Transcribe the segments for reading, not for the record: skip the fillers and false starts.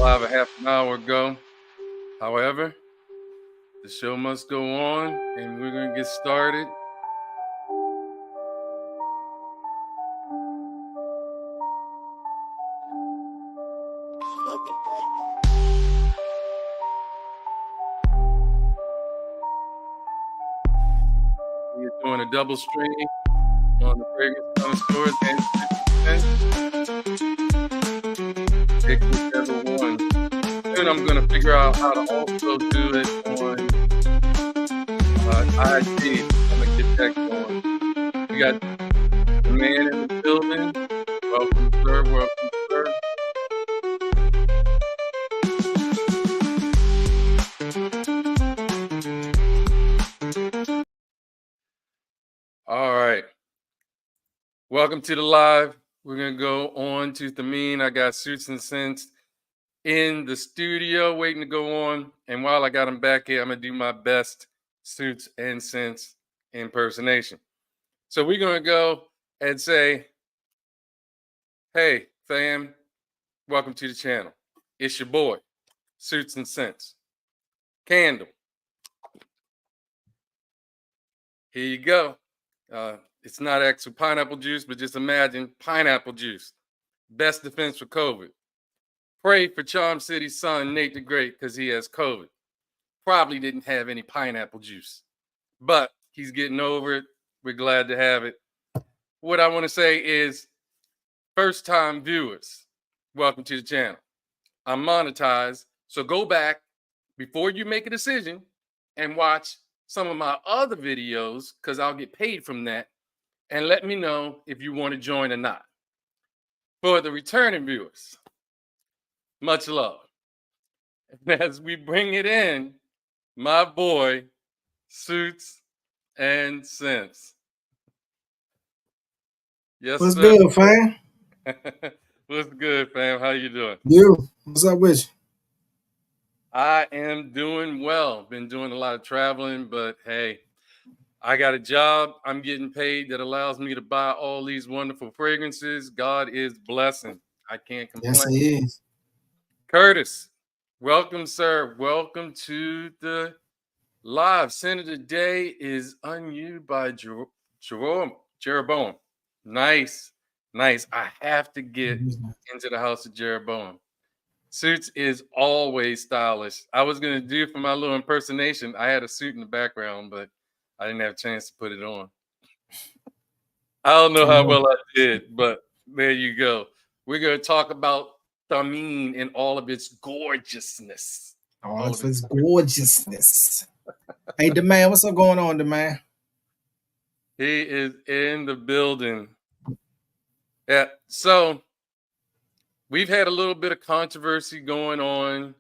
live a half an hour ago. However, the show must go on, and we're going to get started. We're doing a double stream on the Fragrance Connoisseurs and pick whichever one. Soon I'm going to figure out how to also do it on IG. I'm going to get that going. We got the man in the building. Welcome, sir. Welcome, sir. All right. Welcome to the live. We're going to go on to Thameen. I got Suits and Scents in the studio waiting to go on. And while I got him back here, I'm going to do my best Suits and Scents impersonation. So we're going to go and say, hey, fam, welcome to the channel. It's your boy, Suits and Scents. Candle. Here you go. It's not actual pineapple juice, but just imagine pineapple juice. Best defense for COVID. Pray for Charm City's son, Nate the Great, because he has COVID. Probably didn't have any pineapple juice, but he's getting over it. We're glad to have it. What I want to say is, first-time viewers, welcome to the channel. I'm monetized, so go back before you make a decision and watch some of my other videos, because I'll get paid from that, and let me know if you want to join or not. For the returning viewers, much love. And as we bring it in, my boy, Suits and Scents. Yes, What's sir. good, fam? What's good, fam? How you doing? You. What's up with you? I am doing well. Been doing a lot of traveling, but hey, I got a job. I'm getting paid that allows me to buy all these wonderful fragrances. God is blessing. I can't complain. Yes, he is. Curtis, welcome, sir. Welcome to the live. Scent of the day is On You by Jeroboam. Nice. I have to get into the house of Jeroboam. Suits is always stylish. I was going to do for my little impersonation. I had a suit in the background, but I didn't have a chance to put it on. I don't know how well I did, but there you go. We're going to talk about Thameen in all of its gorgeousness. All of its gorgeousness. Hey, the man, what's up going on, the man? He is in the building. Yeah, so we've had a little bit of controversy going on.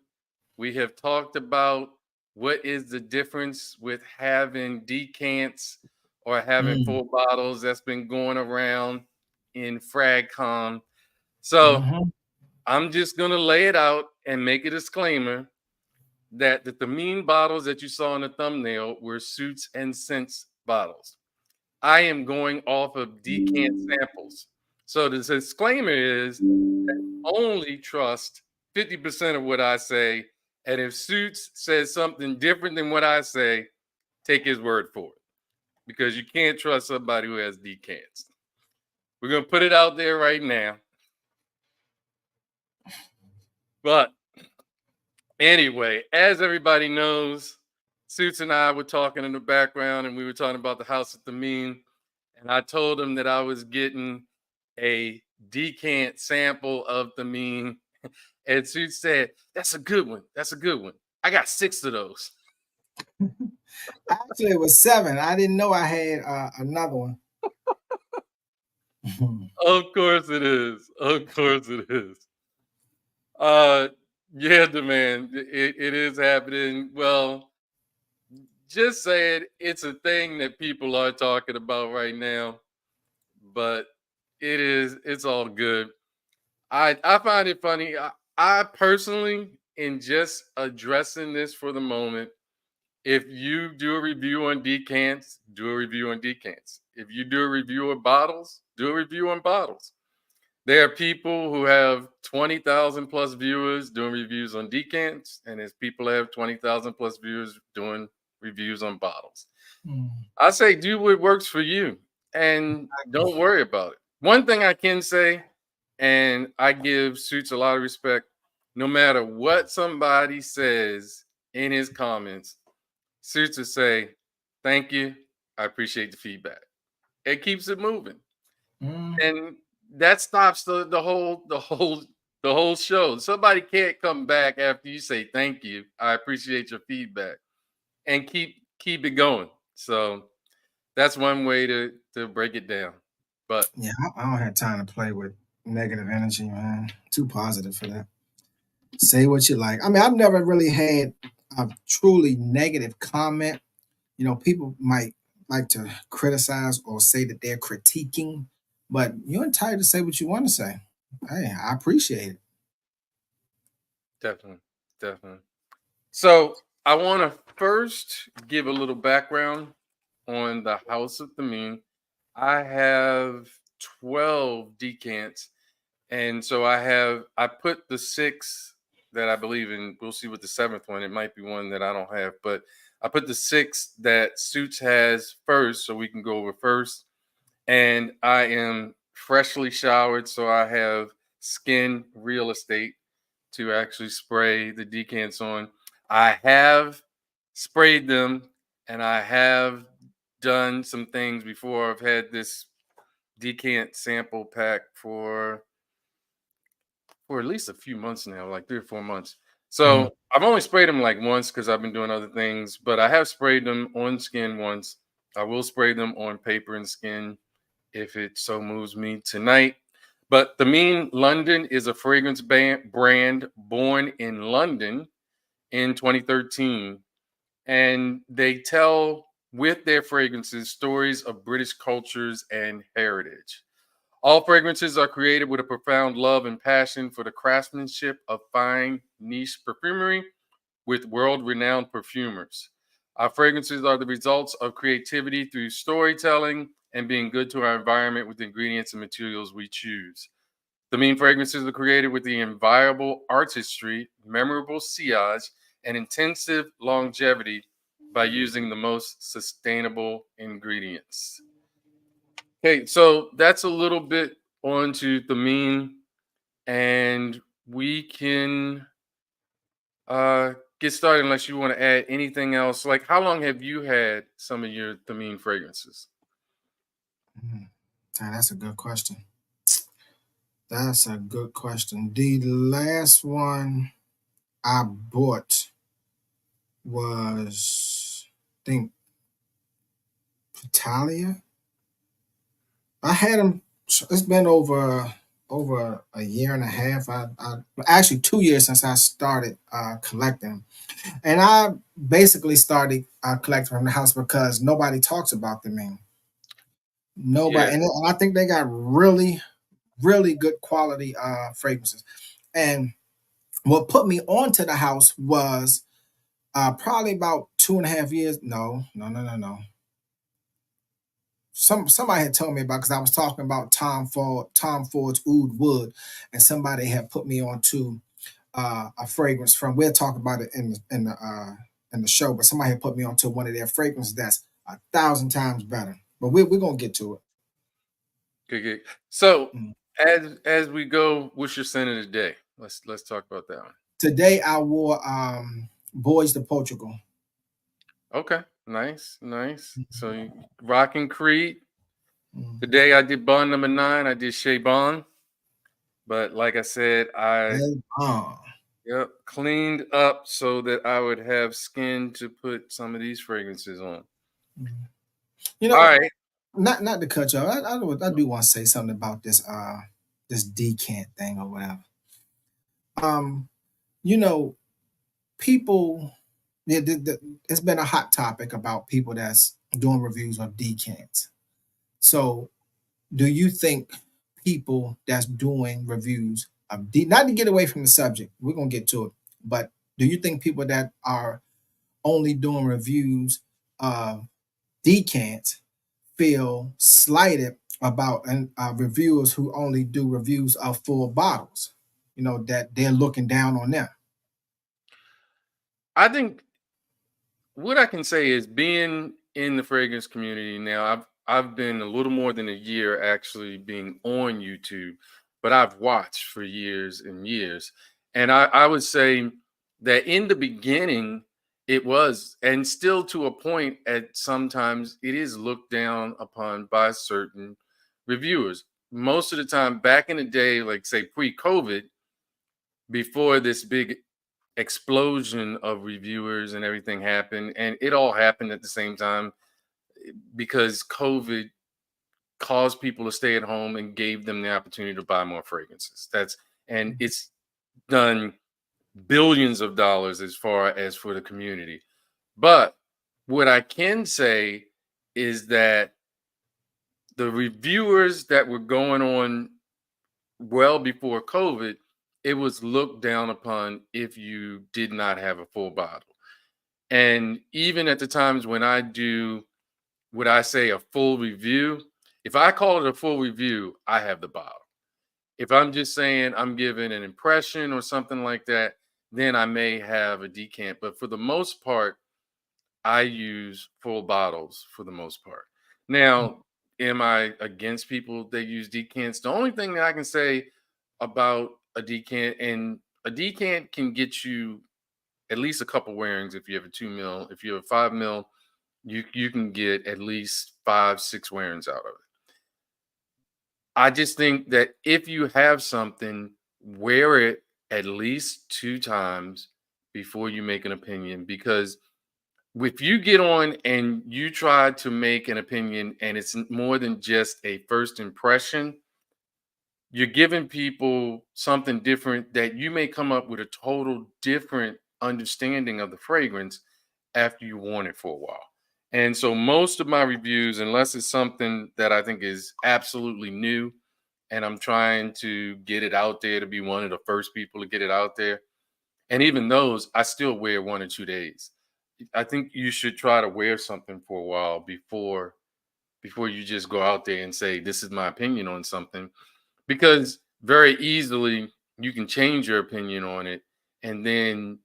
We have talked about what is the difference with having decants or having full bottles. That's been going around in FragCom. So I'm just going to lay it out and make a disclaimer that the Thameen bottles that you saw in the thumbnail were Suits and Scents bottles. I am going off of decant samples. So the disclaimer is only trust 50% of what I say. And if Suits says something different than what I say, take his word for it. Because you can't trust somebody who has decants. We're going to put it out there right now. But anyway, as everybody knows, Suits and I were talking in the background, and we were talking about the house of Thameen. And I told him that I was getting a decant sample of Thameen. And Suits said, that's a good one. That's a good one. I got 6 of those. Actually, it was 7. I didn't know I had another one. Of course it is. Of course it is. Yeah, the man, it is happening. Well, just saying it's a thing that people are talking about right now, but it's all good. I find it funny. I personally, in just addressing this for the moment, if you do a review on decants, do a review on decants. If you do a review of bottles, do a review on bottles. There are people who have 20,000 plus viewers doing reviews on decants, and there's people that have 20,000 plus viewers doing reviews on bottles. Mm. I say do what works for you and don't worry about it. One thing I can say, and I give Suits a lot of respect, no matter what somebody says in his comments, Suits will say, thank you. I appreciate the feedback. It keeps it moving. Mm. And that stops the whole show. Somebody can't come back after you say thank you. I appreciate your feedback and keep it going. So that's one way to break it down. But Yeah, I don't have time to play with negative energy, man. Too positive for that. Say what you like. I mean, I've never really had a truly negative comment. You know, people might like to criticize or say that they're critiquing, but you're entitled to say what you want to say. Hey, I appreciate it. definitely, definitely. So I want to first give a little background on the House of Thameen. I have 12 decants. And so I put the six that I believe in. We'll see with the seventh one. It might be one that I don't have, but I put the six that Suits has first so we can go over first. And I am freshly showered, so I have skin real estate to actually spray the decants on. I have sprayed them and I have done some things before. I've had this decant sample pack for at least a few months now, like 3 or 4 months. Mm. So I've only sprayed them like once because I've been doing other things, but I have sprayed them on skin once. I will spray them on paper and skin if it so moves me tonight. But the Mean London is a fragrance brand born in London in 2013. And they tell with their fragrances stories of British cultures and heritage. All fragrances are created with a profound love and passion for the craftsmanship of fine niche perfumery with world renowned perfumers. Our fragrances are the results of creativity through storytelling and being good to our environment with ingredients and materials we choose. The mean fragrances are created with the inviolable artistry, memorable sillage, and intensive longevity by using the most sustainable ingredients. Okay, so that's a little bit onto the mean, and we can get started unless you want to add anything else. Like, how long have you had some of your Thameen fragrances? Mm. That's a good question. That's a good question. The last one I bought was, I think, Italia. I had them. It's been over a year and a half. I actually 2 years since I started collecting, and I basically started collecting from the house because nobody talks about them. Man. Yeah, Nobody, and I think they got really, really good quality fragrances. And what put me onto the house was probably about 2.5 years. No, no, no, no, no. Somebody had told me about because I was talking about Tom Ford's Oud Wood, and somebody had put me on to a fragrance from. We'll talk about it in the show, but somebody had put me onto one of their fragrances that's 1,000 times better. But we're gonna get to it. good, good. So Mm. as we go, what's your scent of the day? Let's talk about that one. Today I wore Boys to Portugal. Okay, nice, nice. So rocking Creed. Mm. Today I did Bond number 9. I did Shea Bond, but like I said, I Hey, yep cleaned up so that I would have skin to put some of these fragrances on. mm. You All know, right. not to cut you off. I do want to say something about this decant thing or whatever. Um, you know, people. It's been a hot topic about people that's doing reviews of decants. So, do you think people that's doing reviews of not to get away from the subject, we're gonna get to it, but do you think people that are only doing reviews of decants feel slighted about and reviewers who only do reviews of full bottles. You know that they're looking down on them. I think what I can say is being in the fragrance community now, I've been a little more than a year actually being on YouTube, but I've watched for years and years. And I would say that in the beginning, it was, and still to a point at sometimes it is looked down upon by certain reviewers. Most of the time, back in the day, like say pre-COVID, before this big explosion of reviewers and everything happened, and it all happened at the same time because COVID caused people to stay at home and gave them the opportunity to buy more fragrances. That's and it's done billions of dollars as far as for the community. But what I can say is that the reviewers that were going on well before COVID, it was looked down upon if you did not have a full bottle. And even at the times when I do what I say a full review, if I call it a full review, I have the bottle. If I'm just saying I'm giving an impression or something like that, then I may have a decant. But for the most part, I use full bottles for the most part. Now, am I against people that use decants? The only thing that I can say about a decant, and a decant can get you at least a couple wearings if you have a 2 mil. If you have a 5 mil, you can get at least 5, 6 wearings out of it. I just think that if you have something, wear it at least 2 times before you make an opinion. Because if you get on and you try to make an opinion and it's more than just a first impression, you're giving people something different that you may come up with a total different understanding of the fragrance after you worn it for a while. And so most of my reviews, unless it's something that I think is absolutely new and I'm trying to get it out there to be one of the first people to get it out there, and even those I still wear 1 or 2 days. I think you should try to wear something for a while before you just go out there and say this is my opinion on something, because very easily you can change your opinion on it, and then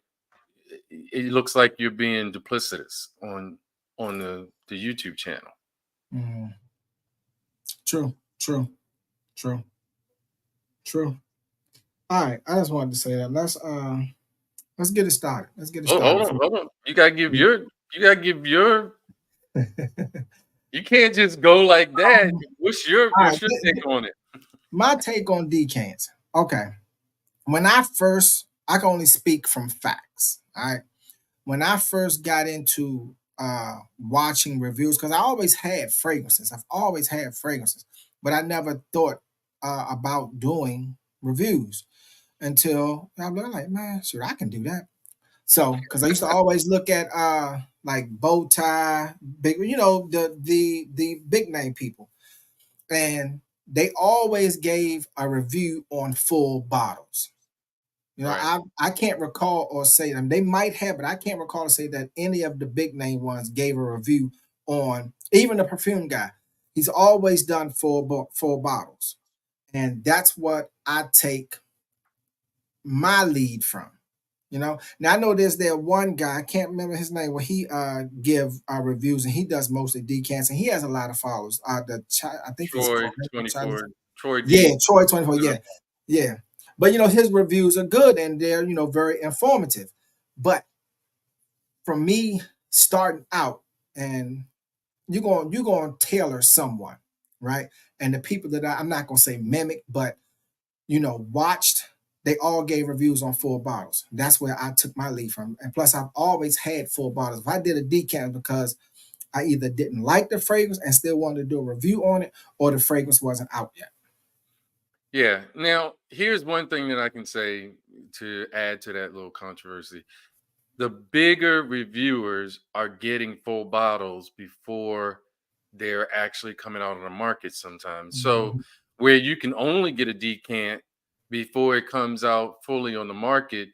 it looks like you're being duplicitous on the YouTube channel. Mm, true, true, true, true. All right, I just wanted to say that. Let's get it started. Let's get it Oh, started. hold on. You gotta give your you can't just go like that. What's your All right, what's your take on it? my take on decants. Okay, when I can only speak from facts. All right, when I first got into watching reviews, because I always had fragrances. I've always had fragrances, but I never thought about doing reviews until I'm like, man, sure, I can do that. So, because I used to always look at like bow tie, big, the big name people, and they always gave a review on full bottles. You know, Right. I can't recall or say them. They might have, but I can't recall to say that any of the big name ones gave a review on even the perfume guy. He's always done full bottles, and that's what I take my lead from. You know, now I know there's that one guy, I can't remember his name, where he give reviews and he does mostly decants and he has a lot of followers. I think he's Troy Korean, Chinese. 24, Troy Yeah, D. Troy 24. Yeah, yeah. But his reviews are good and they're very informative. But for me, starting out, and you're going to tailor someone, right? And the people that I'm not going to say mimic, but watched, they all gave reviews on full bottles. That's where I took my lead from. And plus, I've always had full bottles. If I did a decant because I either didn't like the fragrance and still wanted to do a review on it, or the fragrance wasn't out yet. Yeah. Now, here's one thing that I can say to add to that little controversy. The bigger reviewers are getting full bottles before they're actually coming out on the market sometimes. So Mhm. where you can only get a decant before it comes out fully on the market,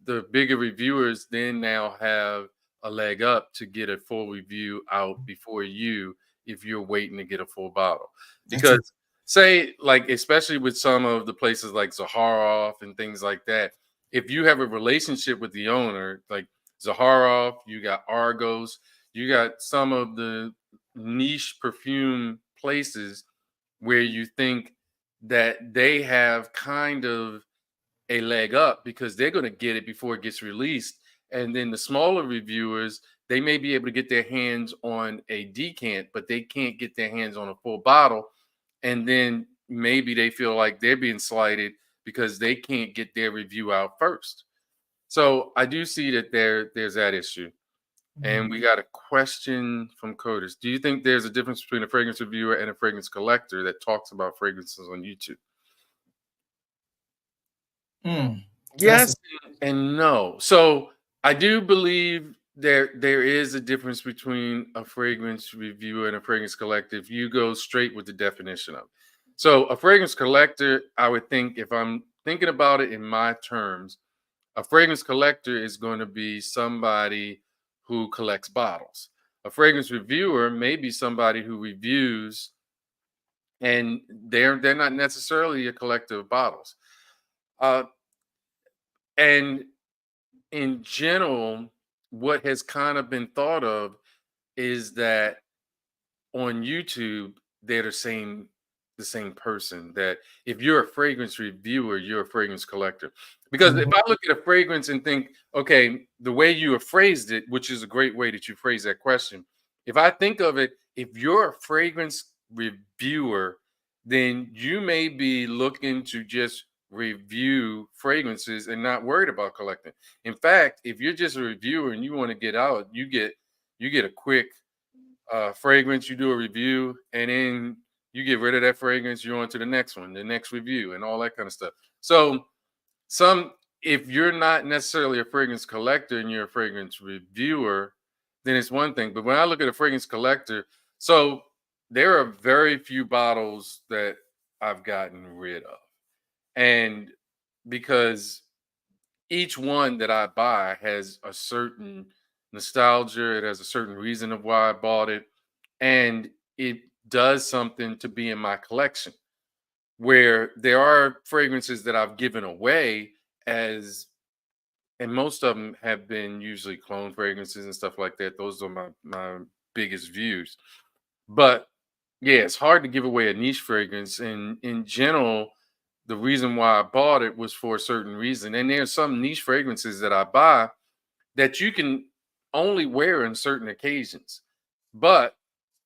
the bigger reviewers then now have a leg up to get a full review out before you, if you're waiting to get a full bottle. That's true. Because say, like, especially with some of the places like Zaharoff and things like that, if you have a relationship with the owner, like Zaharoff, you got Argos, you got some of the niche perfume places where you think that they have kind of a leg up because they're going to get it before it gets released. And then the smaller reviewers, they may be able to get their hands on a decant, but they can't get their hands on a full bottle. And then maybe they feel like they're being slighted because they can't get their review out first. So I do see that there's that issue. Mhm. And we got a question from Coders. Do you think there's a difference between a fragrance reviewer and a fragrance collector that talks about fragrances on YouTube? Mm. That's a, Yes and no. So I do believe there is a difference between a fragrance reviewer and a fragrance collector if you go straight with the definition of it. So a fragrance collector, I would think, if I'm thinking about it in my terms, a fragrance collector is going to be somebody who collects bottles. A fragrance reviewer may be somebody who reviews, and they're not necessarily a collector of bottles. Uh, and in general, what has kind of been thought of is that on YouTube, they're the same person. That if you're a fragrance reviewer, you're a fragrance collector. Because if mhm. I look at a fragrance and think, okay, the way you have phrased it, which is a great way that you phrase that question, if I think of it, if you're a fragrance reviewer, then you may be looking to just review fragrances and not worried about collecting. In fact, if you're just a reviewer and you want to get out, you get a quick fragrance, you do a review, and then you get rid of that fragrance, you're on to the next one, the next review, and all that kind of stuff. So, some if you're not necessarily a fragrance collector and you're a fragrance reviewer, then it's one thing. But when I look at a fragrance collector, so there are very few bottles that I've gotten rid of. And because each one that I buy has a certain nostalgia, it has a certain reason of why I bought it, and it does something to be in my collection. Where there are fragrances that I've given away as, and most of them have been usually clone fragrances and stuff like that. Those are my biggest views. But yeah, it's hard to give away a niche fragrance. And in general, the reason why I bought it was for a certain reason. And there's some niche fragrances that I buy that you can only wear in certain occasions. But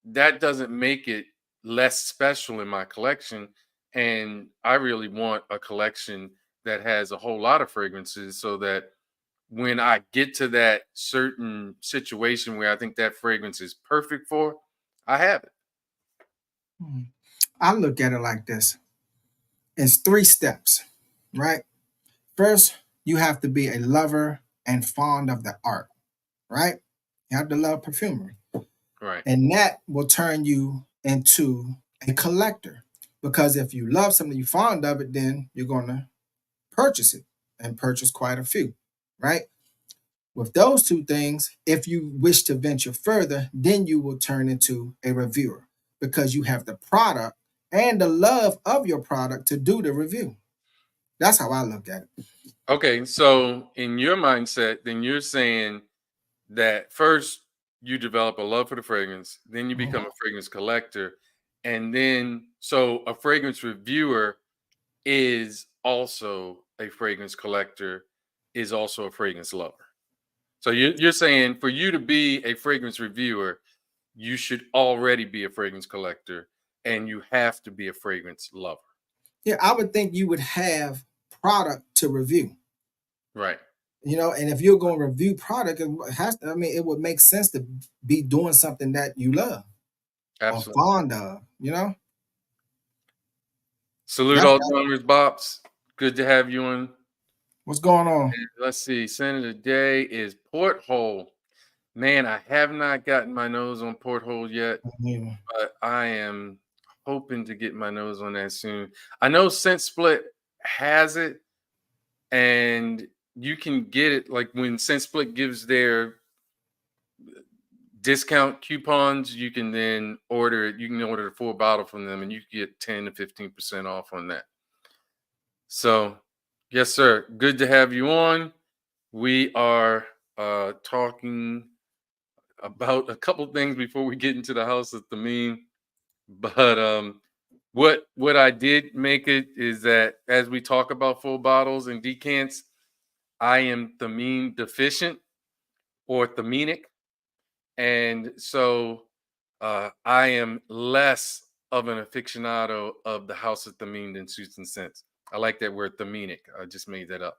that doesn't make it less special in my collection. And I really want a collection that has a whole lot of fragrances so that when I get to that certain situation where I think that fragrance is perfect for, I have it. Mm. I look at it like this. It's three steps, right? First, you have to be a lover and fond of the art, right? You have to love perfumery. Right. And that will turn you into a collector. Because if you love something, you're fond of it, then you're going to purchase it and purchase quite a few, right? With those two things, if you wish to venture further, then you will turn into a reviewer because you have the product and the love of your product to do the review. That's how I look at it. Okay. So in your mindset, then you're saying that first you develop a love for the fragrance, then you Mhm. become a fragrance collector, and then so a fragrance reviewer is also a fragrance collector, is also a fragrance lover. So you're saying for you to be a fragrance reviewer, you should already be a fragrance collector and you have to be a fragrance lover. Yeah, I would think you would have product to review, Right. and if you're going to review product, it has to, I mean, it would make sense to be doing something that you love or Absolutely. fond of. Salute That's all donors, Bops. Good to have you on. what's going on. Let's see. Saint of the day is Porthole. Man, I have not gotten my nose on Porthole yet, Yeah. but I am hoping to get my nose on that soon. I know Scent Split has it, and you can get it like when Scent Split gives their discount coupons, you can then order it. You can order the full bottle from them, and you get 10 to 15% off on that. So, yes, sir. Good to have you on. We are talking about a couple things before we get into the house of Thameen. But what I did make it is that as we talk about full bottles and decants, I am Thameen deficient or Thamenic, and so I am less of an aficionado of the House of Thameen than Suits and Sense. I like that word Thamenic. I just made that up.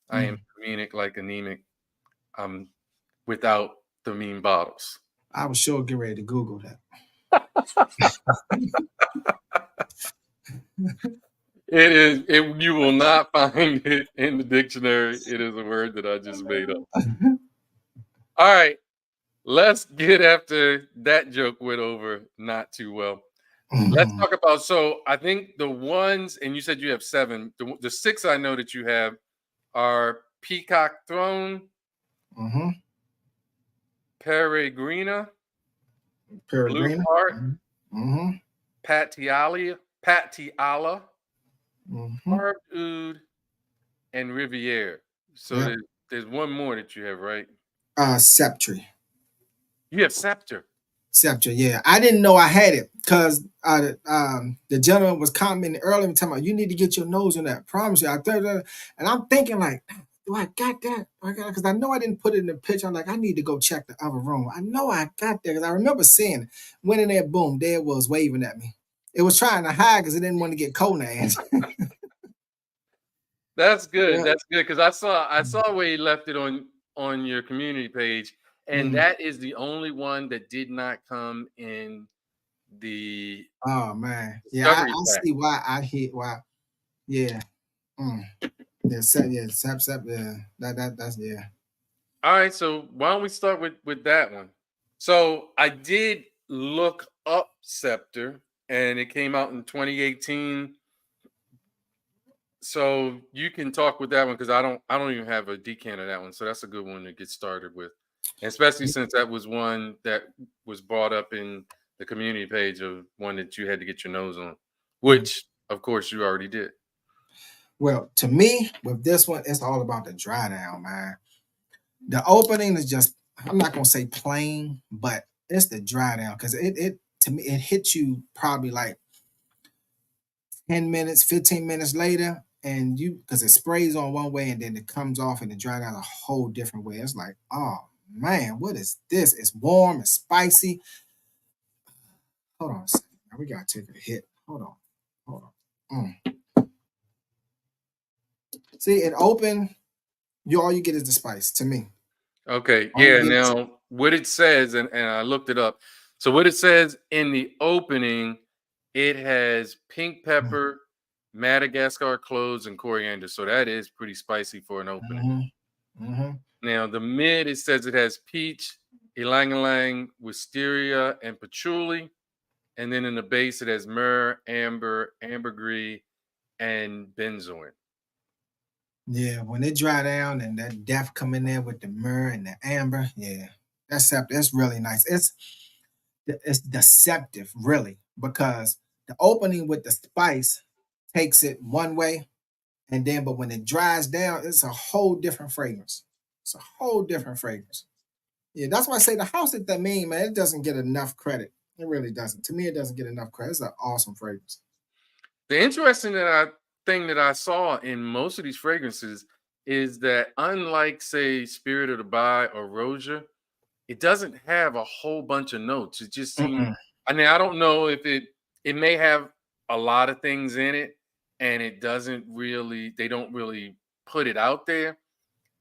I am Mm. Thamenic like anemic. I'm without Thameen bottles. I was sure getting ready to Google that. It is. You will not find it in the dictionary. It is a word that I just made up. All right, let's get after that joke went over not too well. Let's Mhm. talk about. So I think the ones, and you said you have seven. The six I know that you have are Peacock Throne, Mhm. Peregrina, Blue Peregrina. Heart, Mhm. Patiala, Mhm. Carved Oud, and Riviere. So Yep. there's one more that you have, right? Sceptre. You have Scepter. Scepter, yeah. I didn't know I had it because the gentleman was commenting earlier and talking about you need to get your nose on that. I promise you. And I'm thinking like, do I got that? Because I know I didn't put it in the picture. I'm like, I need to go check the other room. I know I got there because I remember seeing it. Went in there, boom, there it was waving at me. It was trying to hide because it didn't want to get Conan. That's good. Yeah. That's good because I saw where you left it on your community page, and Mm. that is the only one that did not come in the Oh man. Yeah, discovery I pack. see why I hit why. Yeah. Mm. Yeah, sep, yeah. That's yeah. All right, so why don't we start with that one? So I did look up Scepter, and it came out in 2018. So you can talk with that one because I don't even have a decant of that one. So that's a good one to get started with. And especially since that was one that was brought up in the community page of one that you had to get your nose on, Mm. which of course you already did. Well, to me, with this one, it's all about the dry down, man. The opening is just, I'm not gonna say plain, but it's the dry down because it to me it hits you probably like 10 minutes, 15 minutes later, and you because it sprays on one way and then it comes off and it dry down a whole different way. It's like, oh man, what is this? It's warm, it's spicy. Hold on a second. Now we gotta take a hit. Hold on. See, it open, you all you get is the spice to me. Okay, All you yeah. get is Now what it says, and I looked it up. So what it says in the opening, it has pink pepper, Madagascar cloves, and coriander. So that is pretty spicy for an opening. mm-hmm, mm-hmm. Now, the mid, it says it has peach, ylang ylang, wisteria, and patchouli. And then in the base, it has myrrh, amber, ambergris, and benzoin. Yeah, when it dry down and that depth come in there with the myrrh and the amber, yeah, that's really nice. It's deceptive, really, because the opening with the spice takes it one way, and then but when it dries down, it's a whole different fragrance. It's a whole different fragrance. Yeah, that's why I say the house at that mean, man, it doesn't get enough credit. It really doesn't. To me, it doesn't get enough credit. It's an awesome fragrance. The interesting thing that I saw in most of these fragrances is that unlike, say, Spirit of the Bi or Rosia, it doesn't have a whole bunch of notes. It just seems. Mm-mm. I mean, I don't know if it may have a lot of things in it, and it doesn't really. They don't really put it out there,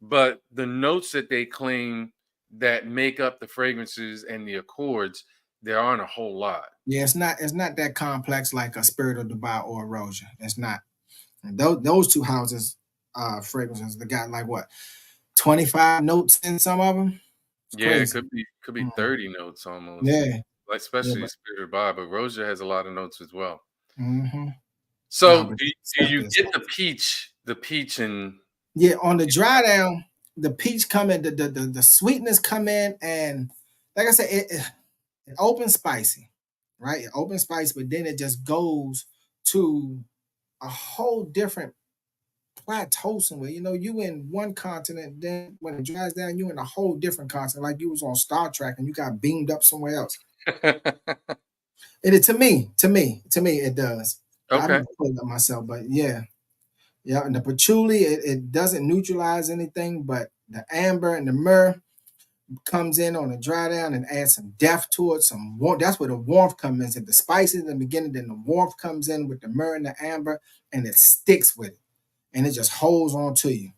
but the notes that they claim that make up the fragrances and the accords, there aren't a whole lot. Yeah, it's not that complex like a Spirit of Dubai or Erosion. It's not. And those two houses, fragrances, they got like what 25 notes in some of them. It's Yeah, it crazy. could be Mm. 30 notes almost, Yeah, like yeah, especially but Spirit of Bob, but Rosia has a lot of notes as well. hmm no, So but do you is get the peach and yeah. On the dry down, the peach come in, the sweetness come in, and like I said, it opens spicy, right? It opens spicy, but then it just goes to a whole different plateau somewhere. You know, you in one continent, then when it dries down, you in a whole different continent, like you was on Star Trek and you got beamed up somewhere else. To me, it does. I'm Okay. putting up myself, but yeah, yeah. And the patchouli, it doesn't neutralize anything, but the amber and the myrrh comes in on the dry down and adds some depth to it, some warmth. That's where the warmth comes in. The spices in the beginning, then the warmth comes in with the myrrh and the amber, and it sticks with it, and it just holds on to you.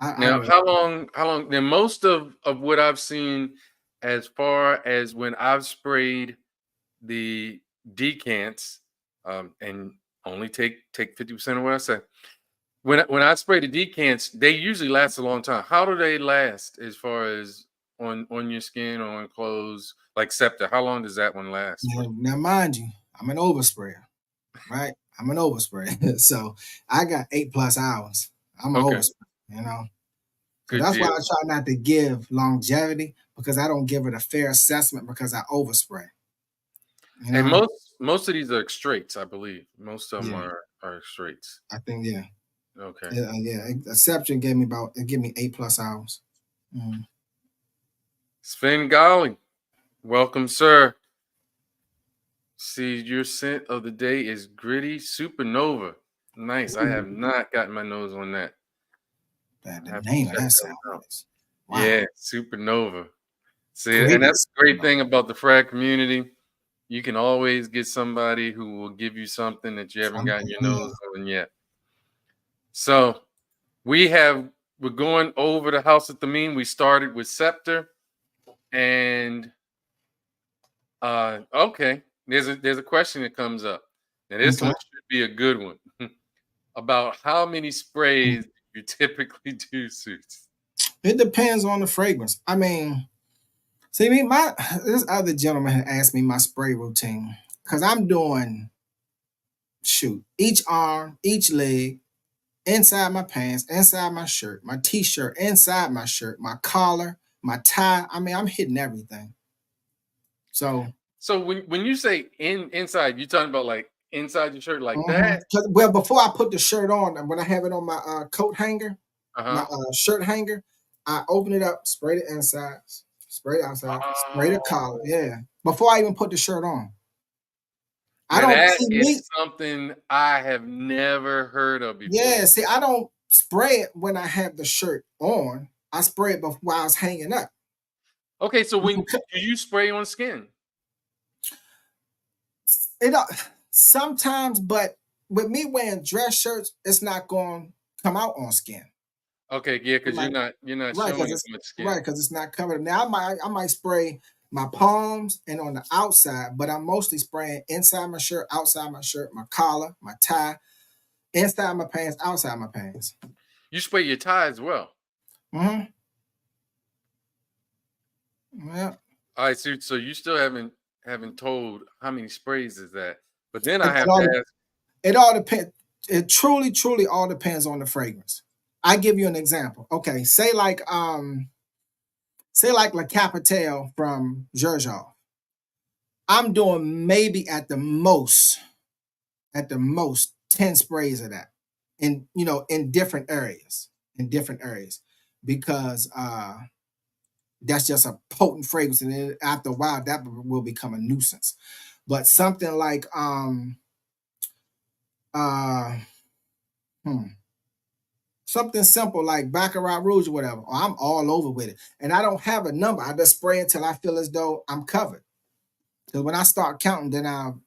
I Now, really, how long then most of what I've seen as far as when I've sprayed the decants, and only take 50% of what I say. When I spray the decants, they usually last a long time. How do they last as far as on your skin or on clothes, like Scepter? How long does that one last for? now mind you, I'm an oversprayer, right? I'm an oversprayer, so I got 8+ hours. I'm an Okay, overspray, you know. So good that's why I deal. try not to give longevity because I don't give it a fair assessment because I overspray, you And know. most of these are straights, I believe. Most of them Yeah, are straights. I think yeah. Okay. Yeah, Exception gave me it gave me 8+ hours. Mm. Svengali, welcome, sir. See, your scent of the day is gritty supernova. Nice. I have Ooh, not gotten my nose on that. the I have to name of check that that sound one out. is wow. Yeah, supernova. See, and Gritty. that's the great thing about the frag community. You can always get somebody who will give you something that you haven't gotten Something, your yeah. nose on yet. So we're going over the House of Thameen. We started with Scepter, and okay, there's a question that comes up. Now this Okay. one should be a good one. About how many sprays you typically do, Suits. It depends on the fragrance. I mean, see me, my this other gentleman had asked me my spray routine because I'm doing shoot each arm, each leg, inside my pants, inside my shirt, my t-shirt, inside my shirt, my collar, my tie. I mean, I'm hitting everything. So, So when you say inside, you talking about like inside your shirt like that? well, before I put the shirt on, when I have it on my coat hanger, my Uh-huh. shirt hanger, I open it up, spray the inside, spray the outside, spray the collar. Oh, Yeah, before I even put the shirt on. I now don't that see me. is something I have never heard of before. Yeah, see, I don't spray it when I have the shirt on. I spray it before while it's hanging up. Okay, so when do you spray on skin? It sometimes, but with me wearing dress shirts, it's not going to come out on skin. Okay, yeah, It because might you're not right showing because as it's much right skin. because it's not covered. Now I might spray my palms and on the outside, but I'm mostly spraying inside my shirt, outside my shirt, my collar, my tie, inside my pants, outside my pants. You spray your tie as well. Mm-hmm. Yeah. All right, so you still haven't told how many sprays is that. But then It, I it have to all ask, it all depends. It truly all depends on the fragrance. I give you an example. Okay, say like La Capitale from Zherzhov. I'm doing maybe at the most 10 sprays of that in different areas because that's just a potent fragrance and then after a while that will become a nuisance. But something like uh hmm, something simple like Baccarat Rouge or whatever, I'm all over with it. And I don't have a number. I just spray until I feel as though I'm covered. Because when I start counting, then I'll,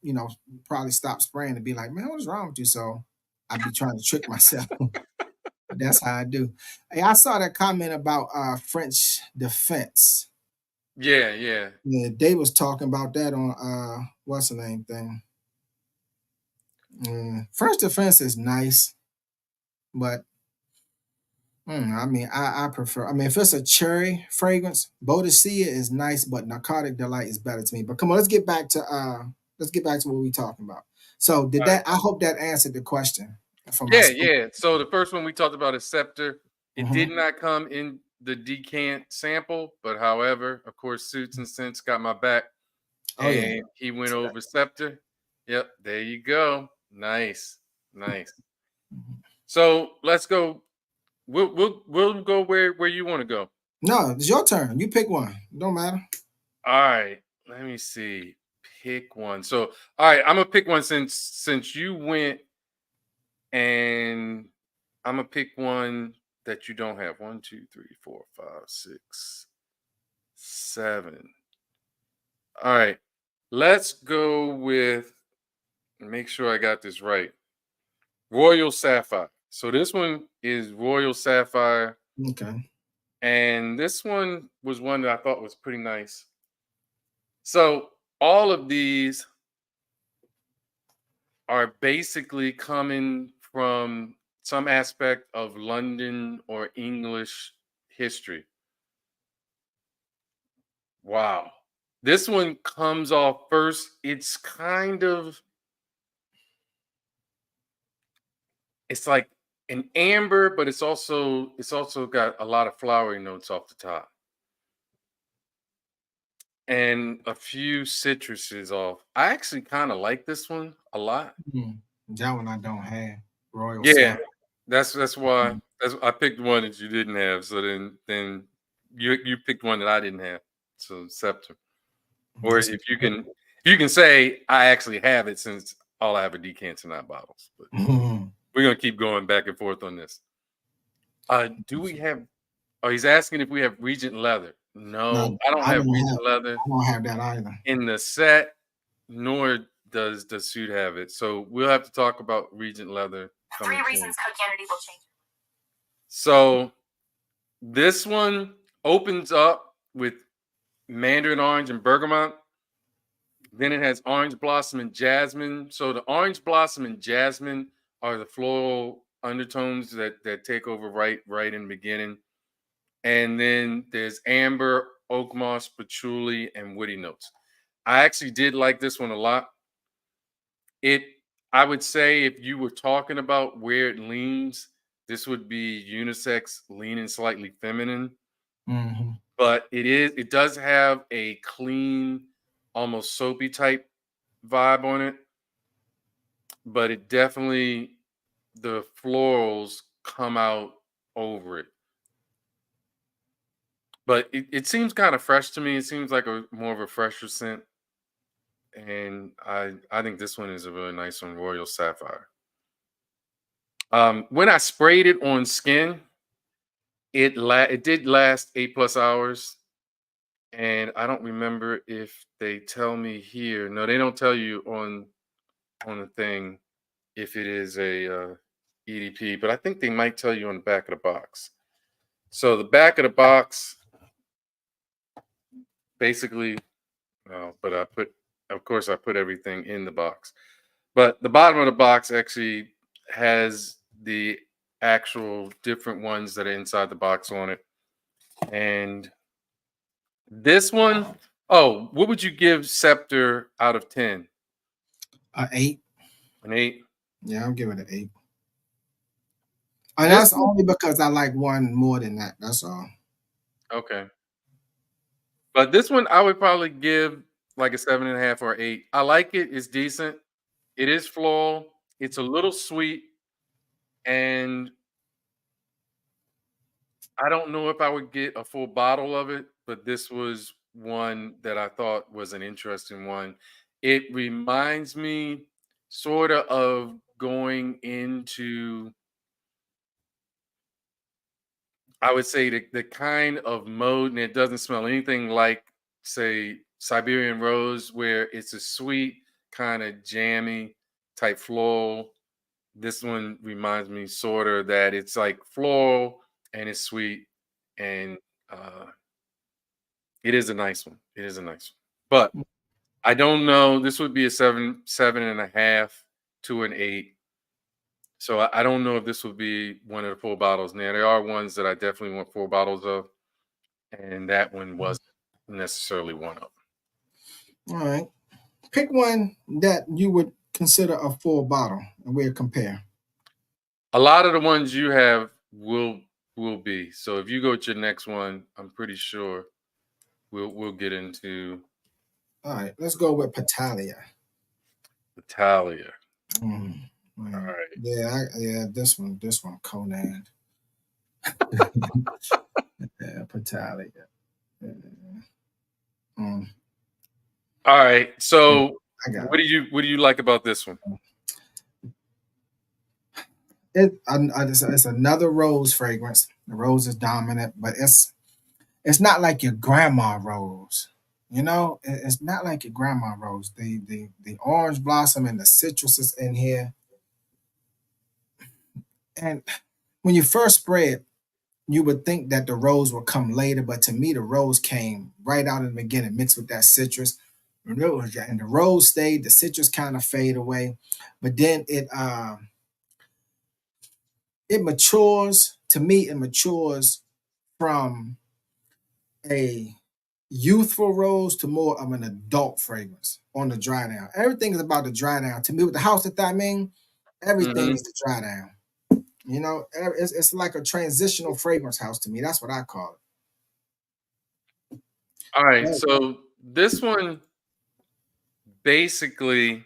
probably stop spraying and be like, man, what's wrong with you? So I'd be trying to trick myself. But that's how I do. Hey, I saw that comment about French defense. yeah, yeah. Yeah, they was talking about that on what's the name thing. French defense is nice, but I mean, I prefer. I mean, if it's a cherry fragrance, Bodicea is nice, but Narcotic Delight is better to me. But come on, let's get back to what we talking about. So did All right. that? I hope that answered the question for my Yeah, spray. yeah. So the first one we talked about is Scepter. It did Mhm. not come in. the decant sample, but however, of course, Suits and Sense got my back, Oh yeah. and he went over Scepter. Yep, there you go. Nice, nice. So let's go. We'll go where you want to go. No, it's your turn. You pick one. Don't matter. All right, let me see. Pick one. So, all right, I'm gonna pick one since you went, and I'm gonna pick one that you don't have. One, two, three, four, five, six, seven. All right, let's go with. Make sure I got this right. Royal Sapphire. So this one is Royal Sapphire, Okay. and this one was one that I thought was pretty nice. So all of these are basically coming from some aspect of London or English history. Wow. This one comes off first. It's like an amber, but it's also got a lot of flowery notes off the top. And a few citruses off. I actually kind of like this one a lot. That one I don't have. Royal Yeah, South. that's why I picked one that you didn't have. So then you picked one that I didn't have. So Scepter. Or if you can say I actually have it since all I have are decants and not bottles. But we're gonna keep going back and forth on this. Do we have? Oh, he's asking if we have Regent leather. No, No, I don't I have don't Regent leather have that either. in the set, nor does the suit have it. So we'll have to talk about Regent leather. Three reasons code Kennedy will change. So this one opens up with mandarin orange and bergamot. Then it has orange blossom and jasmine. So the orange blossom and jasmine are the floral undertones that take over right in the beginning. And then there's amber, oak moss, patchouli, and woody notes. I actually did like this one a lot. I would say if you were talking about where it leans, this would be unisex, leaning slightly feminine. Mm-hmm. But it does have a clean, almost soapy type vibe on it. But it definitely, the florals come out over it. But it seems kind of fresh to me. It seems like a more of a fresher scent. And I think this one is a really nice one, Royal Sapphire. When I sprayed it on skin, it did last 8+ hours. And I don't remember if they tell me here. No, they don't tell you on the thing if it is a EDP, but I think they might tell you on the back of the box. So the back of the box, basically, but of course, I put everything in the box. But the bottom of the box actually has the actual different ones that are inside the box on it. And this one, oh, what would you give Scepter out of 10? 8. An 8? Yeah, I'll give it an 8. And This that's one, only because I like one more than that. That's all. okay. But this one, I would probably give like a 7.5 or 8. I like it. It's decent. It is floral. It's a little sweet. And I don't know if I would get a full bottle of it, but this was one that I thought was an interesting one. It reminds me sort of going into, I would say, the kind of mode, and it doesn't smell anything like, say, Siberian Rose, where it's a sweet, kind of jammy type floral. This one reminds me sort of that it's like floral and it's sweet, and uh, it is a nice one. It is a nice one. But I don't know. This would be a 7.5 to an 8. So I don't know if this would be one of the full bottles. Now there are ones that I definitely want 4 bottles of, and that one wasn't necessarily one of them. All right. Pick one that you would consider a full bottle and we'll compare. A lot of the ones you have will will be. So if you go to your next one, I'm pretty sure we'll get into All right, let's go with Patalia. Italia. Mm, All mm. right. Yeah, this one, Conan. Yeah, Patalia. Yeah. Mm, All right. So I got what do you like about this one? it. It's another rose fragrance. The rose is dominant, but it's not like your grandma rose. You know, it's not like your grandma rose. The orange blossom and the citrus is in here. And when you first spray it, you would think that the rose would come later, but to me, the rose came right out in the beginning, mixed with that citrus. And the rose stayed, the citrus kind of fade away, but then it matures. To me, it matures from a youthful rose to more of an adult fragrance on the dry down. Everything is about the dry down. To me, with the house of Thameen, everything Hmm. is the dry down. You know, it's like a transitional fragrance house to me. That's what I call All right. it. So this one basically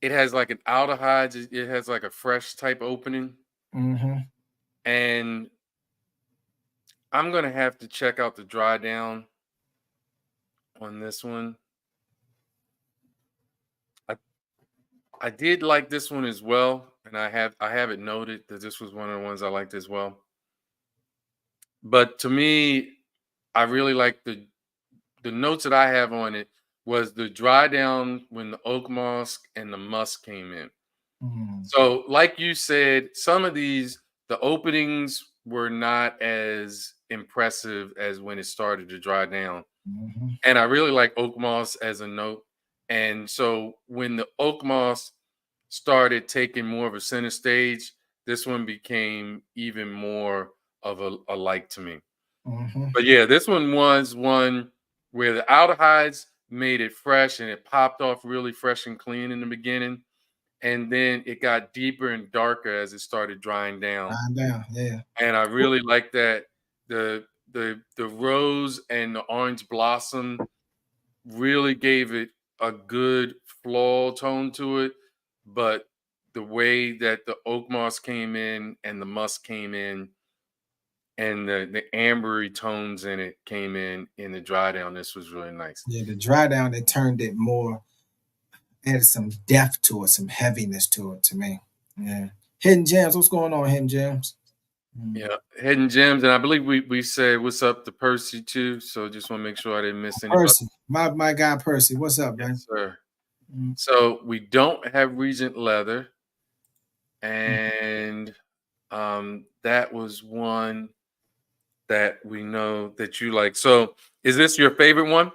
it has like an aldehyde. It has like a fresh type opening, Mm-hmm. and I'm gonna have to check out the dry down on this one. I I did like this one as well, and I have it noted that this was one of the ones I liked as well. But to me, I really like the notes that I have on it was the dry down when the oak moss and the musk came in. Mm-hmm. So, like you said, some of these the openings were not as impressive as when it started to dry down. Mm-hmm. And I really like oak moss as a note. And so when the oak moss started taking more of a center stage, this one became even more of a like to me. Mm-hmm. But yeah, this one was one where the aldehydes made it fresh and it popped off really fresh and clean in the beginning. And then it got deeper and darker as it started drying down. Lying down, yeah. And I really like that the rose and the orange blossom really gave it a good floral tone to it, but the way that the oak moss came in and the musk came in and the ambery tones in it came in the dry down. This was really nice. Yeah, the dry down, they turned it more, added some depth to it, some heaviness to it to me. Yeah. Hidden Gems, what's going on, Hidden Gems? Mm. Yeah, hidden gems, and I believe we said what's up to Percy too. So just want to make sure I didn't miss anybody. Percy, my guy Percy, what's up, man? Yes, sir. Mm. So we don't have Regent Leather, Mm. and that was one that we know that you like. So is this your favorite one?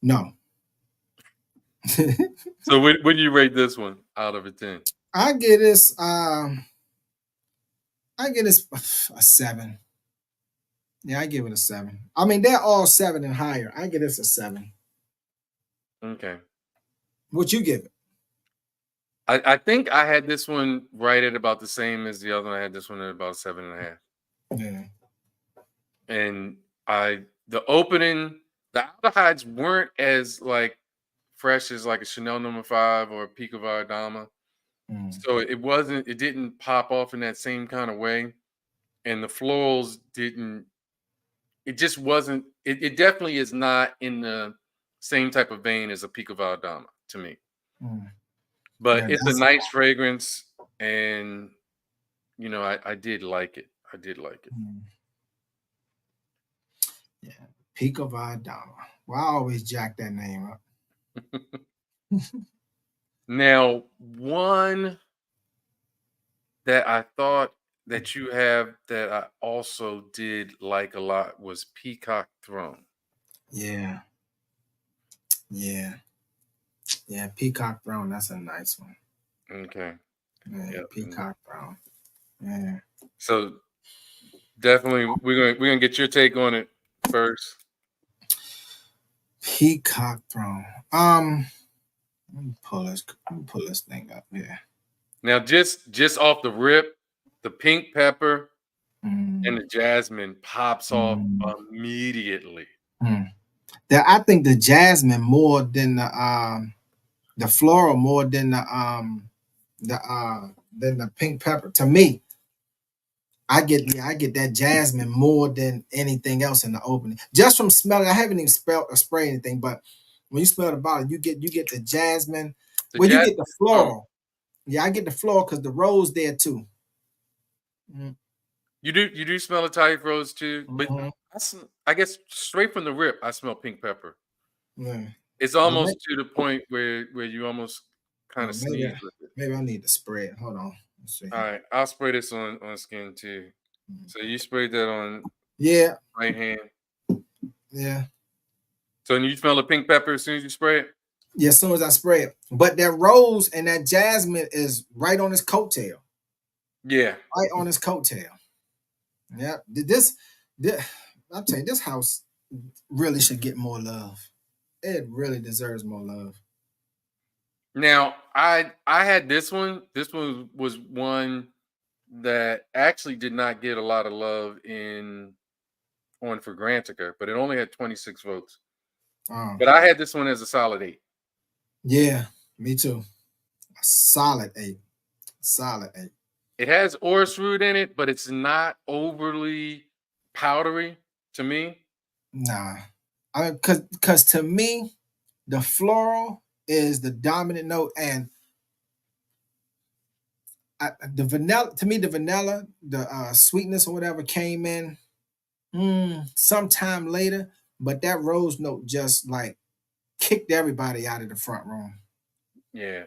No. So when you rate this one out of a 10? I get this, I get this a 7. Yeah, I give it a 7. I mean, they're all 7 and higher. I give this a 7. Okay. What you give it? I think I had this one right at about the same as the other one. I had this one at about 7.5. Yeah. And the opening, the aldehydes weren't as like fresh as like a Chanel number 5 or a Pico Valderrama. Mm. So it didn't pop off in that same kind of way. And the florals didn't, it just wasn't, it definitely is not in the same type of vein as a Pico Valderrama to me. Mm. But Yeah, it's a that's nice fragrance. And, I did like it. I did like it. mm. Yeah. Pico Valderrama. Well, I always jack that name up. Now, one that I thought that you have that I also did like a lot was Peacock Throne. Yeah. Yeah. Yeah. Peacock Brown. That's a nice one. Okay. Yeah. Yeah. Peacock Brown. Yeah. So definitely we're gonna get your take on it first. Peacock Throne. Let me pull this thing up here. Now, just off the rip, the pink pepper Mm, and the jasmine pops off mm, immediately. mm. I think the jasmine more than the floral more than the pink pepper. To me, I get that jasmine more than anything else in the opening. Just from smelling, I haven't even sprayed anything, but when you smell the bottle, you get the jasmine. The Well, you jasmine get the is strong. floral. Yeah, I get the floral because the rose there too. Mm, You do smell a Thai rose too, but mhm, I guess straight from the rip, I smell pink pepper. yeah. It's Well, almost to the point where you almost kind of maybe sneeze with it. maybe I need to spray it. Hold on. Let's see. All right, I'll spray this on skin too. Mm. So you sprayed that on Yeah, right hand. yeah, So you smell the pink pepper as soon as you spray it. yeah. As soon as I spray it, but that rose and that jasmine is right on his coattail. Yeah, Right on his coattail. Yeah. This I'm telling you, this house really should get more love. It really deserves more love. now I had this one. This one was one that actually did not get a lot of love in on for Grantica, but it only had 26 votes. Um, But I had this one as a solid 8. yeah, me too. A solid 8. Solid 8. It has orris root in it, but it's not overly powdery to me. Nah. Cause to me, the floral is the dominant note, and the vanilla. To me, the vanilla, the sweetness or whatever came in sometime later. But that rose note just like kicked everybody out of the front room. Yeah.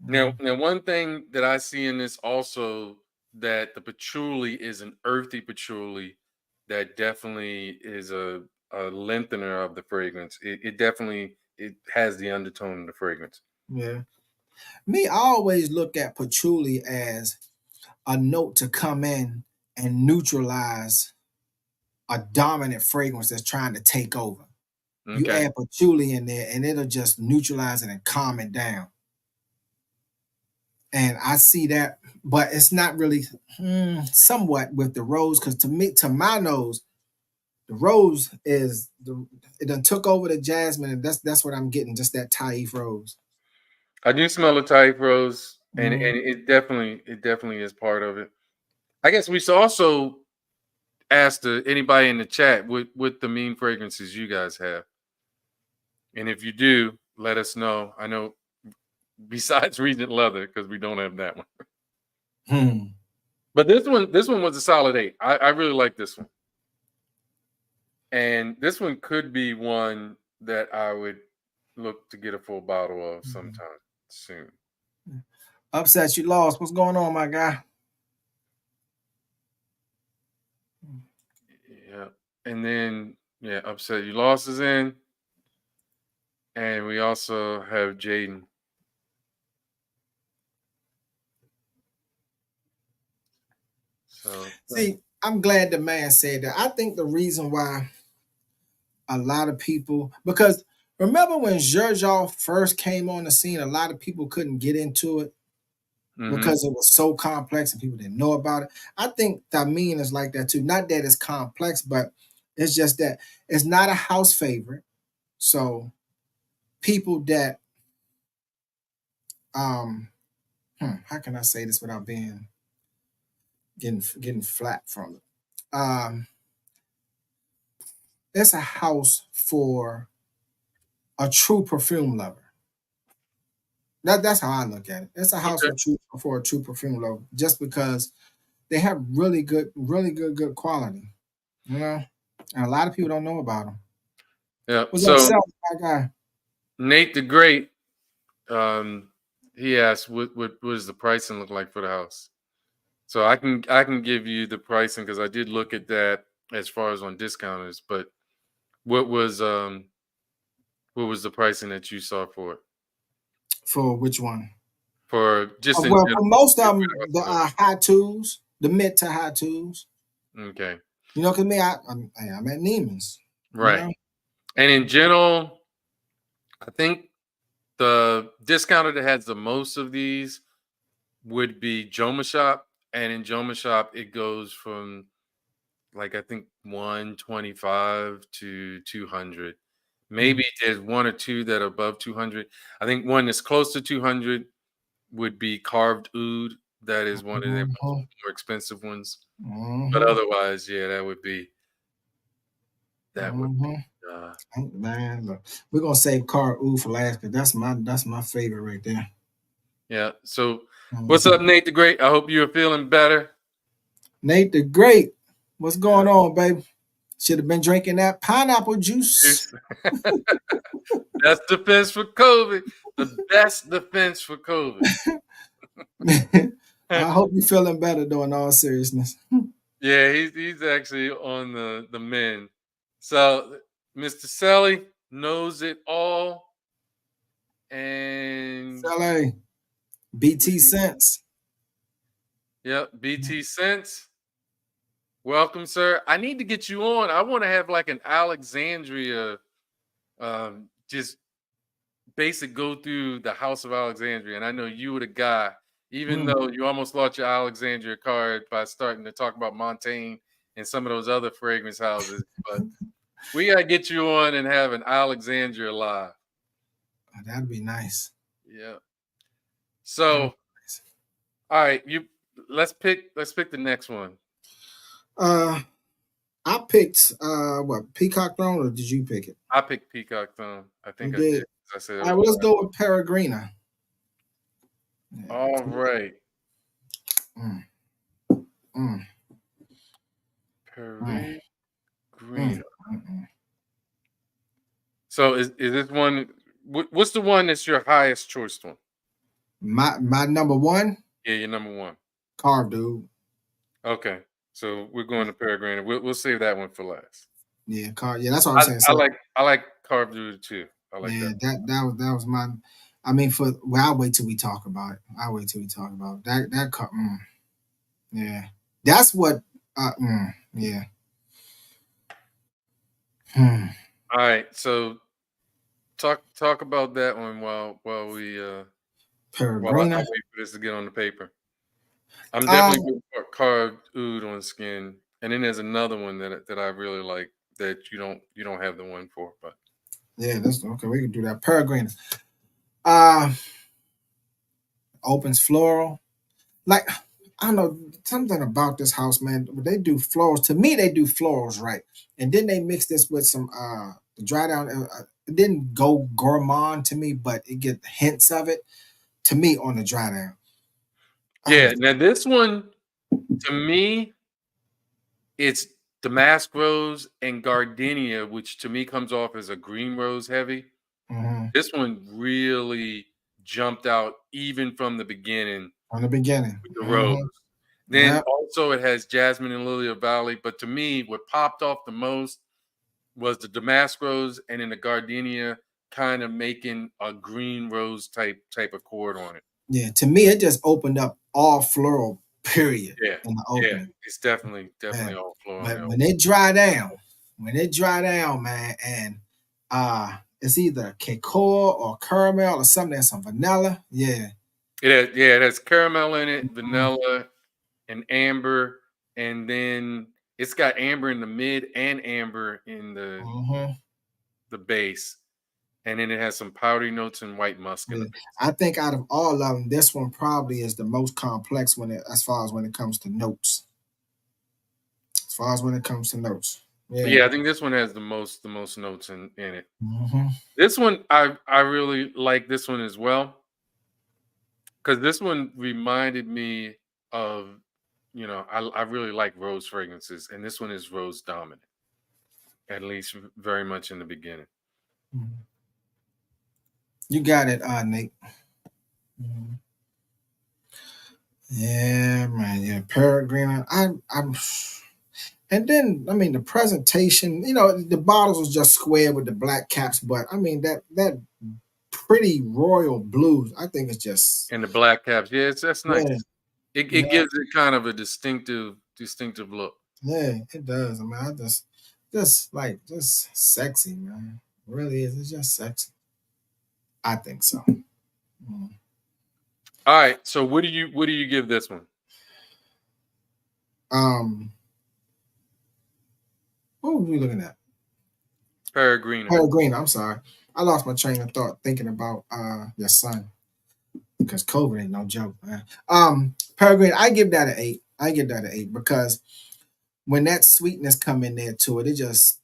Now, Mhm. now one thing that I see in this also that the patchouli is an earthy patchouli that definitely is a lengthener of the fragrance. It definitely it has the undertone of the fragrance. Yeah. Me, I always look at patchouli as a note to come in and neutralize a dominant fragrance that's trying to take over. You Okay. add patchouli in there and it'll just neutralize it and calm it down. And I see that, but it's not really somewhat with the rose because to me, to my nose, the rose is it done took over the jasmine, and that's what I'm getting, just that Taif rose. I do smell a type rose, and Mhm. it definitely is part of it. I guess we should also ask anybody in the chat what the mean fragrances you guys have. And if you do, let us know. I know besides Regent Leather, because we don't have that one. Hmm. But this one was a solid 8. I really like this one. And this one could be one that I would look to get a full bottle of sometime soon. Upset you lost. What's going on, my guy? Yeah. And then yeah, upset you lost is in. And we also have Jaden. So See, I'm glad the man said that. I think the reason why a lot of people, because remember when Zherzhov first came on the scene, a lot of people couldn't get into it mhm. because it was so complex and people didn't know about it. I think Thameen is like that too. Not that it's complex, but it's just that it's not a house favorite. So people that um how can I say this without being getting flat from it? It's a house for a true perfume lover. That's how I look at it. It's a house Okay. for a true perfume lover, just because they have really good quality. You know, and a lot of people don't know about them. Yeah. What's up, So Sal, my guy? Nate the Great, um, he asked what does the pricing look like for the house? So I can give you the pricing because I did look at that as far as on discounters, but what was um what was the pricing that you saw for it? For which one? For just in Well, general. for most Just of for them, the house the of high twos, the mid to high twos. Okay. You know, cause me, I'm at Neiman's. You Right. know, And in general, I think The discounter that has the most of these would be Joma Shop, and in Joma Shop it goes from like I think 125 to 200. Maybe there's one or two that are above 200. I think one that's close to 200 would be carved oud. That is one of their Mhm, more expensive ones. But mhm, otherwise, yeah, that would be mhm. Man, look, we're gonna save car ooh for last because that's my favorite right there. yeah. So what's Mhm. up, Nate the Great? I hope you're feeling better. Nate the Great, what's Yeah. going on, babe? Should have been drinking that pineapple juice. Juice. That's defense for COVID. The best defense for COVID. I hope you're feeling better though, in all seriousness. Yeah, he's actually on the mend. So Mr. Selly knows it all, and Sally, BT we, Sense. yep, BT Sense. Welcome, sir. I need to get you on. I want to have like an Alexandria, just basic go through the House of Alexandria, and I know you were the guy. Even Mm. though you almost lost your Alexandria card by starting to talk about Montaigne and some of those other fragrance houses, but we gotta get you on and have an Alexandria live. Oh, that'd be nice. Yeah. That'd be So, nice. all right, you let's pick the next one. Uh, I picked what Peacock Throne, or did you pick it? I picked Peacock Thumb. I You think I did. did. I said that All right, was well, my let's last. go with Peregrina. Yeah. All right. Mm, mm, mm, Peregrina. mm, mm. So is this one what's the one that's your highest choice one? My number one, Yeah, your number one. Carve Dude. Okay. So we're going to Peregrina. We'll save that one for last. Yeah, Carve. Yeah, that's what I'm I, saying. I So like I like Carved Dude too. I like yeah, that. that was my. I mean, I'll wait till we talk about it. I'll wait till we talk about it. Yeah, that's what. Yeah. Hmm. All right. So talk about that one while I Peregrina. wait for this to get on the paper. I'm Uh, definitely with carved oud on skin, and then there's another one that I really like that you don't have the one for, but yeah, that's okay. We can do that. Peregrina. Uh, opens floral. Like I don't know something about this house, man. They do florals. To me, they do florals right, and then they mix this with some dry down. It didn't go gourmand to me, but it get hints of it to me on the dry down. yeah. Now this one to me, it's damask rose and gardenia, which to me comes off as a green rose heavy. Mhm. This one really jumped out even from the beginning From the beginning. with the rose. Hmm. Then Yeah, also it has jasmine and lily of valley, but to me, what popped off the most was the damask rose and then the gardenia kind of making a green rose type of chord on it. yeah. To me, it just opened up all floral. Period Yeah, in the yeah, opening. it's definitely Man. all floral on But the when it dry down, man, and it's either cacao or caramel or something, there's some vanilla. Yeah. it has caramel in it, vanilla, and amber, and then it's got amber in the mid and amber in Mm-hmm. the base, and then it has some powdery notes and white musk in Yeah. the base. I think out of all of them, this one probably is the most complex as far as when it comes to notes. As far as when it comes to notes. Yeah. Yeah, I think this one has the most notes in it. Mm-hmm. This one I really like this one as well because this one reminded me of I really like rose fragrances, and this one is rose dominant, at least very much in the beginning. You got it, Nate. Mhm. Yeah, man. Yeah, Peregrine. I'm And then, I mean, the presentation, the bottles was just square with the black caps, but I mean that pretty royal blues, I think it's just And the black caps, yeah, that's nice. yeah, It yeah, gives it kind of a distinctive look. yeah, it does. I mean, I just sexy, man. It really is. It's just sexy. I think so. All right. So what do you give this one? What were we looking at? Peregrino. Pellegrino. I'm sorry. I lost my train of thought thinking about your son because COVID ain't no joke, man. Pellegrino, I give that an 8. I give that an 8 because when that sweetness come in there to it, it just,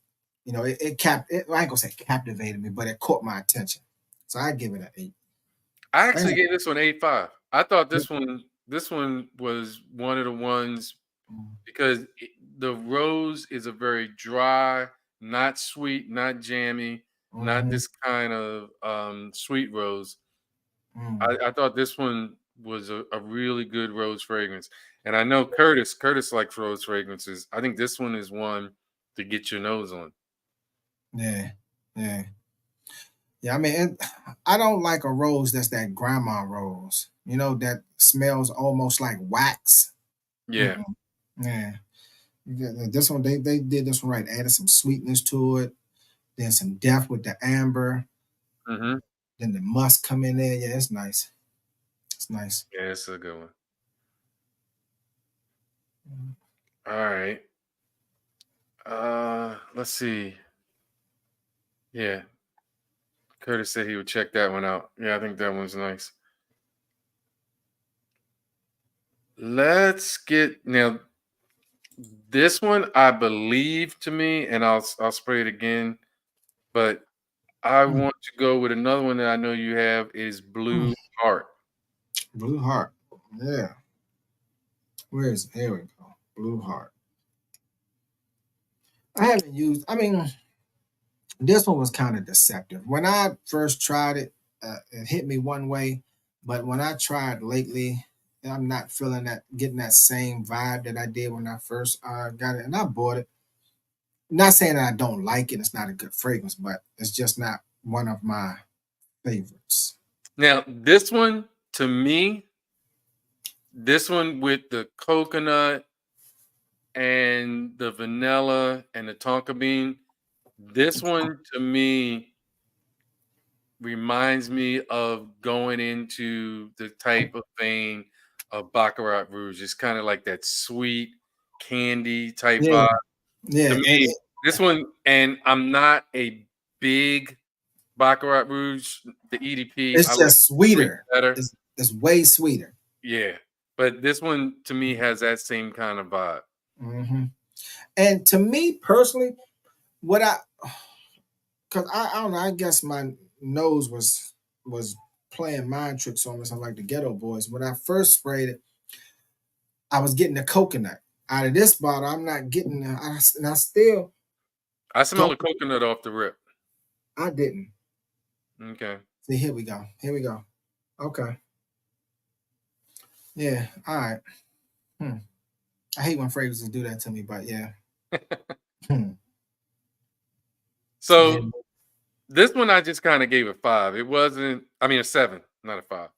I ain't gonna say captivated me, but it caught my attention. So I give it an 8. I actually Damn. gave this one 8.5. I thought this one was one of the ones because the rose is a very dry, not sweet, not jammy, not this kind of sweet rose. I thought this one was a really good rose fragrance. And I know Curtis likes rose fragrances. I think this one is one to get your nose on. Yeah, yeah. Yeah, I mean, I don't like a rose that's that grandma rose, that smells almost like wax. Yeah. Mm-mm. Yeah. This one, they did this one right. Added some sweetness to it, then some depth with the amber, Mm-hmm. then the musk come in there. Yeah, it's nice. It's nice. Yeah, it's a good one. Mhm. All right. Let's see. Yeah. Curtis said he would check that one out. Yeah, I think that one's nice. Let's get now this one, I believe to me, and I'll spray it again, but I Mm, want to go with another one that I know you have is mm. Blue Heart. Blue Heart. Yeah. Where is it? Here we go. Blue Heart. I haven't used, I mean, this one was kind of deceptive. When I first tried it, it hit me one way, but when I tried lately, I'm not feeling that, getting that same vibe that I did when I first got it, and I bought it. Not saying that I don't like it; it's not a good fragrance, but it's just not one of my favorites. Now, this one to me, this one with the coconut and the vanilla and the tonka bean, this one to me reminds me of going into the type of vein of Baccarat Rouge. It's kind of like that sweet candy type Yeah, vibe. To yeah, me, this one, and I'm not a big Baccarat Rouge, the EDP. I it's like just sweet sweeter. better. It's way sweeter. Yeah. But this one to me has that same kind of vibe. Hmm. And to me personally, what because I don't know, I guess my nose was playing mind tricks on me, something like the Ghetto Boys. When I first sprayed it, I was getting the coconut. Out of this bottle, I'm not getting and I still I smell don't. the coconut off the rip. I didn't. Okay. See, here we go. Here we go. Okay. Yeah. All right. Hmm. I hate when fragrances do that to me, but yeah. Hmm. Yeah. So this one I just kind of gave a 5. It wasn't, I mean a 7, not a 5.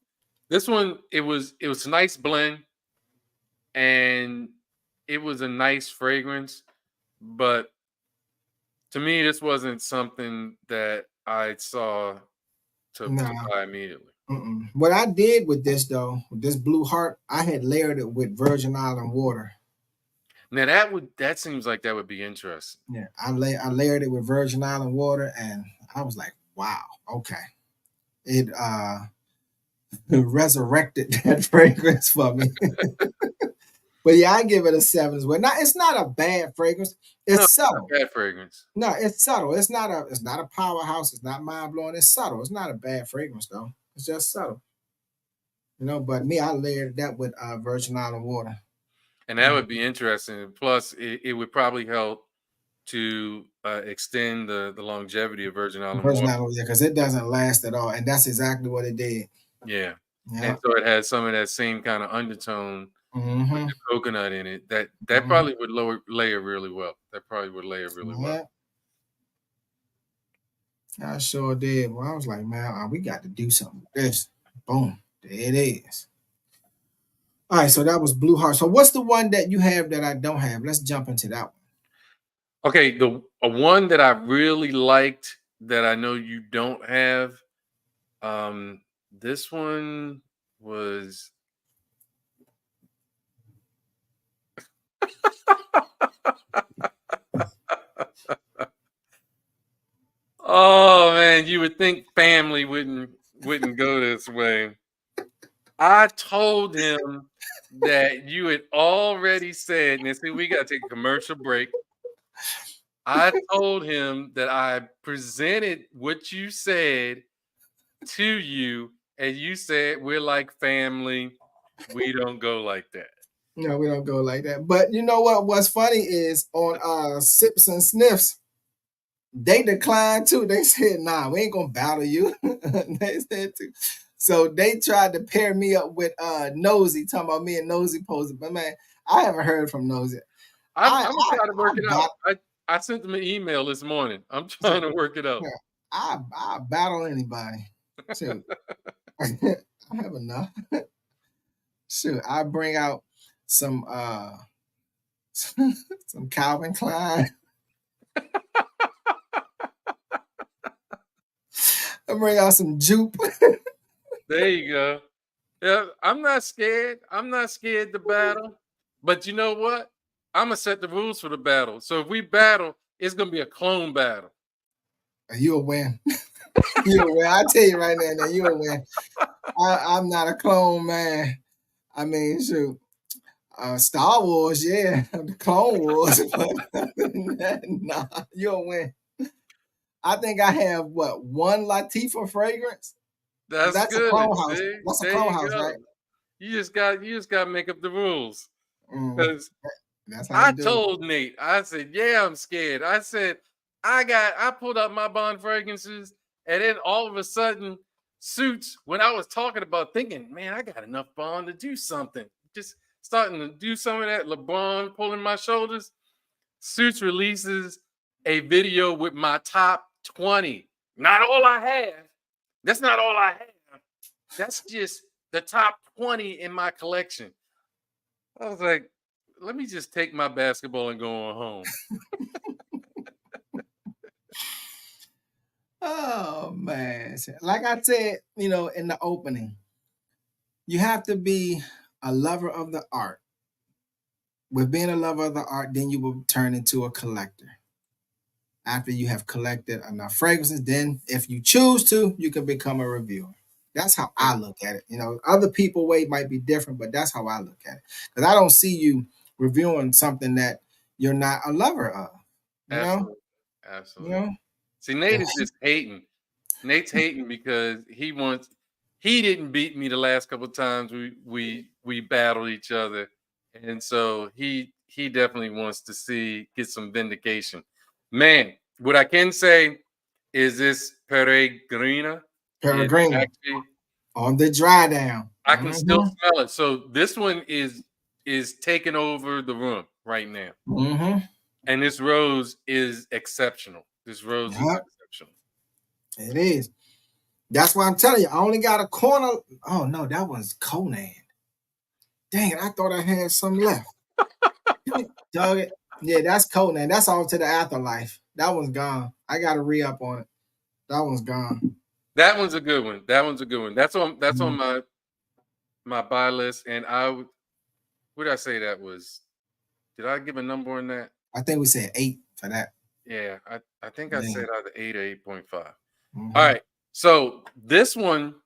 This one, it was a nice blend and it was a nice fragrance, but to me, this wasn't something that I saw to Nah. buy immediately. Mm-mm. What I did with this though, with this Blue Heart, I had layered it with Virgin Island water. Now that seems like that would be interesting. Yeah, I layered it with Virgin Island water, and I was like, wow, okay. It resurrected that fragrance for me. But yeah, I give it a 7 as well. Now it's not a bad fragrance. No, It's it's not subtle. bad fragrance. No, it's subtle. It's not a powerhouse. It's not mind blowing. It's subtle. It's not a bad fragrance though. It's just subtle. But me, I layered that with Virgin Island water. And that would be interesting. Plus, it would probably help to extend the longevity of Virgin Island Virgin water. Island, yeah, because it doesn't last at all, and that's exactly what it did. Yeah. Yeah. And so it has some of that same kind of undertone with Mm-hmm. the coconut in it. That Mm-hmm. probably would layer really well. That probably would layer really well. Yeah, I sure did. Well, I was like, man, we got to do something with this. Boom, there it is. All right, so that was Blue Heart. So what's the one that you have that I don't have? Let's jump into that one. Okay, the one that I really liked that I know you don't have This one was oh man, you would think family wouldn't go this way. I told him that you had already said, and see, we got to take a commercial break. I told him that I presented what you said to you, and you said we're like family. We don't go like that. No, we don't go like that. But you know what? What's funny is on Sips and Sniffs, they declined too. They said, "Nah, we ain't gonna battle you." They said too. So they tried to pair me up with Nosy, talking about me and Nosy posing. But man, I haven't heard from Nosy. I'm gonna try to work it out. bat- I sent him an email this morning. I'm trying to work it out. I battle anybody. Shoot, I have enough. Shoot, I bring out some some Calvin Klein. I bring out some Jupe. There you go. Yeah, I'm not scared. I'm not scared to battle. But you know what? I'm gonna set the rules for the battle. So if we battle, it's gonna be a clone battle. You'll win. You'll win. I tell you right now, you'll win. I'm not a clone man. I mean, shoot. Star Wars, yeah, the Clone Wars, but other than that, nah, you'll win. I think I have what, one Latifah fragrance? That's That's a good. clone house. See? That's a There clone you house, go. right? You just got to make up the rules. Mm, Because that's how I you do it. told Nate, I said, yeah, I'm scared. I said, I pulled out my Bond fragrances, and then all of a sudden, Suits, when I was talking about thinking, man, I got enough Bond to do something. Just starting to do some of that LeBron pulling my shoulders. Suits releases a video with my top 20. Not all I have. That's not all I have. That's just the top 20 in my collection. I was like, let me just take my basketball and go on home. Oh man. Like I said, in the opening, you have to be a lover of the art. With being a lover of the art, then you will turn into a collector. After you have collected enough fragrances, then if you choose to, you can become a reviewer. That's how I look at it. Other people way might be different, but that's how I look at it. Because I don't see you reviewing something that you're not a lover of. You know, Absolutely. you Absolutely. know. See, Nate is just hating. Nate's hating because he didn't beat me the last couple of times we battled each other. And so he definitely wants to get some vindication. Man, what I can say is this Peregrina is Peregrina actually on the dry down. I can still smell it. So this one is taking over the room right now. Mm-hmm. And this rose is exceptional. This rose is Yep, exceptional. it is. That's why I'm telling you. I only got a corner. Oh no, that was Conan. Dang it! I thought I had some left. Dug it. Yeah, that's Conan. That's all to the afterlife. That one's gone. I got to re up on it. That one's gone. That one's a good one. That one's a good one. That's on Mhm. my buy list. And what did I say that was? Did I give a number on that? I think we said 8 for that. Yeah, I think I Yeah. said either 8 or 8.5. Mhm. All right. So this one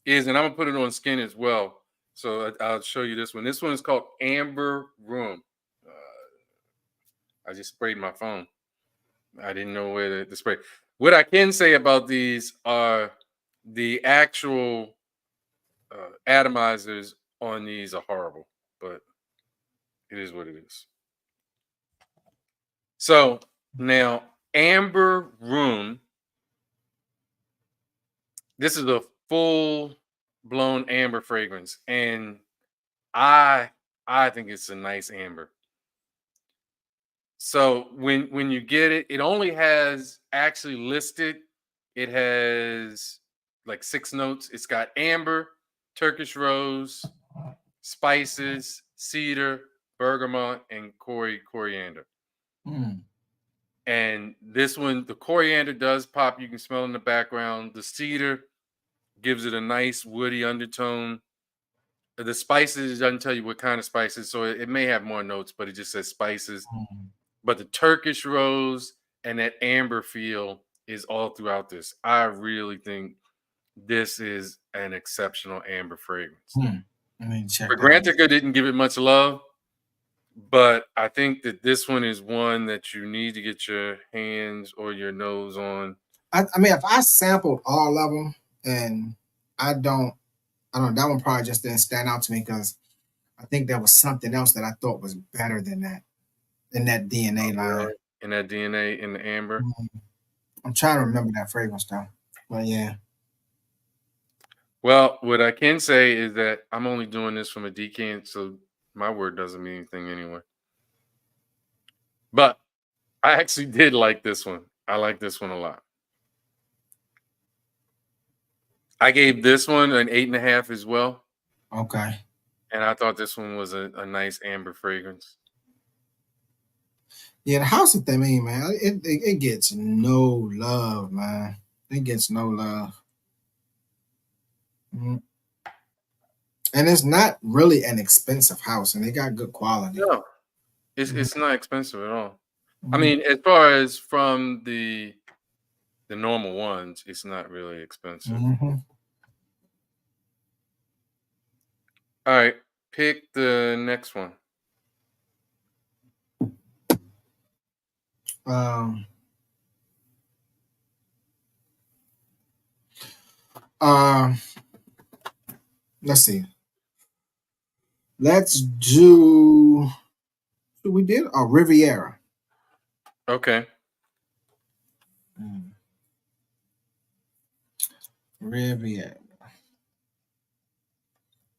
is, and I'm gonna put it on skin as well. So I'll show you this one. This one is called Amber Room. I just sprayed my phone. I didn't know where to spray. What I can say about these are the actual atomizers on these are horrible, but it is what it is. So now, Amber Room. This is a full blown amber fragrance, and I I think it's a nice amber. So when you get it, it only has actually listed. It has like 6 notes. It's got amber, Turkish rose, spices, cedar, bergamot, and coriander. Mm. And this one, the coriander does pop. You can smell in the background. The cedar gives it a nice woody undertone. The spices, it doesn't tell you what kind of spices, so it may have more notes, but it just says spices. Mm. But the Turkish rose and that amber feel is all throughout this. I really think this is an exceptional amber fragrance. Let me check For that out. Grantica didn't give it much love, but I think that this one is one that you need to get your hands or your nose on. I mean, if I sampled all of them, and I don't know, that one probably just didn't stand out to me because I think there was something else that I thought was better than that in that DNA line. Really? In that DNA in the amber. I'm trying to remember that fragrance though. But yeah. Well, what I can say is that I'm only doing this from a decant, so my word doesn't mean anything anyway. But I actually did like this one. I like this one a lot. I gave this one an 8.5 as well. Okay. And I thought this one was a nice amber fragrance. Yeah, the house of Thameen, man, it gets no love, man. It gets no love. And it's not really an expensive house, and they got good quality. No, it's not expensive at all. I Mhm. mean, as far as from the normal ones, it's not really expensive. Mhm. All right, pick the next one. Um, let's see. Let's do. We did a Riviera. Okay. Riviera.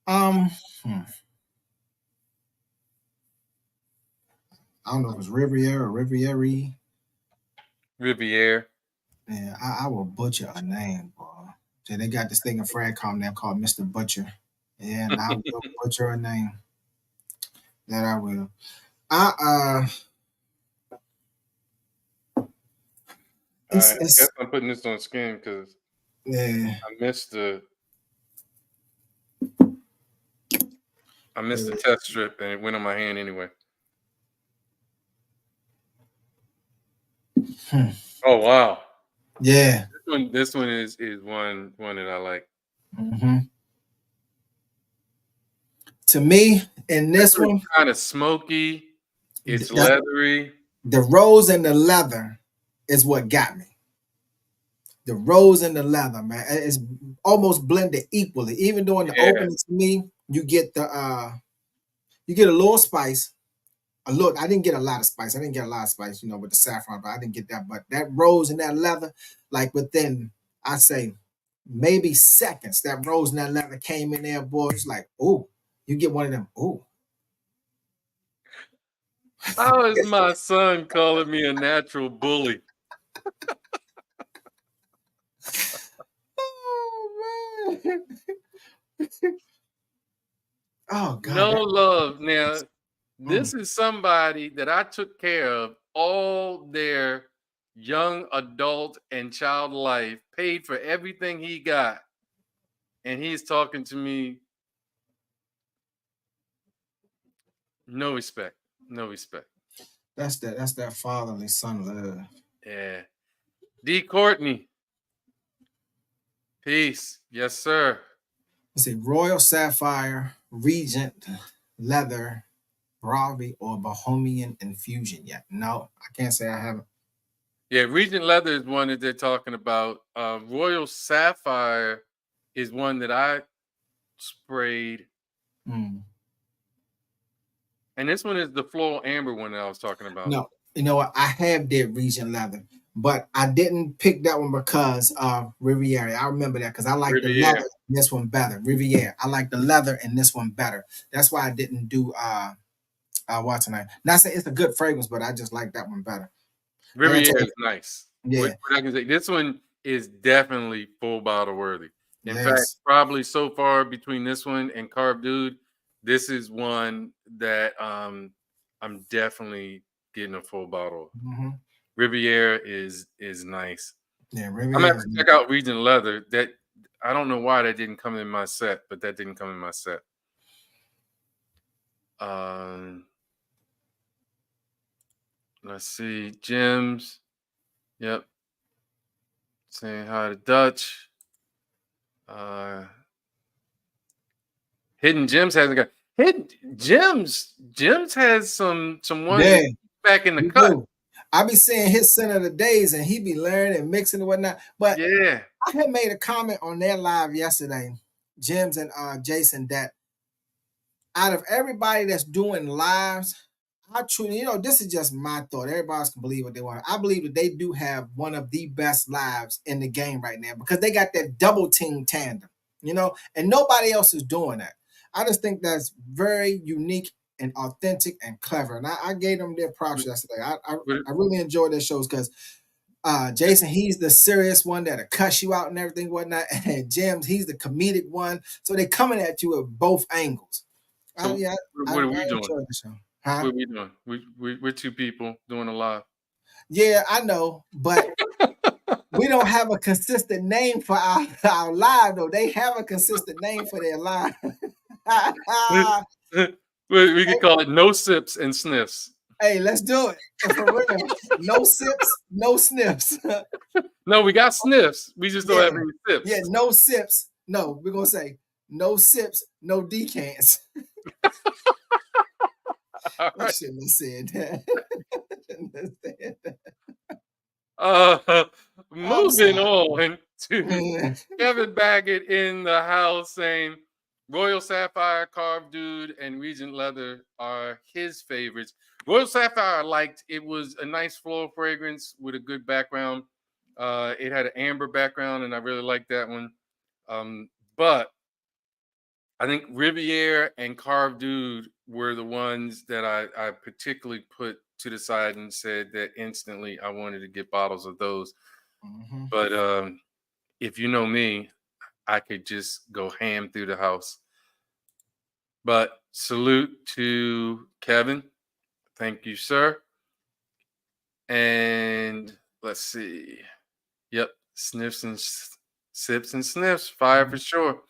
I don't know if it's Riviera or Riviera. Riviere. Yeah, I will butcher a name, boy. So they got this thing in Fragcom now called Mr. Butcher. Yeah, and I will butcher a name. That I will. All It's, right, I it's guess I'm putting this on skin because yeah. I missed the test strip and it went on my hand anyway. Oh wow. Yeah. This one is one that I like. To me, in this one, kind of smoky. It's that- leathery. the rose and the leather is what got me. The rose and the leather, man, it's almost blended equally. Even though in the opening, to me, you get a little spice. I didn't get a lot of spice. I didn't get a lot of spice, with the saffron, but I didn't get that. But that rose and that leather, like within, I say, maybe seconds, that rose and that leather came in there, boy. It's like, oh, you get one of them. Oh, How is my son calling me a natural bully? oh man. Oh God. No love. Now, this is somebody that I took care of all their young adult and child life, paid for everything he got. And he's talking to me. No respect. No respect. That's that fatherly son love. Yeah. D. Courtney. Peace. Yes, sir. Let's see, Royal Sapphire, Regent, Leather, Bravi, or Bohemian Infusion yet. No, I can't say I haven't. Yeah, Regent Leather is one that they're talking about. Royal Sapphire is one that I sprayed. And this one is the floral amber one that I was talking about. No, you know what? I have did Regent Leather, but I didn't pick that one because of Riviera. I remember that because I like the leather in this one better. Riviera. I like the leather in this one better. That's why I didn't do what tonight. Not saying it's a good fragrance, but I just like that one better. Riviera is nice. Yeah. What I can say, this one is definitely full bottle worthy. In fact, probably so far between this one and Carb Dude, this is one that I'm definitely getting a full bottle. Riviera is nice. Yeah, Riviera. I'm gonna have to check out Regent Leather. That I don't know why that didn't come in my set, but that didn't come in my set. Let's see. Gems. Yep. Saying hi to Dutch. Hidden Gems hasn't got Hidden Gems. Gems has some ones Yeah, back in the you cut. do. I be seeing his center of the days, and he be learning and mixing and whatnot. But Yeah. I had made a comment on their live yesterday, Jims and Jason, that out of everybody that's doing lives, I truly, this is just my thought. Everybody else can believe what they want. I believe that they do have one of the best lives in the game right now because they got that double team tandem, and nobody else is doing that. I just think that's very unique and authentic and clever. And I gave them their props yesterday. I really enjoyed their shows because Jason, he's the serious one that'll cuss you out and everything, whatnot. And James, he's the comedic one. So they're coming at you at both angles. So what are we doing? Enjoyed the show. Huh? What are we doing? We're two people doing a live. Yeah, I know, but we don't have a consistent name for our live, though. They have a consistent name for their live. We could call it No Sips and Sniffs. Hey, let's do it. For real. No sips, no sniffs. No, we got sniffs. We just don't have any sips. Yeah, no sips. No, we're going to say no sips, no decants. All I right. shouldn't have said that. Moving on to Kevin Baggett in the house saying Royal Sapphire, Carved Dude, and Regent Leather are his favorites. Royal Sapphire I liked. It was a nice floral fragrance with a good background. It had an amber background, and I really liked that one. But I think Riviere and Carved Dude were the ones that I particularly put to the side and said that instantly I wanted to get bottles of those. Mm-hmm. But if you know me, I could just go ham through the house. But salute to Kevin. Thank you, sir. And let's see. Yep, sniffs and sips and sniffs, fire for sure.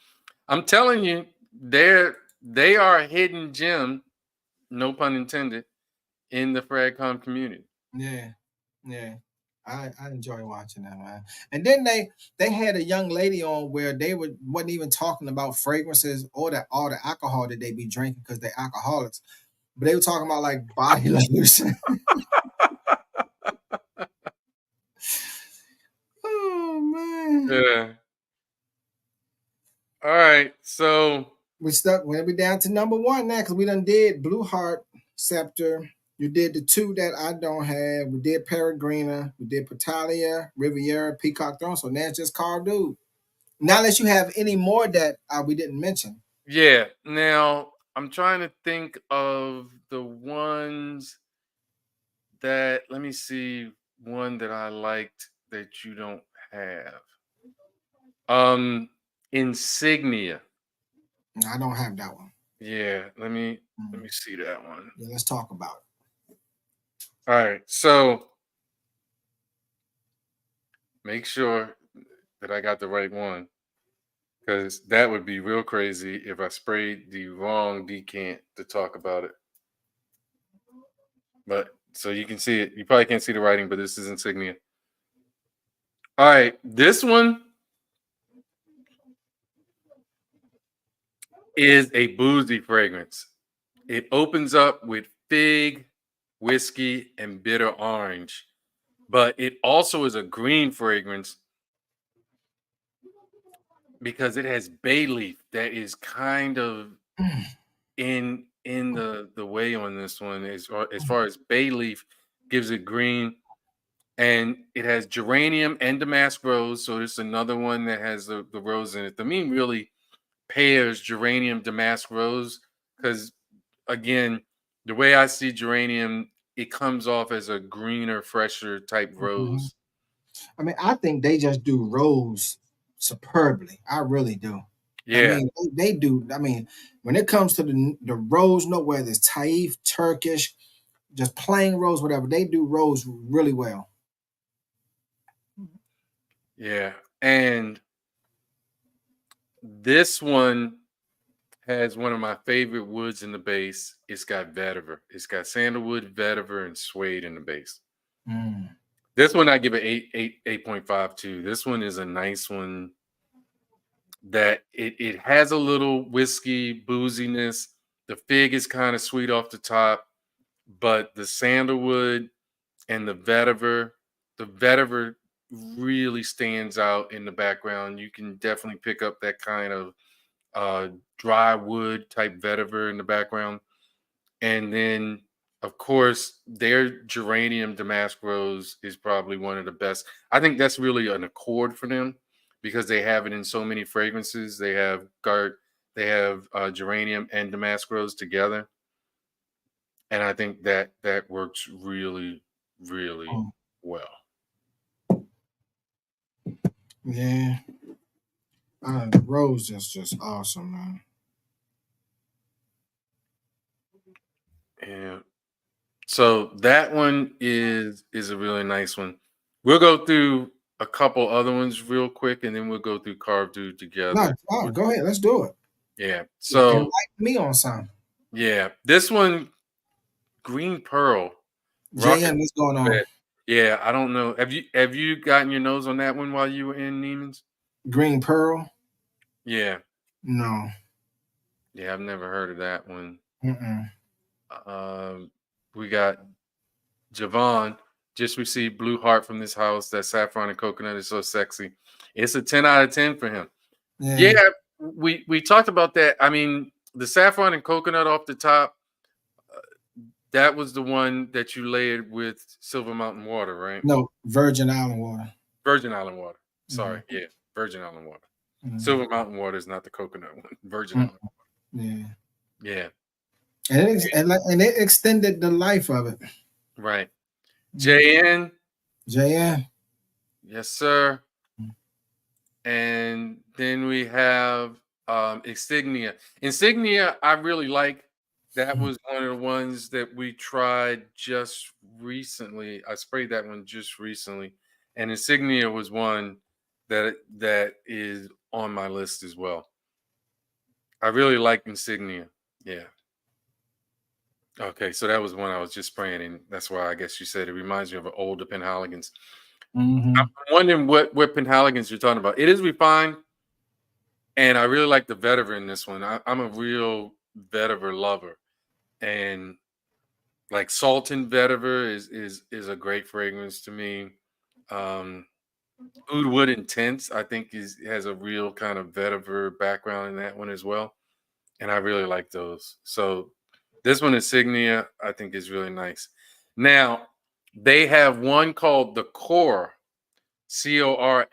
I'm telling you, they are a hidden gem, no pun intended, in the Fragcom community. Yeah. I enjoy watching that, man. And then they had a young lady on where they wasn't even talking about fragrances or all the alcohol that they be drinking because they're alcoholics, but they were talking about like body lotion. Oh man. Yeah. All right, so We're down to number one now because we done did Blue Heart, Scepter. You did the two that I don't have. We did Peregrina. We did Patalia, Riviera, Peacock Throne. So now it's just Carved Dude. Now, unless you have any more that we didn't mention. yeah. Now I'm trying to think of the ones that. Let me see one that I liked that you don't have. Insignia. No, I don't have that one. Yeah, let me see that one. Yeah, let's talk about it. All right, so make sure that I got the right one, because that would be real crazy if I sprayed the wrong decant to talk about it. But so you can see it. You probably can't see the writing, but this is Insignia. All right, this one is a boozy fragrance. It opens up with fig, whiskey, and bitter orange, but it also is a green fragrance because it has bay leaf that is kind of in the way on this one as far as bay leaf gives it green, and it has geranium and damask rose. So it's another one that has the rose in it. Thameen really pairs geranium damask rose because, again, the way I see geranium, it comes off as a greener, fresher type rose. I mean, I think they just do rose superbly. I really do. Yeah. I mean, they do. I mean, when it comes to the rose note, whether it's Taif, Turkish, just plain rose, whatever, they do rose really well. Yeah. And This one has one of my favorite woods in the base. It's got vetiver. It's got sandalwood, vetiver, and suede in the base. Mm. This one I give it 8.5 to. This one is a nice one that it has a little whiskey booziness. The fig is kind of sweet off the top, but the sandalwood and the vetiver really stands out in the background. You can definitely pick up that kind of dry wood type vetiver in the background. And then, of course, their geranium damask rose is probably one of the best. I think that's really an accord for them because they have it in so many fragrances. They have geranium and damask rose together, and I think that works really, really Mm. well. Yeah. The rose is just awesome, man. Yeah. So that one is a really nice one. We'll go through a couple other ones real quick, and then we'll go through Carved Dude No, together. go ahead. Let's do it. Yeah. Enlighten So me on something. yeah, this one, Green Pearl, Rocket. JM, what's going on? Red. Yeah, I don't know. Have you gotten your nose on that one while you were in Neiman's? Green Pearl? Yeah. No. Yeah, I've never heard of that one. Mm-mm. We got Javon just received Blue Heart from this house. That saffron and coconut is so sexy. It's a 10 out of 10 for him. Yeah. Yeah, we talked about that. I mean, the saffron and coconut off the top, that was the one that you layered with Silver Mountain water, right? No, Virgin Island water. Virgin Island water. Sorry, Mm-hmm. yeah, Virgin Island water. Mm-hmm. Silver Mountain water is not the coconut one. Virgin Mm. Island. Yeah. Yeah, And it extended the life of it. right. JN, JM. yes, sir. And then we have Insignia. Insignia, I really like. That was one of the ones that we tried just recently. I sprayed that one just recently, and Insignia was one that is on my list as well. I really like Insignia. Yeah. Okay, so that was one I was just spraying, and that's why I guess you said it reminds you of an older Penhaligons. Mm-hmm. I'm wondering what Penhaligons you're talking about. It is refined. And I really like the vetiver in this one. I'm a real vetiver lover, and like Sultan vetiver is a great fragrance to me. Um, Oud Wood Intense, I think, has a real kind of vetiver background in that one as well, and I really like those. So this one, Insignia, I think is really nice. Now they have one called the Cora, Cora,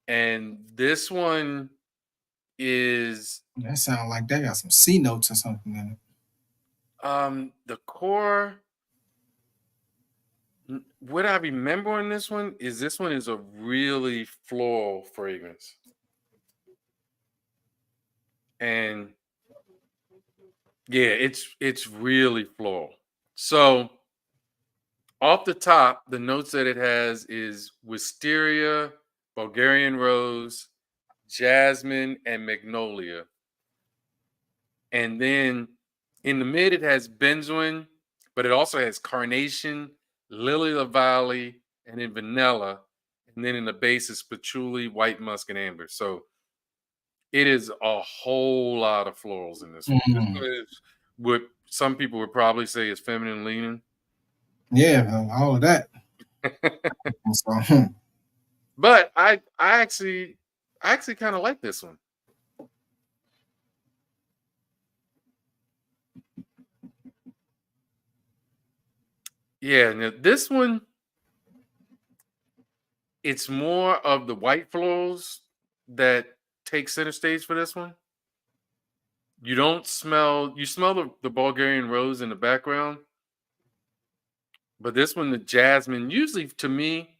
and this one is That sounds like they got some C notes or something in it. the core. What I remember on this one is a really floral fragrance, and yeah, it's really floral. So off the top, the notes that it has is wisteria, Bulgarian rose, jasmine, and magnolia. And then in the mid, it has benzoin, but it also has carnation, lily of the valley, and then vanilla. And then in the base is patchouli, white musk, and amber. So it is a whole lot of florals in this one. This Mm. one is what some people would probably say is feminine leaning. Yeah, all of that. So, But I actually kind of like this one. Yeah, now this one, it's more of the white florals that take center stage for this one. You smell the Bulgarian rose in the background, but this one, the jasmine, usually to me,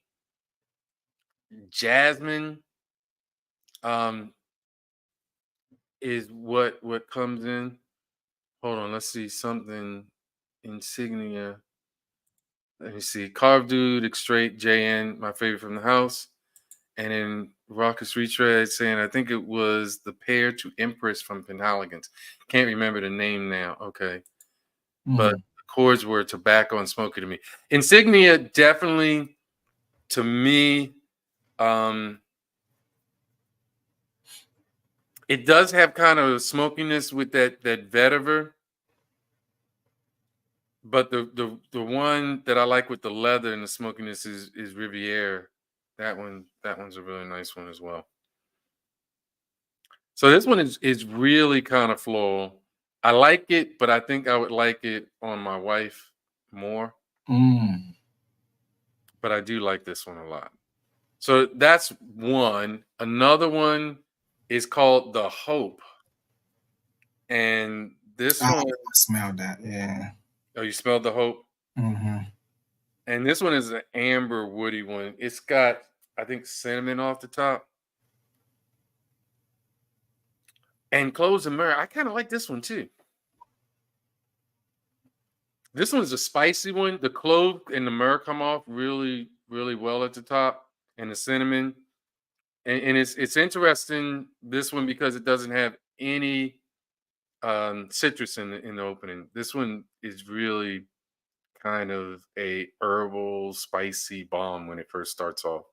jasmine um is what comes in. Hold on, let's see something insignia. Let me see. Carved Dude, Extrait, JN, my favorite from the house. And then Raucous Retread saying, I think it was the pair to Empress from Penhaligons. Can't remember the name now. Okay. But Mhm. the chords were tobacco and smoky to me. Insignia, definitely, to me, it does have kind of a smokiness with that vetiver. But the one that I like with the leather and the smokiness is Riviere. That one's a really nice one as well. So this one is really kind of floral. I like it, but I think I would like it on my wife more. Mm. But I do like this one a lot. So that's one. Another one is called the Hope, and this I one, smell that. Yeah. oh, you smelled the Hope, Mm-hmm. and this one is an amber woody one. It's got, I think, cinnamon off the top, and cloves and myrrh. I kind of like this one too. This one's a spicy one. The clove and the myrrh come off really, really well at the top, and the cinnamon. And it's interesting, this one, because it doesn't have any citrus in the opening. This one is really kind of a herbal, spicy bomb when it first starts off.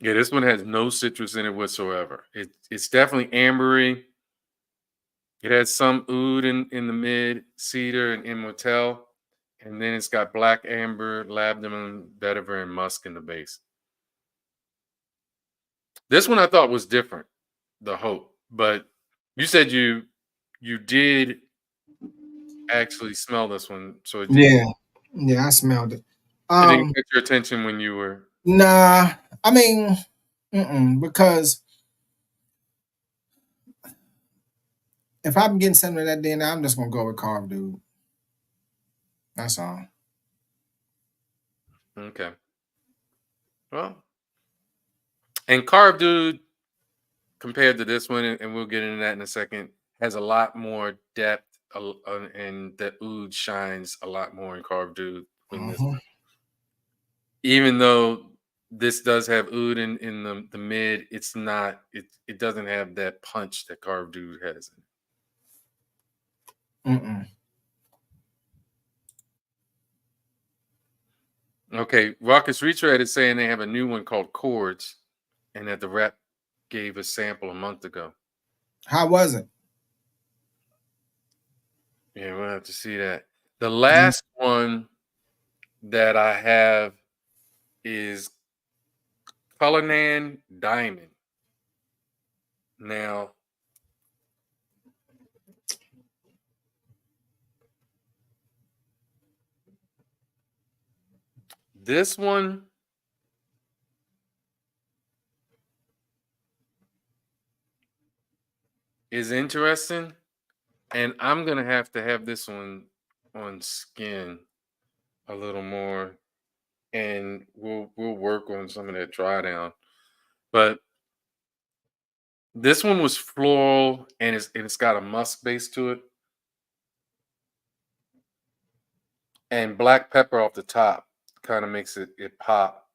Yeah, this one has no citrus in it whatsoever. It's definitely ambery. It has some oud in the mid, cedar and immortelle, and then it's got black amber, labdanum, vetiver, and musk in the base. This one I thought was different, the Hope, but you said you did actually smell this one, so Yeah. Yeah, I smelled it. it didn't Um, catch your attention when you were. nah, I mean, because if I'm getting something that day, I'm just gonna go with carb, dude. That's all. Okay. Well, and Carve Dude, compared to this one, and we'll get into that in a second, has a lot more depth, and the oud shines a lot more in Carve Dude than this Mm-hmm. one. Even though this does have oud in the mid, it's not, it doesn't have that punch that Carve Dude has. Mm-mm. Okay, Raucous Retread is saying they have a new one called Chords, and that the rep gave a sample a month ago. How was it? Yeah, we'll have to see that. The last one that I have is Cullinan Diamond. Now, this one is interesting, and I'm gonna have to have this one on skin a little more, and we'll work on some of that dry down. But this one was floral, and it's got a musk base to it, and black pepper off the top kind of makes it pop.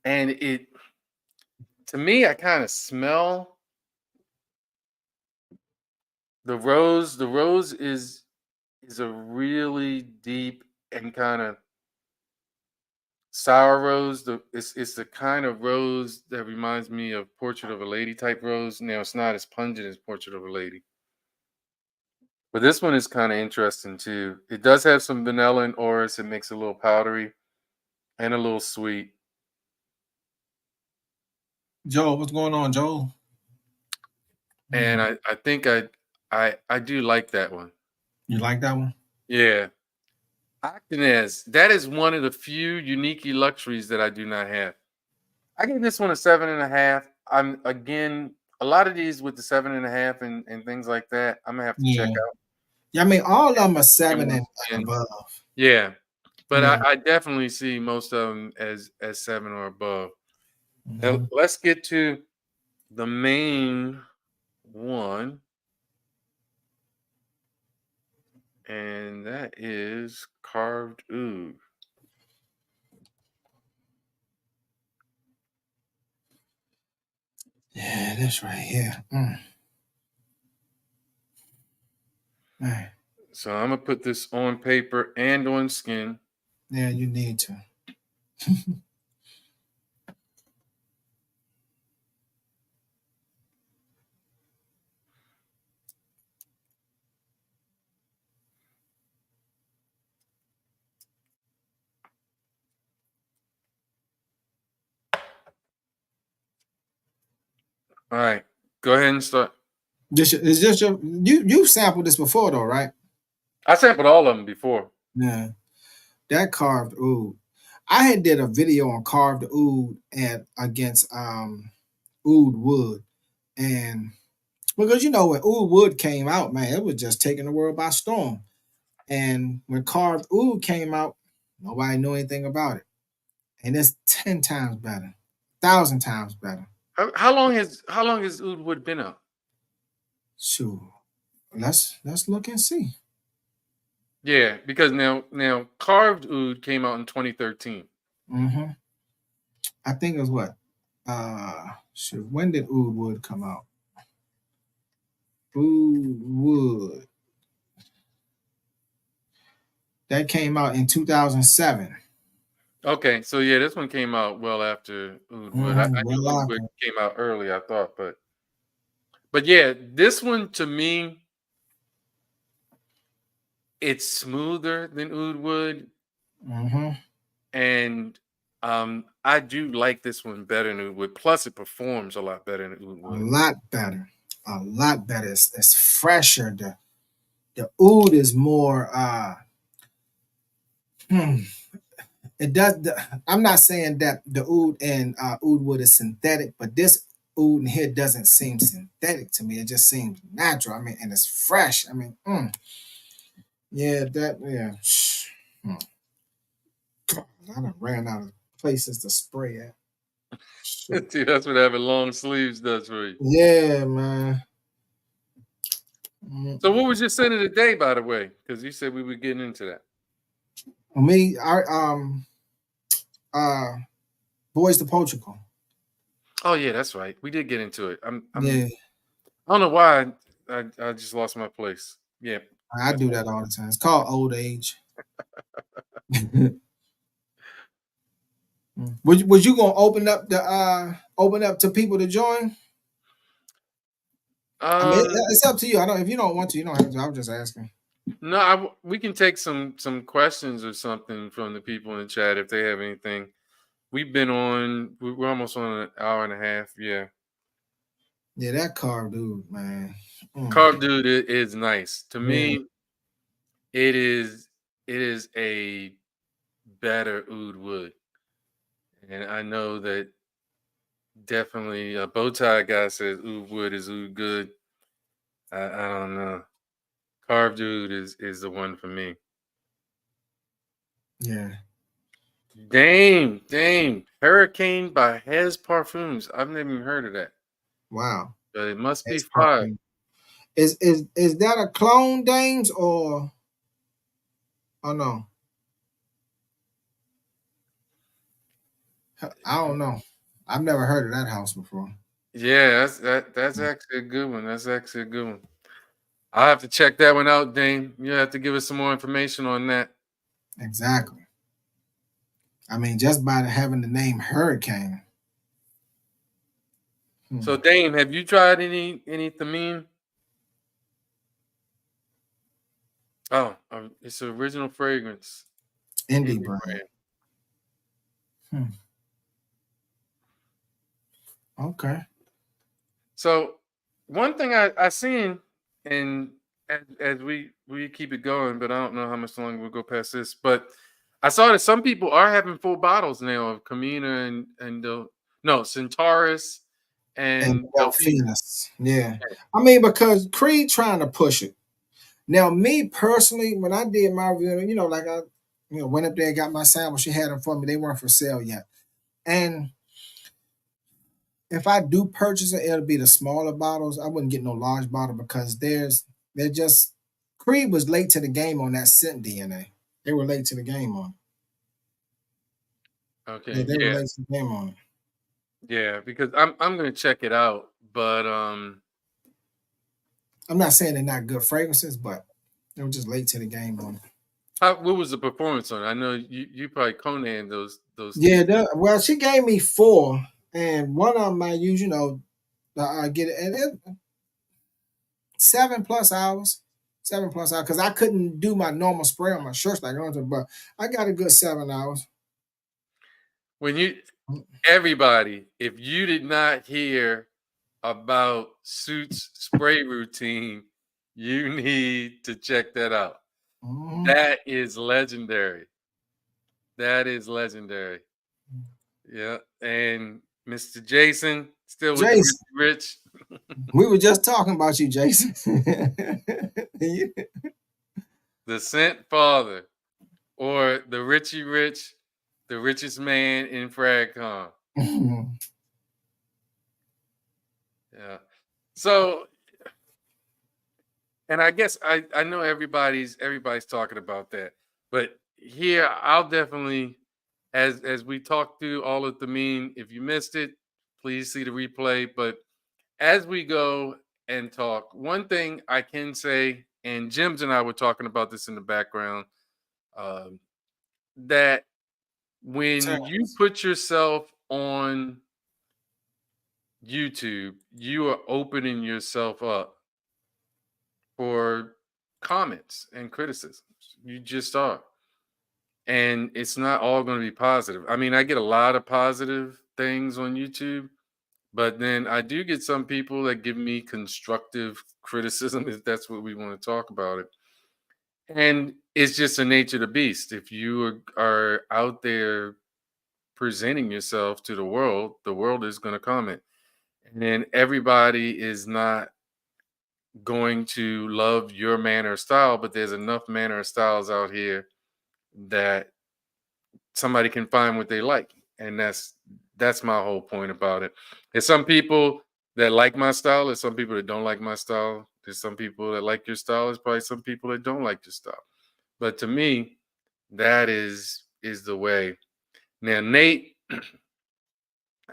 And it, to me, I kind of smell the rose. The rose is a really deep and kind of sour rose. It's the kind of rose that reminds me of Portrait of a Lady type rose. Now it's not as pungent as Portrait of a Lady, but this one is kind of interesting too. It does have some vanilla and orris. It makes it a little powdery and a little sweet. Joel, what's going on, Joel? And Mm. I think I do like that one. You like that one? Yeah. Octanez, that is one of the few unique luxuries that I do not have. I gave this one a 7.5. I'm, again, a lot of these with the 7.5 and things like that, I'm gonna have to check Yeah. out. Yeah, I mean, all of them are Get seven more and skin. above. Yeah, but Yeah. I definitely see most of them as 7 or above. Now Mhm. let's get to the main one, and that is carved oud. Yeah, that's right here. Man. So I'm gonna put this on paper and on skin. Yeah, you need to. All right, go ahead and start. Is this your you sampled this before though, right? I sampled all of them before. Yeah. That carved oud. I had did a video on carved oud and against oud wood. And because when oud wood came out, man, it was just taking the world by storm. And when carved oud came out, nobody knew anything about it. And it's 10 times better, 1,000 times better. How long has oud wood been out? Sure. Let's look and see. Yeah, because now carved oud came out in 2013. Mm-hmm. I think it was what? Shoot, when did oud wood come out? Oud wood. That came out in 2007. Okay, so yeah, this one came out well after oud wood. I knew Well oud wood came out early, I thought, but yeah, this one to me, it's smoother than oud wood, mm-hmm. and I do like this one better than oud wood. Plus, it performs a lot better than oud A wood. lot better. A lot better. It's fresher. The oud is more it does I'm not saying that the oud and oud wood is synthetic, but this oud in here doesn't seem synthetic to me. It just seems natural. I mean, and it's fresh. I mean, yeah, Hmm. God, I done ran out of places to spray at. Shit. Dude, that's what having long sleeves does for you. Yeah, man. So, what was your scent of the day, by the way? Because you said we were getting into that. Me, Boys to Portugal. Oh yeah, that's right. We did get into it. Yeah, I don't know why I just lost my place. Yeah, I that's do right. that all the time. It's called old age. Was you gonna open up to people to join? I mean, Um, it's up to you. I don't. If you don't want to, you don't have to. I'm just asking. no, we can take some questions or something from the people in the chat if they have anything. We've been on. We're almost on an hour and a half. Yeah, Yeah, that car, dude, man. carb dude is nice to Yeah. me. It is a better oud wood, and I know that definitely a bow tie guy says oud wood is oud good. I don't know. Carved dude is the one for me. Yeah. Dame, Hurricane by Hez Parfums. I've never even heard of that, Wow. but it must be That's fire. fucking. Is that a clone, Dames, or no? I don't know. I've never heard of that house before. Yeah, that's actually a good one. That's actually a good one. I'll have to check that one out, Dame. You have to give us some more information on that. Exactly. I mean, just by having the name Hurricane. So, Dame, have you tried any Thameen? Oh, it's an original fragrance. Indie Indie brand. Okay. So one thing I seen, and as we keep it going, but I don't know how much longer we'll go past this. But I saw that some people are having full bottles now of Camina and no Centaurus And and Delphine. Delphinus. Yeah. I mean, because Creed trying to push it. Now, me personally, when I did my review, like I went up there and got my sample. She had them for me. They weren't for sale yet. And if I do purchase it, it'll be the smaller bottles. I wouldn't get no large bottle because they're just Creed was late to the game on that scent DNA. They were late to the game on it. Okay, They were yeah, late to the game on it. yeah, because I'm gonna check it out, but I'm not saying they're not good fragrances, but they were just late to the game on it. what was the performance on it? I know you probably Conan those Yeah, things. well, she gave me 4, and one of them I use, I get it, and it 7+ hours. 7+hours, because I couldn't do my normal spray on my shirts like I wanted to, but I got a good 7 hours. When you everybody, if you did not hear about Suits spray routine, you need to check that out. Mhm. That is legendary. That is legendary. Yeah. And Mr. Jason, still with the Jason, rich. we were just talking about you, Jason. The Scent Father, or the Richie Rich, the richest man in Fragcom. Yeah. So, and I guess I know everybody's talking about that, but here I'll definitely, as we talk through all of Thameen, if you missed it, please see the replay. But as we go and talk, one thing I can say, and Jims and I were talking about this in the background, um, that when you Terrence. put yourself on YouTube, you are opening yourself up for comments and criticisms. You just are. And it's not all going to be positive. I mean, I get a lot of positive things on YouTube, but then I do get some people that give me constructive criticism, if that's what we want to talk about it. And it's just the nature of the beast. If you are out there presenting yourself to the world is going to comment. And then everybody is not going to love your manner of style, but there's enough manner of styles out here that somebody can find what they like. And that's my whole point about it. There's some people that like my style, there's some people that don't like my style. There's some people that like your style, there's probably some people that don't like your style. But to me, that is the way. Now, Nate,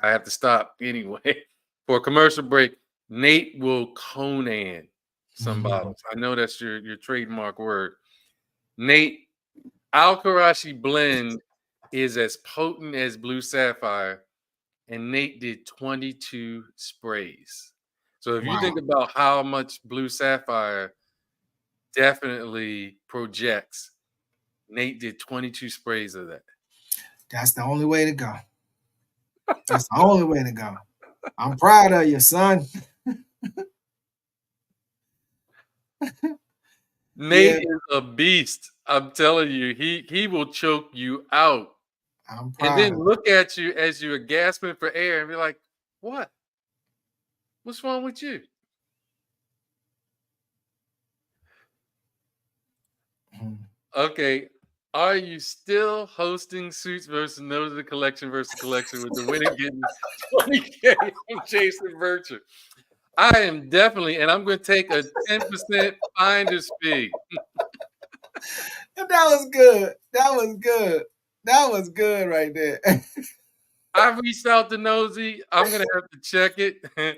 I have to stop anyway for a commercial break. Nate will Conan some Mhm. bottles. I know that's your trademark word. Nate, Al Karashi blend is as potent as Blue Sapphire, and Nate did 22 sprays. So if you Wow, think about how much Blue Sapphire definitely projects, Nate did 22 sprays of that. that's the only way to go. That's the only way to go. I'm proud of you, son. Nate Yeah, is a beast. I'm telling you, he will choke you out. I'm And proud then of look at you as you're gasping for air and be like, what? What's wrong with you? you. Okay. Are you still hosting Suits versus Nose of the Collection versus Collection with the winner getting 20K from Jason Virtue? I am definitely, and I'm going to take a 10% finder's fee. That was good. That was good. That was good right there. I reached out to Nosy. I'm going to have to check it. And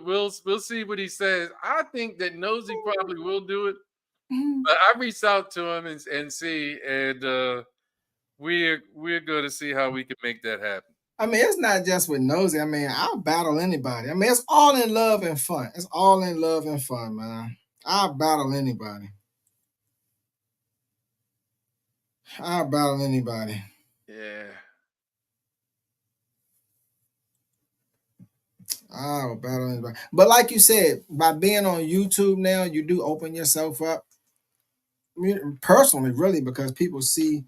we'll see what he says. I think that Nosy probably will do it, but I reached out to him and see, and we're going to see how we can make that happen. I mean, it's not just with nosy. I mean, I'll battle anybody. I mean, it's all in love and fun. It's all in love and fun, man. I'll battle anybody. I'll battle anybody. Yeah. I'll battle anybody. But like you said, by being on YouTube now, you do open yourself up. I mean, personally, really, because people see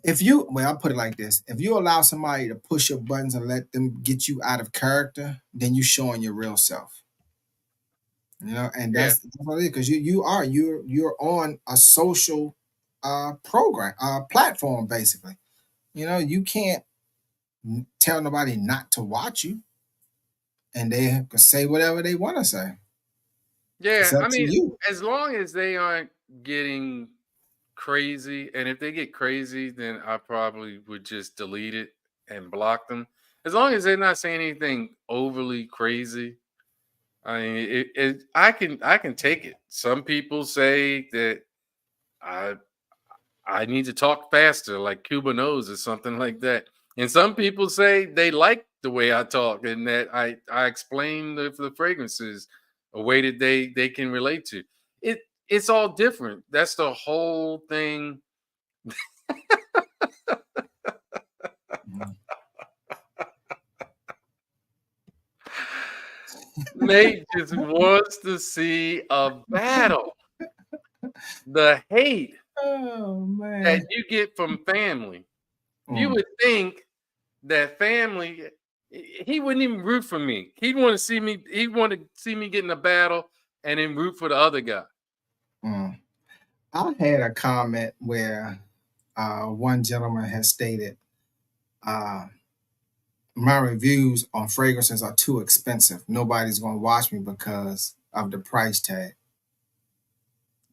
if you well, I'll put it like this: if you allow somebody to push your buttons and let them get you out of character, then you showing your real self. And Yeah. that's what it is because you're on a social program platform basically. You can't tell nobody not to watch you, and they can say whatever they want to say. Yeah, It's up I to mean, you. as long as they aren't getting crazy, and if they get crazy, then I probably would just delete it and block them. As long as they're not saying anything overly crazy, I mean, I can take it. Some people say that I I need to talk faster, like Cuba knows or something like that. And some people say they like the way I talk and that I explain the fragrances a way that they can relate to. It's all different. That's the whole thing. Mhm. Nate just wants to see a battle. The hate Oh that man. you get from family. You Mm, would think that family, he wouldn't even root for me. He want to see me get in a battle and then root for the other guy. mm. I had a comment where one gentleman has stated, uh, "My reviews on fragrances are too expensive. Nobody's going to watch me because of the price tag."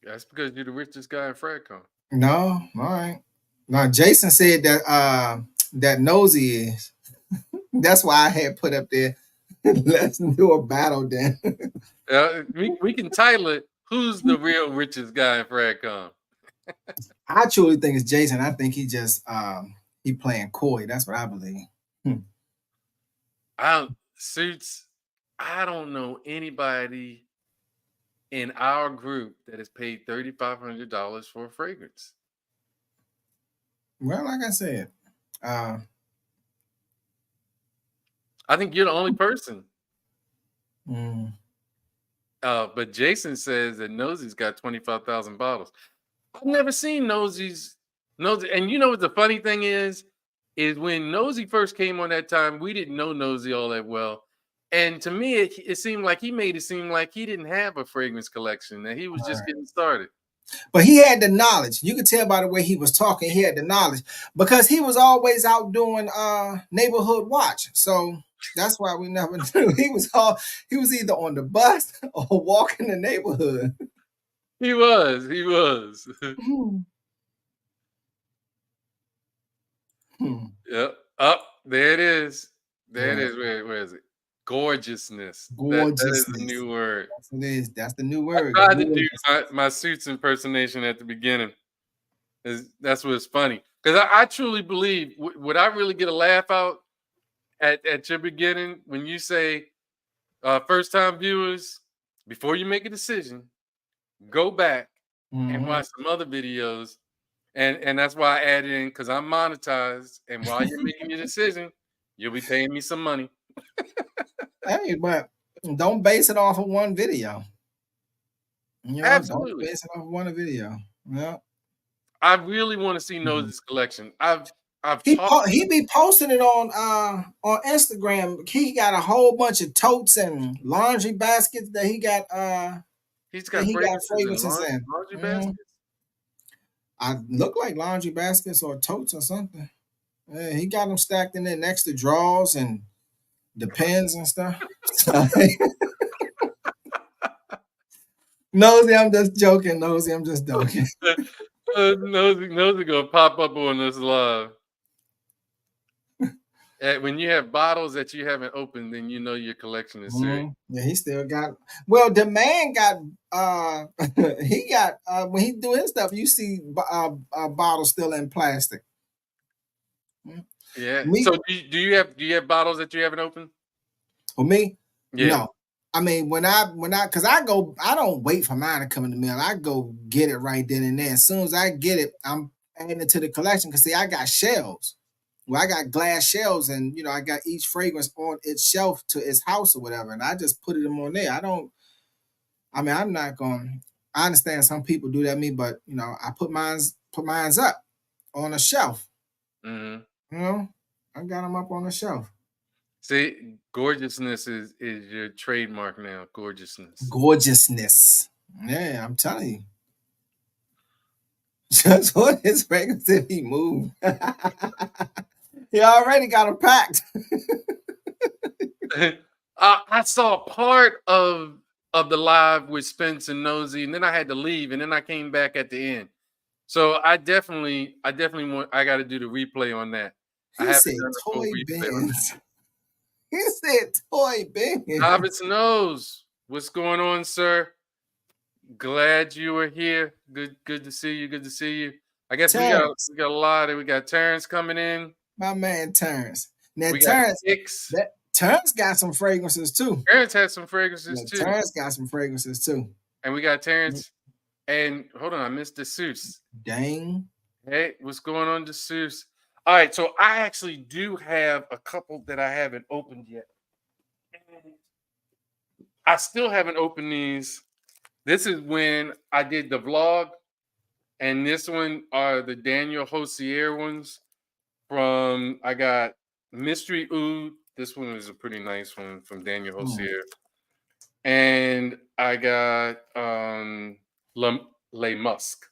That's because you're the richest guy in Fredcon. No, all right. Now Jason said that that nosy is. That's why I had put up there. Let's do a battle then. We can title it, "Who's the real richest guy in Fredcon?" I truly think it's Jason. I think he just he playing coy. That's what I believe. Hmm. Suits. I don't know anybody in our group that has paid $3,500 for a fragrance. Well, like I said, uh, I think you're the only person. mm, But Jason says that Nosy's got 25,000 bottles. I've never seen Nosy. And you know what the funny thing is when Nosy first came on that time, we didn't know Nosy all that well. And to me, it seemed like he made it seem like he didn't have a fragrance collection, that he was just getting started. but he had the knowledge. You could tell by the way he was talking. He had the knowledge because he was always out doing neighborhood watch. So that's why we never knew he was either on the bus or walking the neighborhood. He was. Hmm. Hmm. Yep. Up there it is. There it Yeah. is. Where is it? Gorgeousness. That is the Gorgeousness. new word. That's what it is. That's the new I word. tried to do Gorgeous. my Suits impersonation at the beginning. That's what's funny because I truly believe. Would I really get a laugh out at your beginning when you say, first time viewers, before you make a decision, go back and Mhm. watch some other videos, and that's why I added in because I'm monetized, and while you're making your decision, you'll be paying me some money. Hey, but don't base it off of one video. You know, don't Absolutely. base it off of one video. Yeah. I really want to see Mhm. Nose's collection. I've talked He be posting it on Instagram. He got a whole bunch of totes and laundry baskets he's that got he got fragrances and fragrances in. laundry Mm. baskets. I look like laundry baskets or totes or something. Yeah, he got them stacked in there next to drawers and the pens and stuff. Nosy, I'm just joking. Nosy, I'm just joking. Nosy gonna pop up on this live. When you have bottles that you haven't opened, then you know your collection is serious. Yeah, he still got. Well, the man got. He got when he do his stuff. You see, bottles still in plastic. Mm. Yeah. Me So do you have bottles that you haven't opened? for me, Yeah. no. I mean, because I go, I don't wait for mine to come in the mail. I go get it right then and there. As soon as I get it, I'm adding it to the collection. Cause see, I got shelves. Well, I got glass shelves, and I got each fragrance on its shelf to its house or whatever, and I just put them on there. I don't. I mean, I'm not going. I understand some people do that to me, but I put mine's up on a shelf. Hmm. You know, I got them up on the shelf. See, gorgeousness is your trademark now. Gorgeousness. Gorgeousness. Yeah, I'm telling you. Just what his fragrance if he moved. He already got them packed. I saw part of of the live with Spence and Nosy, and then I had to leave, and then I came back at the end. So I definitely want. I got to do the replay on that. I He haven't said done the full toy replay on bands. He said toy that. bands. Robinson knows what's going on, sir. Glad you were here. Good to see you. Good to see you. I guess Terrence, we got a lot. We got Terrence coming in. my man Terrence. Now We got Terrence, Hicks. Terrence got some fragrances too. Terrence has some fragrances Yeah, too, Terrence got some fragrances too. and we got Terrence. And hold on, I missed the Seuss. Dang. Hey, what's going on, Seuss? All right, so I actually do have a couple that I haven't opened yet. I still haven't opened these. This is when I did the vlog, and this one are the Daniel Hosier ones from. I got Mystery Oud. This one is a pretty nice one from Daniel Hosier, and I got Le Musk.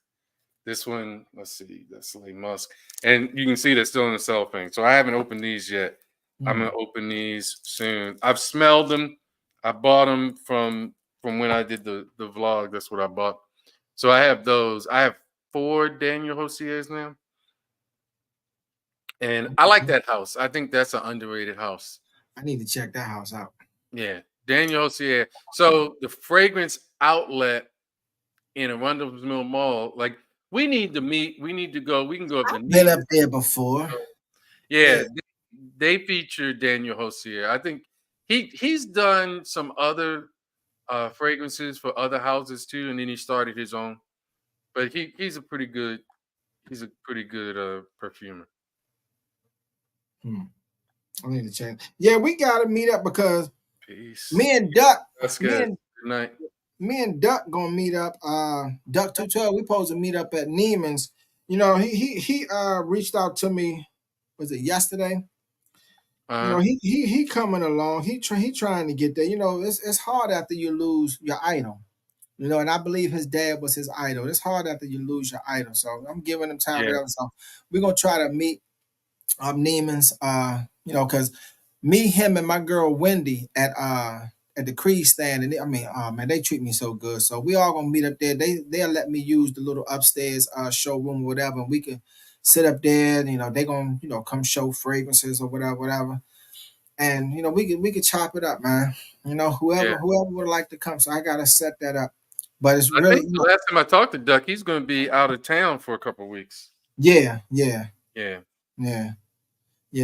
This one, let's see, that's Le Musk. And you can see they're still in the cellophane. So I haven't opened these yet. I'm gonna open these soon. I've smelled them. I bought them from when I did the vlog. That's what I bought. So I have those. I have 4 Daniel Hosiers now. And I like that house. I think that's an underrated house. I need to check that house out. Yeah. Daniel Hosier. So the fragrance outlet in a Rundle's Mill Mall, like we need to meet. We need to go. We can go up to I've been up there before. Yeah, they feature Daniel Hosier. I think he's done some other fragrances for other houses too, and then he started his own. But he's a pretty good perfumer. I need to check. Yeah, we gotta meet up because Peace. me and Duck, That's good. Good night. Me and Duck gonna meet up. Duck 212. We supposed to meet up at Neiman's. You know, he reached out to me. Was it yesterday? You know, he coming along. He trying to get there. You know, it's hard after you lose your idol. You know, and I believe his dad was his idol. It's hard after you lose your idol. So I'm giving him time. Yeah. So we're gonna try to meet Neiman's. You know, because me, him, and my girl Wendy at the Creed stand, and I mean, man, they treat me so good. So we all gonna meet up there. They'll let me use the little upstairs showroom or whatever, and we can sit up there. You know, they gonna come show fragrances or whatever. And you know, we could chop it up, man. You know, whoever would like to come. So I gotta set that up. But it's really, I think the last time I talked to Duck, he's going to be out of town for a couple of weeks. Yeah.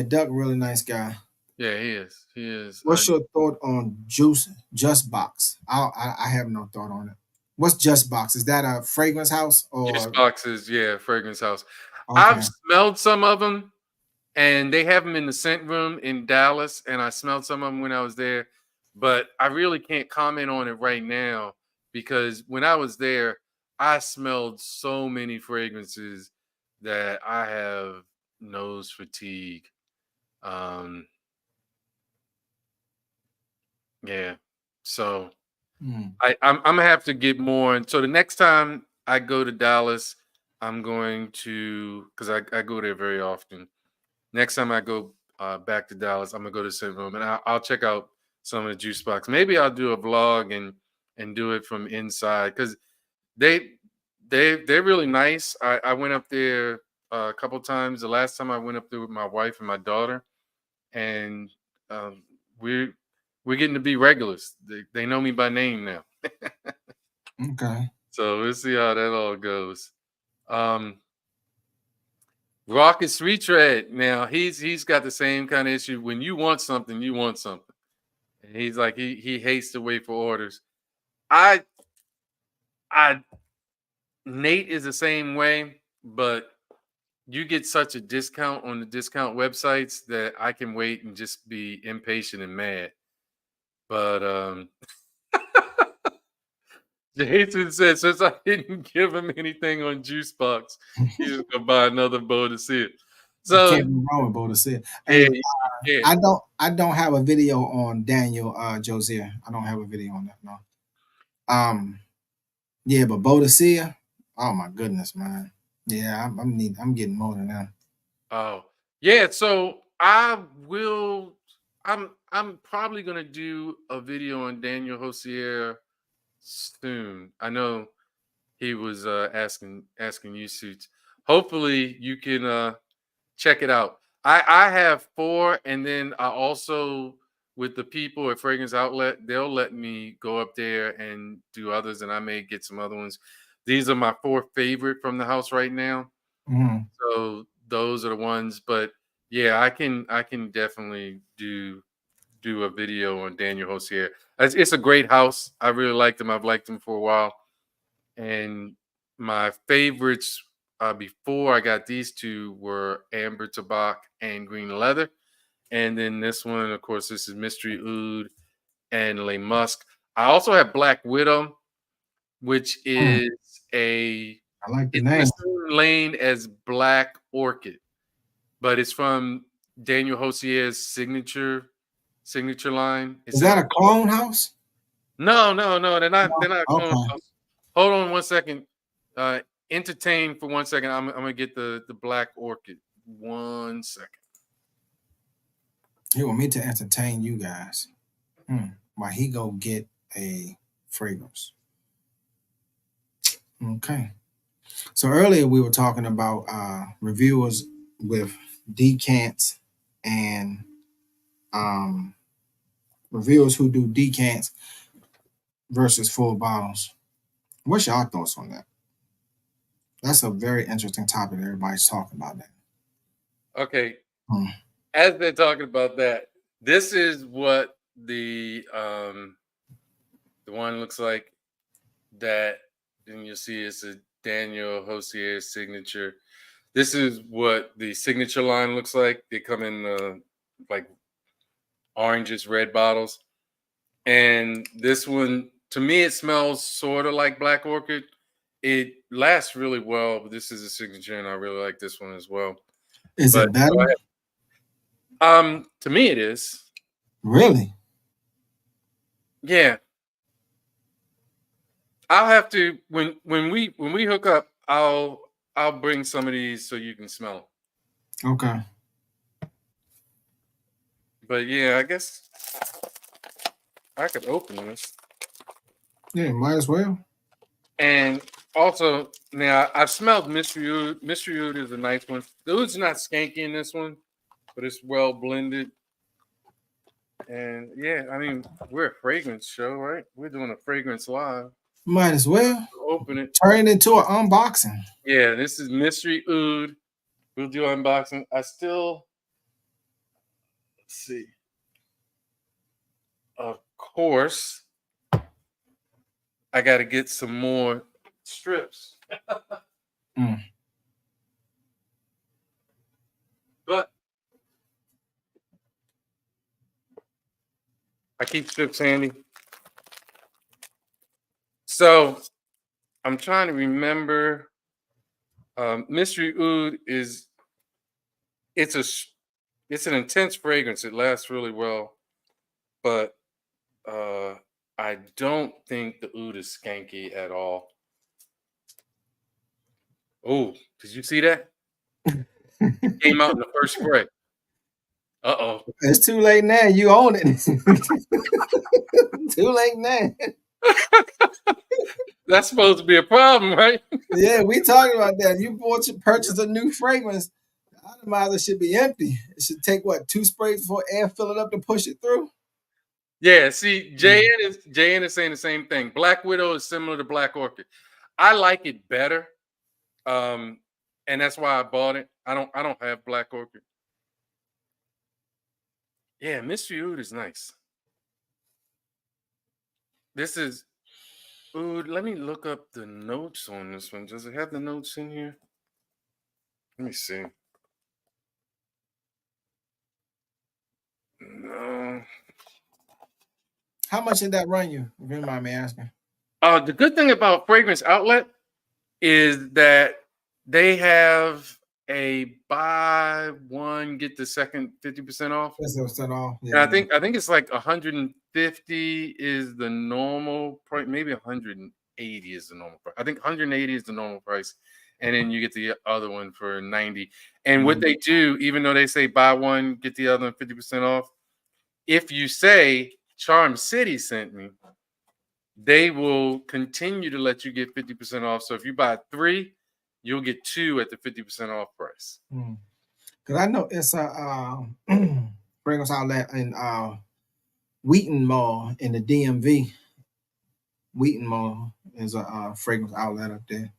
Duck, really nice guy. Yeah, he is. He is. What's your thought on Just Box? I have no thought on it. What's Just Box? Is that a fragrance house or Just Boxes? Yeah, fragrance house. Okay. I've smelled some of them, and they have them in the scent room in Dallas, and I smelled some of them when I was there, but I really can't comment on it right now because when I was there, I smelled so many fragrances that I have nose fatigue. Yeah, so I'm gonna have to get more. And so the next time I go to Dallas, I'm going to, because I go there very often. Next time I go back to Dallas, I'm gonna go to Scent Room and I'll check out some of the juice box. Maybe I'll do a vlog and do it from inside because they're really nice. I went up there a couple times. The last time I went up there with my wife and my daughter, and we're getting to be regulars. They know me by name now. Okay. So we'll see how that all goes. Raucous Retread. Now he's got the same kind of issue. When you want something, you want something. And he's like he hates to wait for orders. Nate is the same way, but you get such a discount on the discount websites that I can wait and just be impatient and mad. But Jason said since I didn't give him anything on Juicebox, he was gonna buy another bow to see it. So you can't be wrong with both to see it. Hey, I don't have a video on Daniel Josier. I don't have a video on that, no. Yeah, but Bodicea, oh my goodness, man. Yeah, I'm getting more than that. Oh, yeah. So I'm probably gonna do a video on Daniel Hosier soon. I know he was asking you suits. Hopefully you can check it out. I have 4, and then I also, with the people at Fragrance Outlet, they'll let me go up there and do others, and I may get some other ones. These are my 4 favorite from the house right now. Mhm. So those are the ones. But yeah, I can definitely do a video on Daniel Hosier. It's a great house. I really liked him. I've liked him for a while. And my favorites before I got these 2 were Amber Tabak and Green Leather. And then this one, of course, this is Mystery Oud and Le Musk. I also have Black Widow, which Mm, is a I like the it's in the name. same lane as Black Orchid, but it's from Daniel Hosier's signature line. Is It's that a clone house? no, no, no. They're not. No. They're not clone Okay. house. Hold on one second. Entertain for 1 second. I'm gonna get the Black Orchid. 1 second. He want me to entertain you guys. While he go get a fragrance. Okay. So earlier we were talking about reviewers with decants and um, reviewers who do decants versus full bottles. What's your thoughts on that? That's a very interesting topic. Everybody's talking about that. Okay. Hmm. As they're talking about that, this is what the one looks like. That then you'll see it's a Daniel Hosier signature. This is what the signature line looks like. They come in like oranges, red bottles. And this one, to me, it smells sort of like Black Orchid. It lasts really well, but this is a signature, and I really like this one as well. Is But it better? go ahead. To me, it is. Really? Yeah, I'll have to when we hook up. I'll bring some of these so you can smell them. Okay. But yeah, I guess I could open this. Yeah, might as well. And also, now I've smelled Mystery Oud. Mystery Oud is a nice one. The oud's not skanky in this one, but it's well blended. And yeah, I mean, we're a fragrance show, right? We're doing a fragrance live. Might as well. Open it. Turn it into an unboxing. Yeah, this is Mystery Oud. We'll do unboxing. Let's see. Of course, I got to get some more strips. Mm. But I keep strips handy. So I'm trying to remember. Mystery Oud is it's an intense fragrance. It lasts really well, but I don't think the oud is skanky at all. Oh, did you see that? It came out in the first spray. Uh-oh. It's too late now. You own it. Too late now. That's supposed to be a problem, right? Yeah, we talking about that. You purchase a new fragrance. The atomizer should be empty. It should take what, 2 sprays before air fill it up to push it through. Yeah, see, JN is saying the same thing. Black Widow is similar to Black Orchid. I like it better. And that's why I bought it. I don't have Black Orchid. Yeah, Mystery Oud is nice. This is Oud. Let me look up the notes on this one. Does it have the notes in here? Let me see. No. How much did that run you, if you don't mind me asking? The good thing about Fragrance Outlet is that they have a buy one get the second 50% off. That's off. And Yeah. I think it's like 150 is the normal price. Maybe 180 is the normal price. I think 180 is the normal price, and then you get the other one for 90. And what they do, even though they say buy one get the other 50% off, if you say Charm City sent me, they will continue to let you get 50% off. So if you buy 3, you'll get 2 at the 50% off price. Because I know it's a fragrance outlet in Wheaton Mall in the DMV. Wheaton Mall is a fragrance outlet up there.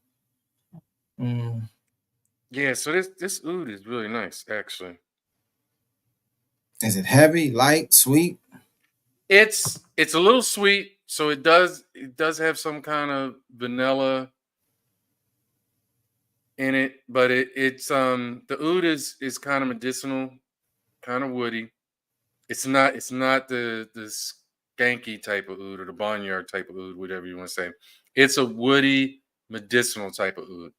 Yeah, so this oud is really nice, actually. Is it heavy, light, sweet? It's a little sweet, so it does have some kind of vanilla in it, but it's the oud is kind of medicinal, kind of woody. It's not the skanky type of oud or the barnyard type of oud, whatever you want to say. It's a woody medicinal type of oud.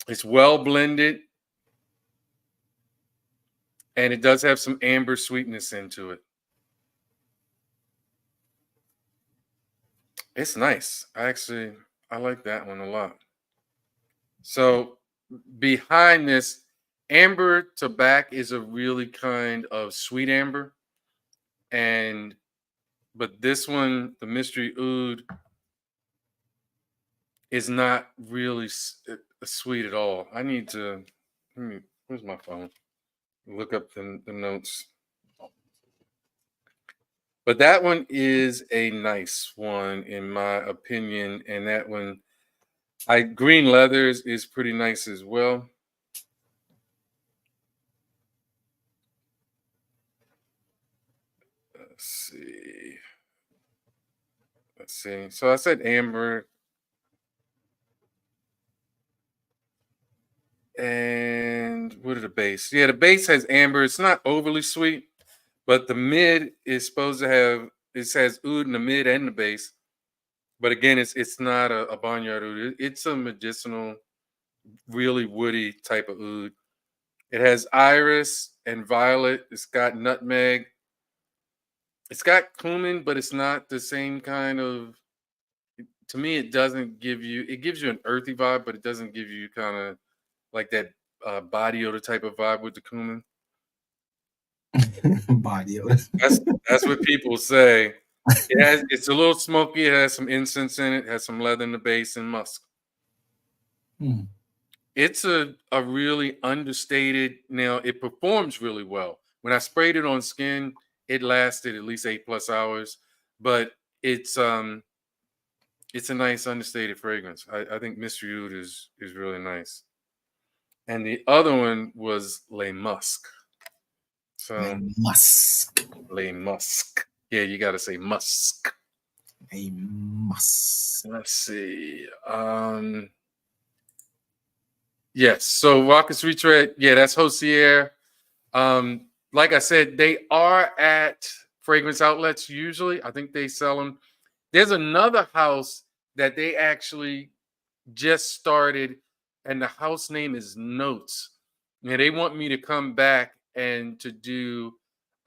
It's well blended, and it does have some amber sweetness into it. It's nice. I like that one a lot. So behind this, amber to back is a really kind of sweet amber, but this one, the mystery oud, is not really sweet at all. I need to. Where's my phone? Look up the notes. But that one is a nice one in my opinion, and that one, green leathers is pretty nice as well. Let's see. So I said amber. And what are the base? Yeah, the base has amber. It's not overly sweet, but the mid is supposed to have, it has oud in the mid and the base. But again, it's not a barnyard oud. It's a medicinal, really woody type of oud. It has iris and violet. It's got nutmeg. It's got cumin, but it's not the same kind of. To me, it doesn't give you. It gives you an earthy vibe, but it doesn't give you kind of like that body odor type of vibe with the cumin. Body odor. That's what people say. It's a little smoky. It has some incense in it. Has some leather in the base and musk. It's a really understated. Now it performs really well. When I sprayed it on skin, it lasted at least 8+ hours. But it's a nice understated fragrance. I think Mystery Oud is really nice. And the other one was Le Musk. So Le Musk. Yeah, you got to say musk. A musk. Let's see. Yes. So Rockets Retread. Yeah, that's Hosier. Like I said, they are at fragrance outlets usually. I think they sell them. There's another house that they actually just started, and the house name is Notes. And they want me to come back and to do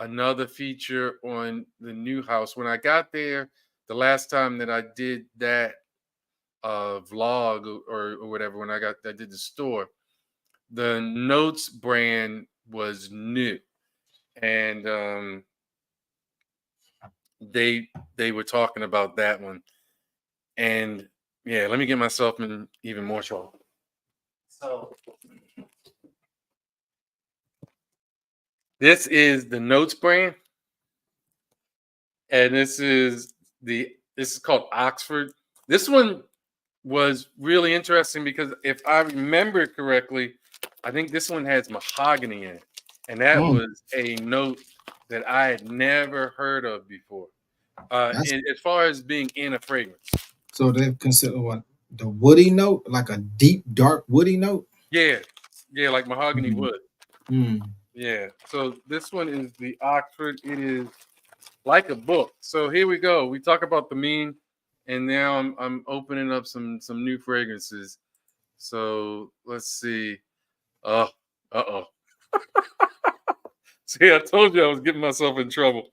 another feature on the new house. When I got there, the last time that I did that vlog or whatever, when I did the store, the Notes brand was new, and they were talking about that one. And yeah, let me get myself in even more trouble. So this is the Notes brand, and this is called Oxford. This one was really interesting because if I remember correctly, I think this one has mahogany in it, and that was a note that I had never heard of before. As far as being in a fragrance. So they consider what, the woody note, like a deep, dark woody note? Yeah, like mahogany wood. Yeah. So this one is the Oxford. It is like a book. So here we go. We talk about Thameen, and now I'm opening up some new fragrances. So let's see. Uh-oh. See, I told you I was getting myself in trouble.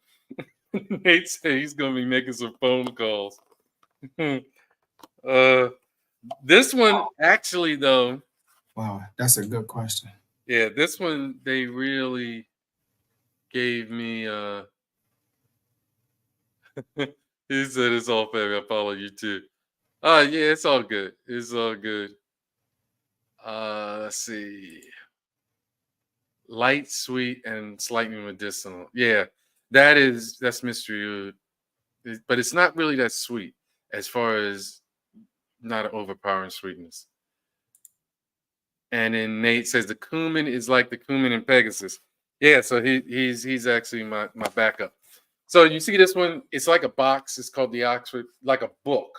Nate said he's gonna be making some phone calls. This one actually, though. Wow, that's a good question. Yeah, this one they really gave me He said it's all family. I follow you too. Yeah, it's all good. It's all good. Let's see. Light, sweet, and slightly medicinal. Yeah, that's mystery oud. But it's not really that sweet as far as not an overpowering sweetness. And then Nate says the cumin is like the cumin in Pegasus. Yeah, so he's actually my backup. So you see this one, it's like a box. It's called the Oxford, like a book.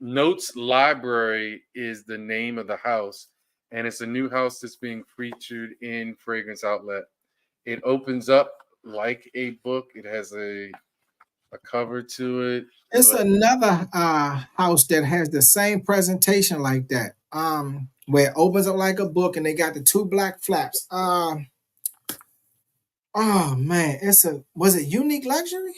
Notes Library is the name of the house, and it's a new house that's being featured in Fragrance Outlet. It opens up like a book. It has a cover to it. It's another house that has the same presentation like that. Where it opens up like a book and they got the two black flaps. Oh man, was it Unique Luxury?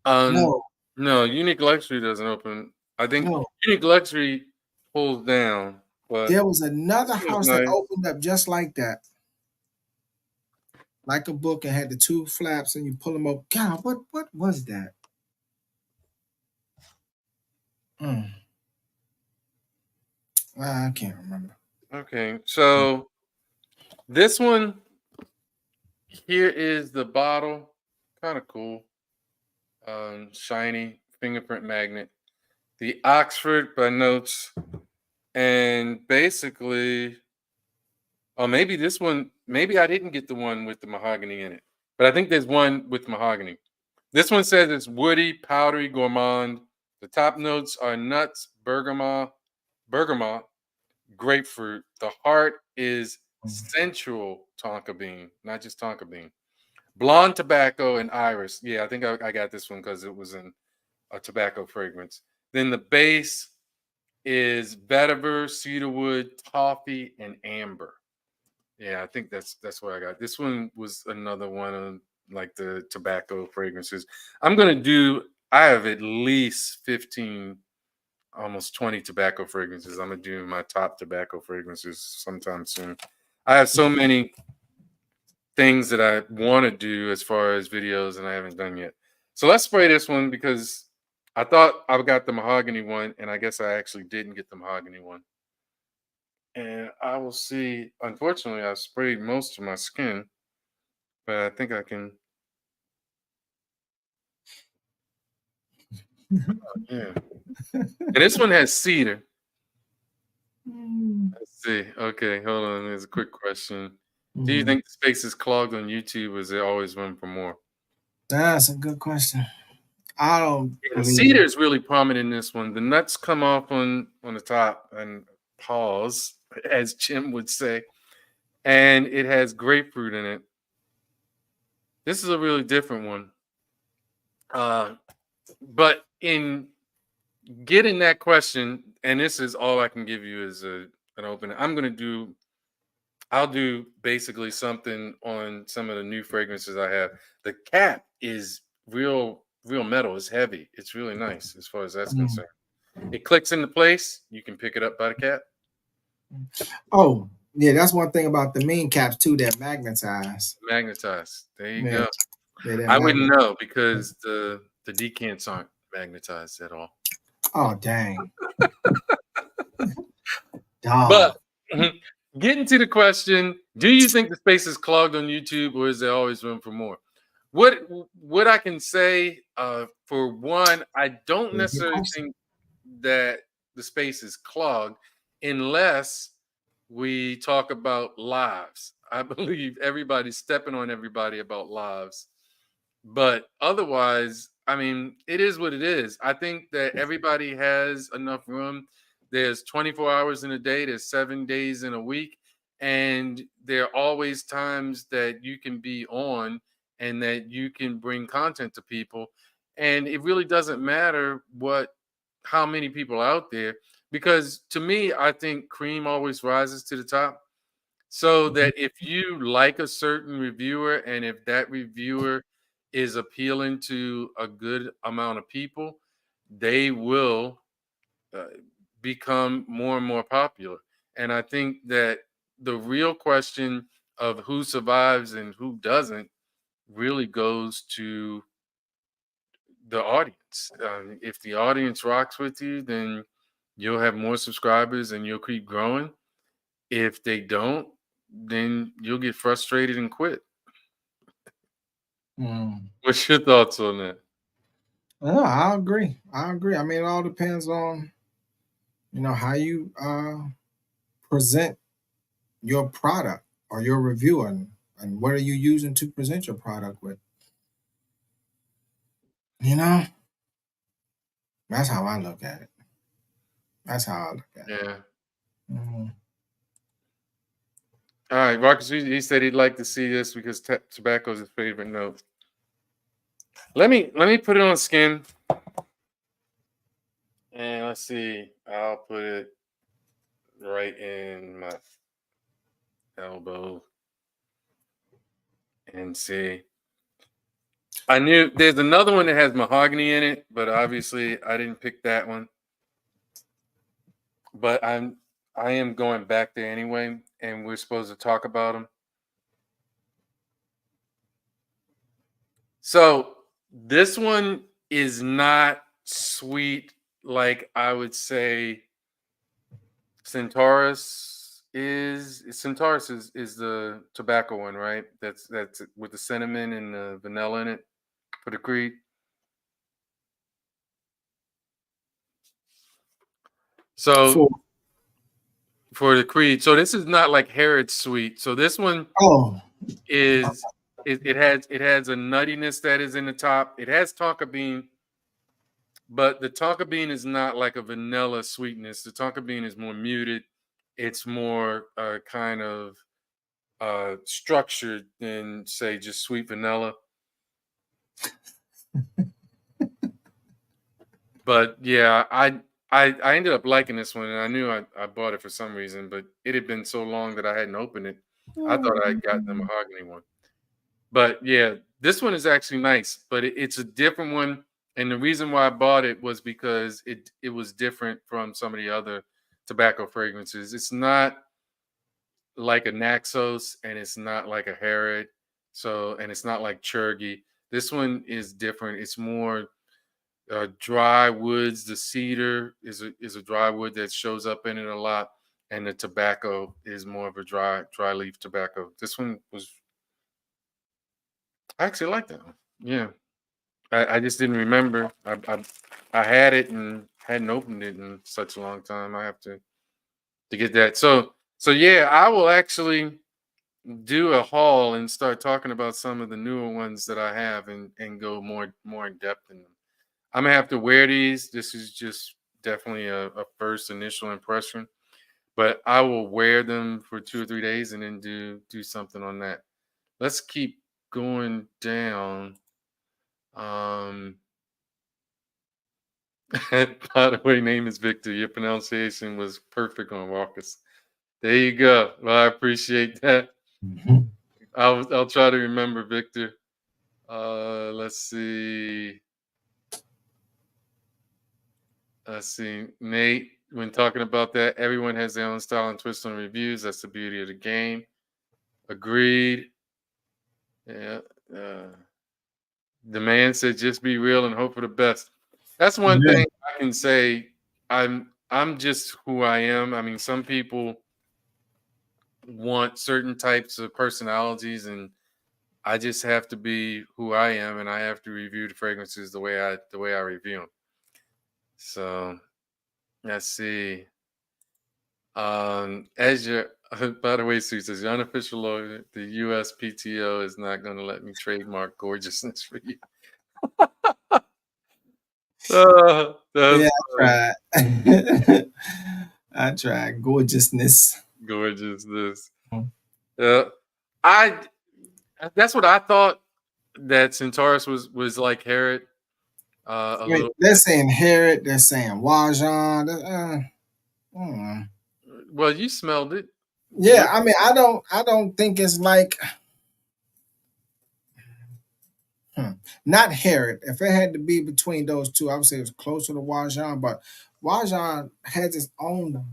Um, No, no, Unique Luxury doesn't open. I think no. Unique Luxury pulls down, but There was another it was house that nice. opened up just like that. Like a book and had the two flaps and you pull them up. God, what was that? Mm, I can't remember. Okay, so this one here is the bottle, kind of cool, shiny fingerprint magnet. The Oxford by Notes, and basically, oh, maybe this one, maybe I didn't get the one with the mahogany in it, but I think there's one with mahogany. This one says it's woody, powdery, gourmand. The top notes are nuts, bergamot, grapefruit. The heart is sensual tonka bean, not just tonka bean. Blonde tobacco and iris. Yeah, I think I got this one because it was in a tobacco fragrance. Then the base is vetiver, cedarwood, toffee, and amber. Yeah, I think that's what I got. This one was another one of like the tobacco fragrances. I'm gonna do. I have at least 15, almost 20 tobacco fragrances. I'm gonna do my top tobacco fragrances sometime soon. I have so many things that I want to do as far as videos, and I haven't done yet. So let's spray this one because I thought I got the mahogany one, and I guess I actually didn't get the mahogany one. And I will see. Unfortunately, I sprayed most of my skin, but I think I can. Yeah. And this one has cedar. Let's see. Okay, hold on. There's a quick question. Do you think the space is clogged on YouTube, or is there always room for more? That's a good question. I don't The believe cedar is really prominent in this one. The nuts come off on the top and pause, as Jim would say, and it has grapefruit in it. This is a really different one. But in getting that question, and this is all I can give you is an opening. I'll do basically something on some of the new fragrances I have. The cap is real metal. It's heavy. It's really nice as far as that's concerned. It clicks into place. You can pick it up by the cap. Oh, yeah, that's one thing about the mean caps too. They're magnetized. Magnetized. There you Yeah, go. they're I wouldn't magnet. know because the decants aren't magnetized at all. Oh dang, dog. But getting to the question, do you think the space is clogged on YouTube, or is there always room for more? What I can say, for one, I don't Very good necessarily question. think that the space is clogged unless we talk about lives. I believe everybody's stepping on everybody about lives. But otherwise, I mean, it is what it is. I think that everybody has enough room. There's 24 hours in a day, there's 7 days in a week, and there are always times that you can be on and that you can bring content to people. And it really doesn't matter how many people are out there, because to me, I think cream always rises to the top. So that if you like a certain reviewer and if that reviewer is appealing to a good amount of people, they will uh, become more and more popular. And I think that the real question of who survives and who doesn't really goes to the audience. If the audience rocks with you, then you'll have more subscribers and you'll keep growing. If they don't, then you'll get frustrated and quit. Mm. What's your thoughts on that? No, I agree. I agree. I mean, it all depends on how you present your product or your review, and what are you using to present your product with. You know, that's how I look at it. That's how I look at it. Yeah. Mhm. All right, Marcus. He said he'd like to see this because tobacco is his favorite note. Let me put it on skin, and let's see. I'll put it right in my elbow and see. I knew there's another one that has mahogany in it, but obviously I didn't pick that one. But I am going back there anyway, and we're supposed to talk about them. So this one is not sweet like I would say Centaurus is. Centaurus is the tobacco one, right? That's with the cinnamon and the vanilla in it for the Creed. So For for the Creed, so this is not like Herod's sweet. So this one oh, is it has a nuttiness that is in the top. It has tonka bean, but the tonka bean is not like a vanilla sweetness. The tonka bean is more muted. It's more kind of structured than say just sweet vanilla. But yeah, I ended up liking this one, and I knew I bought it for some reason, but it had been so long that I hadn't opened it. I thought I had gotten the mahogany one. But yeah, this one is actually nice, but it's a different one. And the reason why I bought it was because it was different from some of the other tobacco fragrances. It's not like a Naxos, and it's not like a Herod. So, and it's not like Chergy. This one is different. It's more dry woods. The cedar is a dry wood that shows up in it a lot, and the tobacco is more of a dry leaf tobacco. This one was I actually like that one. Yeah, I just didn't remember. I had it and hadn't opened it in such a long time. I have to get that. So yeah, I will actually do a haul and start talking about some of the newer ones that I have and go more in depth in them. I'm gonna have to wear these. This is just definitely a first initial impression, but I will wear them for 2 or 3 days and then do something on that. Let's keep going down. Um, by the way, name is Victor. Your pronunciation was perfect on Walker's. There you go. Well, I appreciate that. mhm. I'll try to remember Victor. Let's see. Let's see. Nate, when talking about that, everyone has their own style and twist on reviews. That's the beauty of the game. Agreed. Yeah. Uh, the man said, "Just be real and hope for the best." That's one Yeah. thing I can say. I'm just who I am. I mean, some people want certain types of personalities, and I just have to be who I am, and I have to review the fragrances the way I review them. So let's see. As your by the way, Sue says your unofficial lawyer, the USPTO is not going to let me trademark gorgeousness for you. Yeah, That's I tried. I tried gorgeousness. gorgeous. This, Mm. yeah, I. That's what I thought that Centaurus was like Herod, a Wait, little they're bit. saying Herod. They're saying Wajan. Well, you smelled it. Yeah, I mean, I don't think it's like not Herod. If it had to be between those two, I would say it was closer to Wajan, but Wajan has its own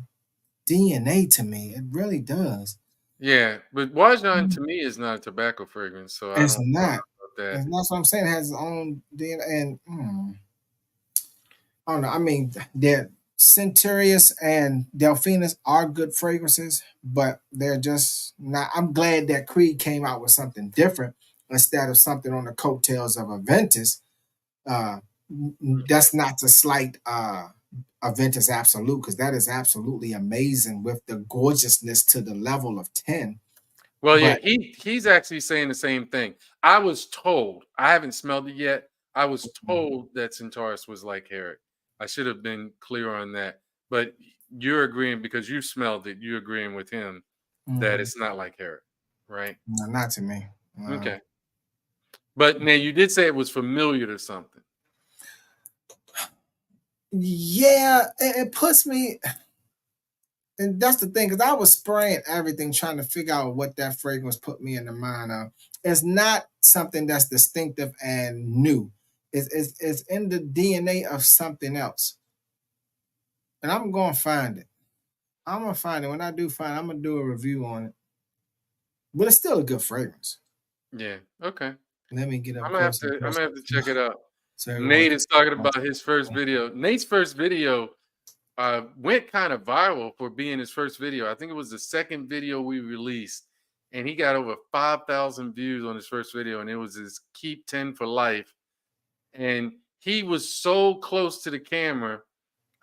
DNA to me. It really does. Yeah, but Wajan to me is not a tobacco fragrance, so I It's don't know not. about that. And that's what I'm saying. It has its own DNA. And I don't know. I mean, they're Centurious and Delphinus are good fragrances, but they're just not. I'm glad that Creed came out with something different instead of something on the coattails of Aventus. Uh, that's not to slight Aventus Absolute, because that is absolutely amazing with the gorgeousness to the level of 10. Well, yeah, But he's actually saying the same thing. I was told, I haven't smelled it yet. I was told that Centaurus was like Herrick. I should have been clear on that. But you're agreeing because you smelled it, you're agreeing with him that it's not like Herrick, right? no, not to me. Okay. But now you did say it was familiar to something. Yeah, it puts me, and that's the thing, because I was spraying everything trying to figure out what that fragrance put me in the mind of. It's not something that's distinctive and new. It's in the DNA of something else. And I'm going to find it. I'm going to find it. When I do find it, I'm going to do a review on it. But it's still a good fragrance. Yeah. Okay. Let me get up I'm gonna have close. to check it out. So Nate is talking about his first video. Nate's first video went kind of viral for being his first video. I think it was the second video we released, and he got over 5,000 views on his first video, and it was his Keep 10 for Life. And he was so close to the camera.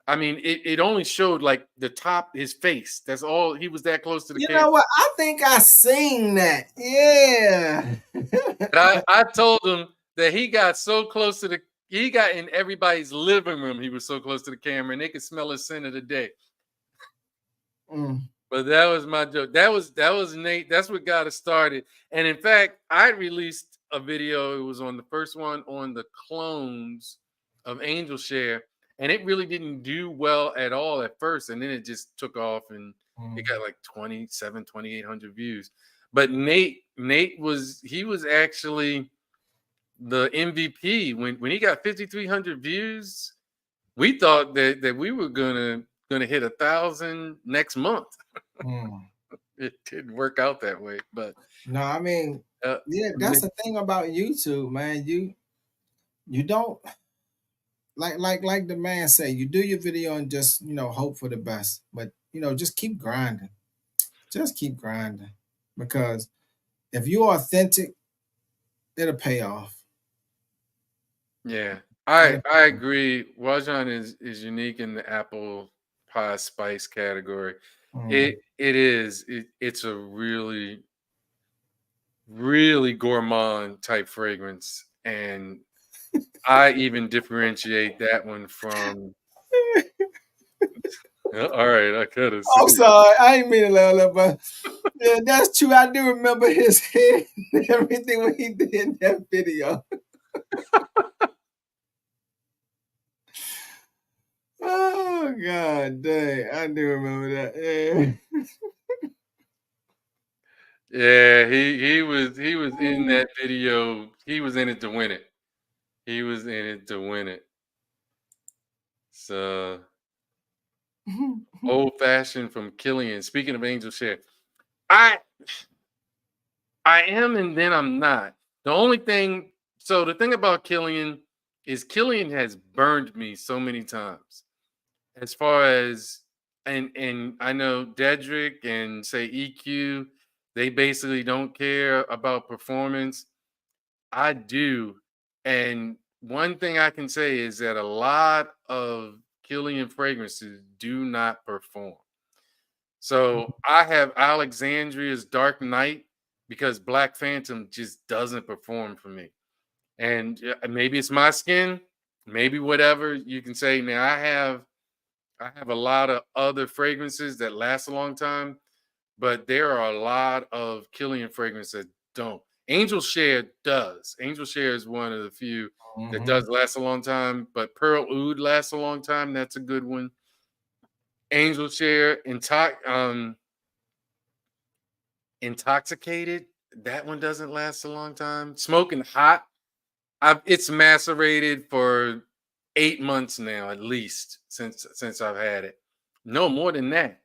I mean, it only showed like the top, his face. That's all. He was that close to the You camera. know what? I think I seen that. Yeah. And I told him that he got so close to he got in everybody's living room. He was so close to the camera, and they could smell his scent of the day. But that was my joke. That was Nate. That's what got us started. And in fact, I released a video. It was on the first one on the clones of Angel Share, and it really didn't do well at all at first. And then it just took off, and it got like 2,800 views. But Nate was actually the MVP when he got 5,300 views. We thought that we were gonna hit 1,000 next month. It didn't work out that way, but no, I mean, yeah, that's the thing about YouTube, man. You don't like the man say, you do your video and just hope for the best, but just keep grinding. Just keep grinding, because if you're authentic, it'll pay off. Yeah, I agree. Wajan is unique in the apple pie spice category. It's a really gourmand type fragrance, and I even differentiate that one from. All right, I could have. I'm sorry, I ain't mean to laugh, but yeah, that's true. I do remember his head and everything when he did in that video. Oh God dang, I do remember that. Yeah. Yeah, he was in that video. He was in it to win it. He was in it to win it. So old fashioned from Killian. Speaking of Angel Share, I am and then I'm not. The thing about Killian is Killian has burned me so many times. As far as and I know Dedrick and say EQ, they basically don't care about performance. I do. And one thing I can say is that a lot of Killian fragrances do not perform. So I have Alexandria's Dark Knight because Black Phantom just doesn't perform for me. And maybe it's my skin, maybe whatever you can say. Now I have a lot of other fragrances that last a long time, but there are a lot of Killian fragrances that don't. Angel Share does. Angel Share is one of the few that does last a long time, but Pearl Oud lasts a long time. That's a good one. Angel Share, Intoxicated, that one doesn't last a long time. Smoking Hot, it's macerated for 8 months now, at least, since I've had it. No, more than that.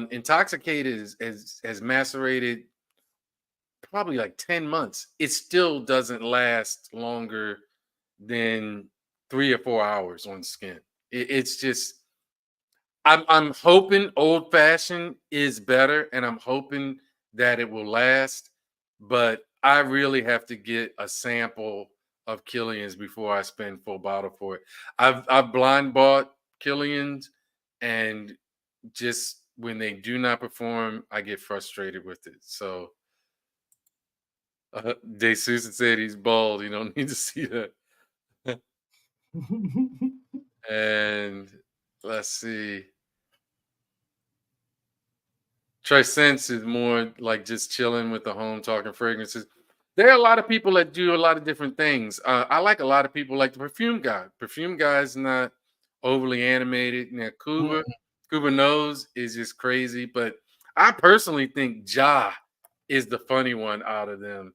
Intoxicated has macerated probably like 10 months, it still doesn't last longer than 3 or 4 hours on skin. It's just I'm hoping old fashioned is better, and I'm hoping that it will last. But I really have to get a sample of Killian's before I spend full bottle for it. I've blind bought Killian's, and just when they do not perform, I get frustrated with it. So Jay Susan said he's bald. You don't need to see that. And let's see. Trey Sense is more like just chilling with the home talking fragrances. There are a lot of people that do a lot of different things. I like a lot of people like the perfume guy. Perfume guy is not overly animated. Now, Cuba Nose is just crazy, but I personally think Ja is the funny one out of them.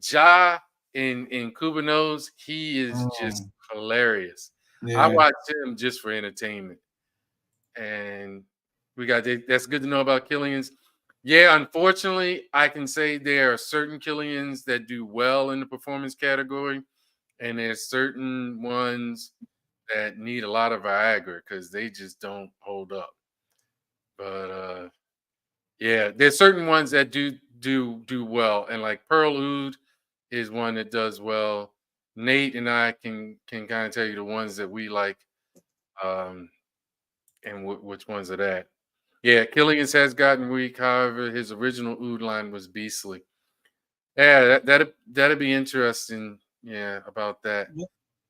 Ja in Cuba Nose, he is just hilarious. I Yeah. watch him just for entertainment. And that's good to know about Killians. Yeah, unfortunately, I can say there are certain Killians that do well in the performance category, and there's certain ones that need a lot of Viagra because they just don't hold up. But yeah, there's certain ones that do well, and like Pearl Oud is one that does well. Nate and I can kind of tell you the ones that we like, um, and which ones are that. Yeah, Killian's has gotten weak. However, his original Oud line was beastly. Yeah, that'd be interesting. Yeah, about that.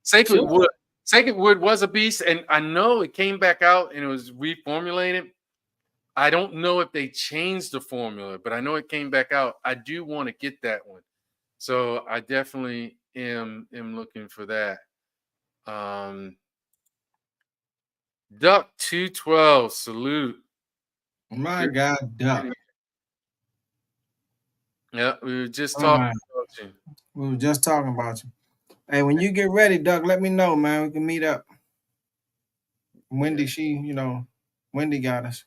Sacred Sure. Wood. Sacred Wood was a beast, and I know it came back out and it was reformulated. I don't know if they changed the formula, but I know it came back out. I do want to get that one, so I definitely am looking for that. Duck 212 salute. My Good. God, Duck. Yeah, we were just Oh talking my. about you. We were just talking about you. Hey, when you get ready, Duck, let me know, man. We can meet up. Yeah. Wendy got us.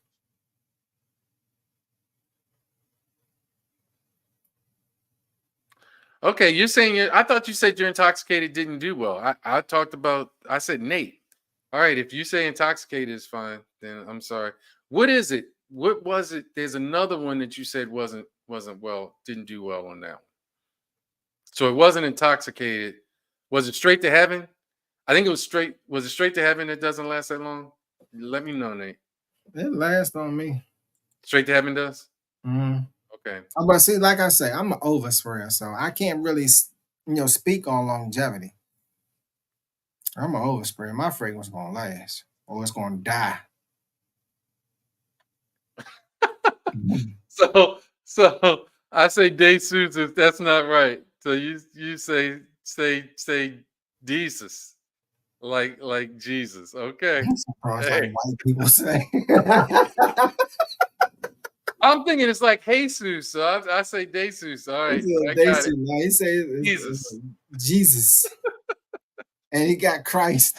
Okay, you're saying I thought you said you're intoxicated didn't do well. I said Nate. All right, if you say intoxicated is fine, then I'm sorry. What is it? What was it? There's another one that you said wasn't well, didn't do well on that one. So it wasn't intoxicated. Was it straight to heaven? I think it was straight. Was it straight to heaven that doesn't last that long? Let me know, Nate. It lasts on me. Straight to heaven does? Mm. Okay. But see, like I say, I'm an oversprayer, so I can't really, speak on longevity. I'm an oversprayer. My fragrance gonna last, or it's gonna die. So I say day suits if that's not right. So you say Jesus. Like Jesus. Okay. It's like Hey. white people say. I'm thinking it's like Jesus. So I say Jesus. All right. I got it. He say Jesus. Jesus, and he got Christ.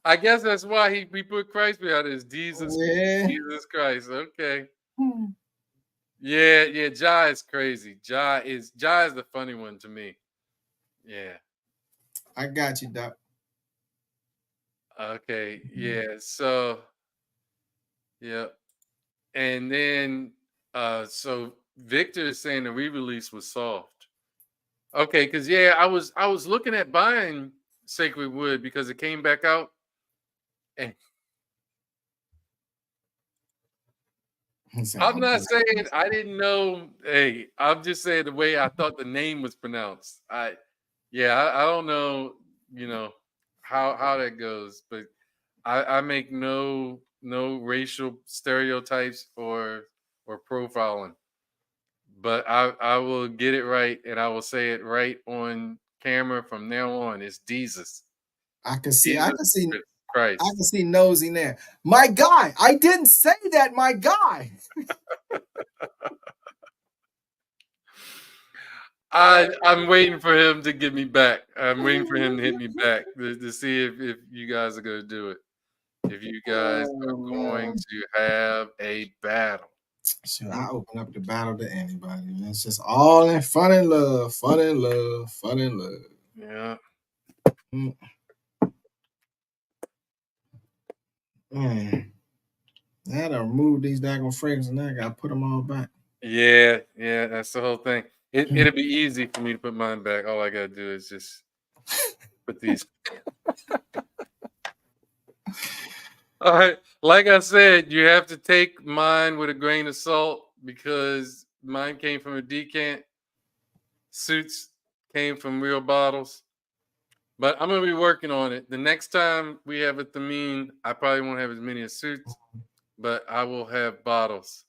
I guess that's why we put Christ behind it. Jesus. Yeah. Jesus Christ. Okay. Yeah, Ja is crazy. Ja is the funny one to me. Yeah. I got you, Doc. Okay. Yeah. So yeah. And then so Victor is saying the re-release was soft. Okay, because yeah, I was looking at buying Sacred Wood because it came back out. And I'm not saying I didn't know. Hey, I'm just saying the way I thought the name was pronounced. I don't know, how that goes, but I make no racial stereotypes or profiling. But I will get it right and I will say it right on camera from now on. It's Jesus. I can see Christ. I can see nosy there. My guy, I didn't say that, my guy. I'm waiting for him to get me back. I'm waiting for him to hit me back to see if you guys are going to do it. If you guys are Oh, going man. to have a battle. Should I open up the battle to anybody? It's just all in fun and love, fun and love, fun and love. Yeah. Mm. Man, I had to remove these daggone fragrances and I gotta put them all back. Yeah, that's the whole thing. It'll be easy for me to put mine back. All I gotta do is just put these. All right. Like I said, you have to take mine with a grain of salt because mine came from a decant. Suits came from real bottles. But I'm gonna be working on it. The next time we have a Thameen, I probably won't have as many as Suits, but I will have bottles.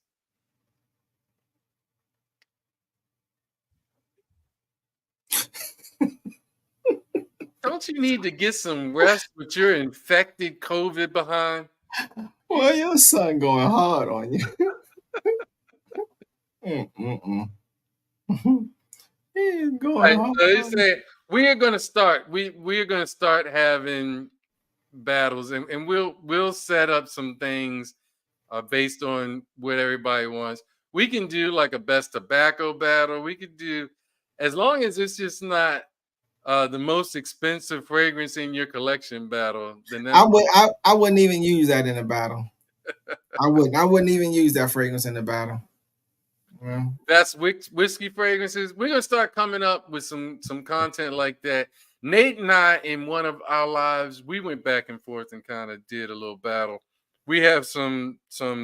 Don't you need to get some rest with your infected COVID behind? Well, your son going hard on you. He's going Right. hard So he on you. said we are gonna start. We are gonna start having battles, and we'll set up some things based on what everybody wants. We can do like a best tobacco battle. We could do, as long as it's just not the most expensive fragrance in your collection battle. Then that's I wouldn't even use that in a battle. I wouldn't even use that fragrance in the battle. Yeah. that's whiskey fragrances. We're gonna start coming up with some content like that. Nate and I, in one of our lives, we went back and forth and kind of did a little battle. We have some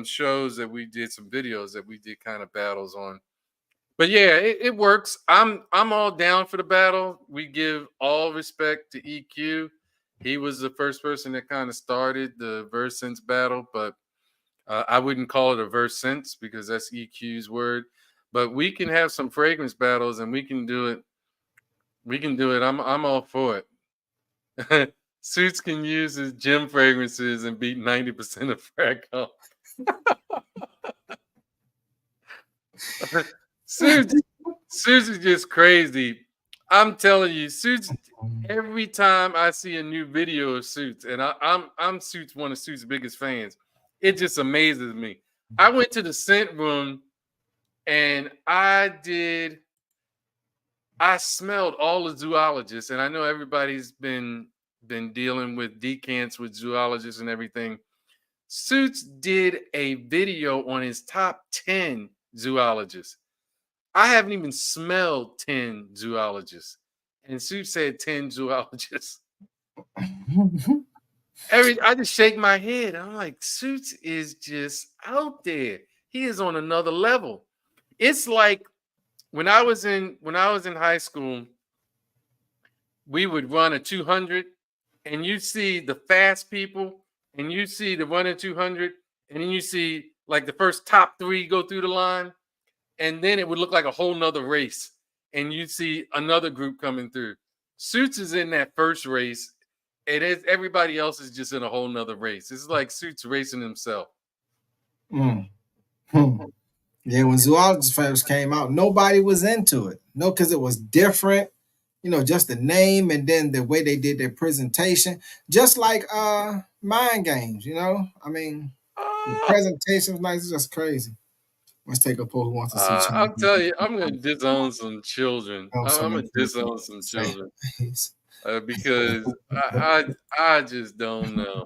shows that we did, some videos that we did kind of battles on. But yeah, it works. I'm all down for the battle. We give all respect to EQ. He was the first person that kind of started the verse sense battle, but I wouldn't call it a verse sense because that's EQ's word. But we can have some fragrance battles, and we can do it. We can do it. I'm all for it. Suits can use his gym fragrances and beat 90% of Fraggle. Suits is just crazy. I'm telling you, Suits. Every time I see a new video of Suits, and I'm Suits, one of Suits' biggest fans, it just amazes me. I went to the scent room and I smelled all the zoologists, and I know everybody's been dealing with decants with zoologists and everything. Suits did a video on his top 10 zoologists. I haven't even smelled 10 zoologists. And Suits said 10 zoologists. I just shake my head. I'm like, Suits is just out there. He is on another level. It's like when I was in high school, we would run a 200, and you see the fast people, and you see the running 200, and then you see like the first top 3 go through the line, and then it would look like a whole nother race, and you see another group coming through. Suits is in that first race, and everybody else is just in a whole nother race. It's like Suits racing himself. Mm. Yeah, when zoologist first came out, nobody was into it. No, because it was different. Just the name and then the way they did their presentation, just like mind games. I mean, the presentation was nice. It's just crazy. Let's take a poll who wants to see I'll champions. tell you, I'm gonna disown some children. Oh, so I'm many gonna people disown some say children face. because I just don't know.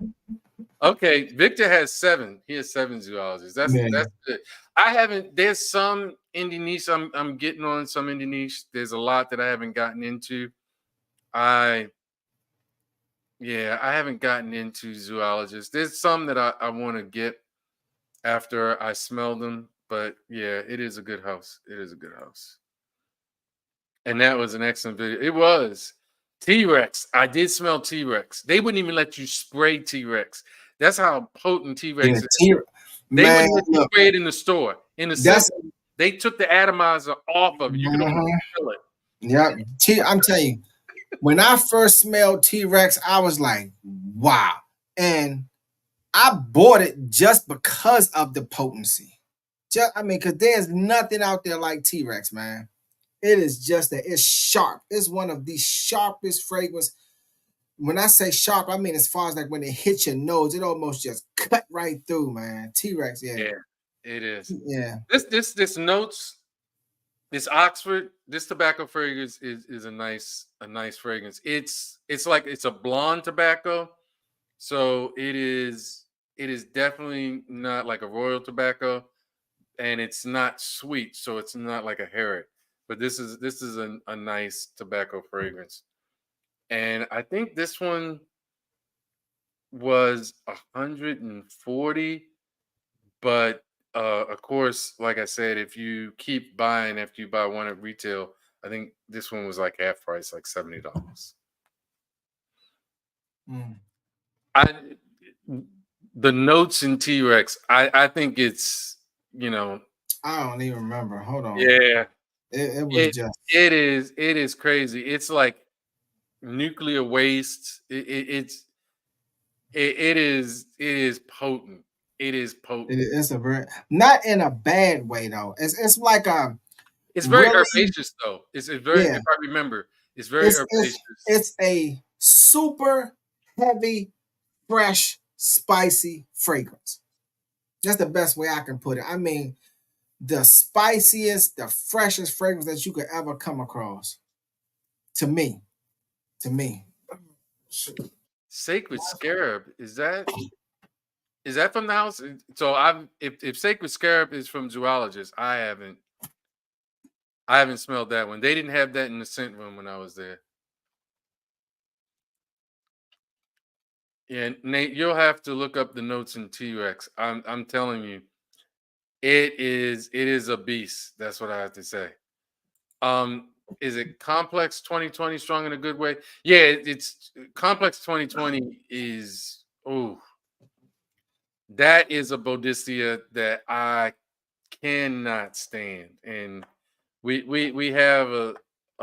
Okay, Victor has 7. He has 7 zoologists. That's Yeah. good. I haven't. There's some indie niche. I'm getting on some indie niche. There's a lot that I haven't gotten into. I haven't gotten into zoologists. There's some that I want to get after I smell them. But yeah, it is a good house. It is a good house. And that was an excellent video. It was. T-Rex. I did smell T-Rex. They wouldn't even let you spray T-Rex. That's how potent T-Rex Yeah, is. They man, wouldn't let you look, spray it in the store. In the that's system, they took the atomizer off of it. You can only feel it. yeah. I'm telling you, when I first smelled T-Rex, I was like, wow. And I bought it just because of the potency. Because there's nothing out there like T-Rex, man. It is just that it's sharp. It's one of the sharpest fragrance. When I say sharp, I mean as far as like when it hits your nose, it almost just cut right through, man. T-Rex, yeah. It is. Yeah. This notes, this Oxford, this tobacco fragrance is a nice fragrance. It's like it's a blonde tobacco, so it is definitely not like a royal tobacco, and it's not sweet, so it's not like a Herod. But this is a nice tobacco fragrance, and I think this one was 140. But of course, like I said, if you keep buying after you buy one at retail, I think this one was like half price, like $70. Mm. I the notes in T Rex, I think it's I don't even remember. Hold on. yeah, It was it just. it is crazy. It's like nuclear waste. It is potent. It is potent. It's a very not in a bad way though. It's like a It's very really herbaceous though. It's very, yeah. if I remember, it's very It's herbaceous. a super heavy, fresh, spicy fragrance. That's the best way I can put it. I mean, the spiciest, the freshest fragrance that you could ever come across. To me, to me. Sacred Scarab, is that from the house? So if Sacred Scarab is from Zoologist, I haven't smelled that one. They didn't have that in the scent room when I was there. Yeah, Nate, you'll have to look up the notes in T-Rex. I'm telling you, it is a beast. That's what I have to say. Is it Complex 2020 strong in a good way? Yeah, it's Complex 2020 is that is a Bodicea that I cannot stand. And we have a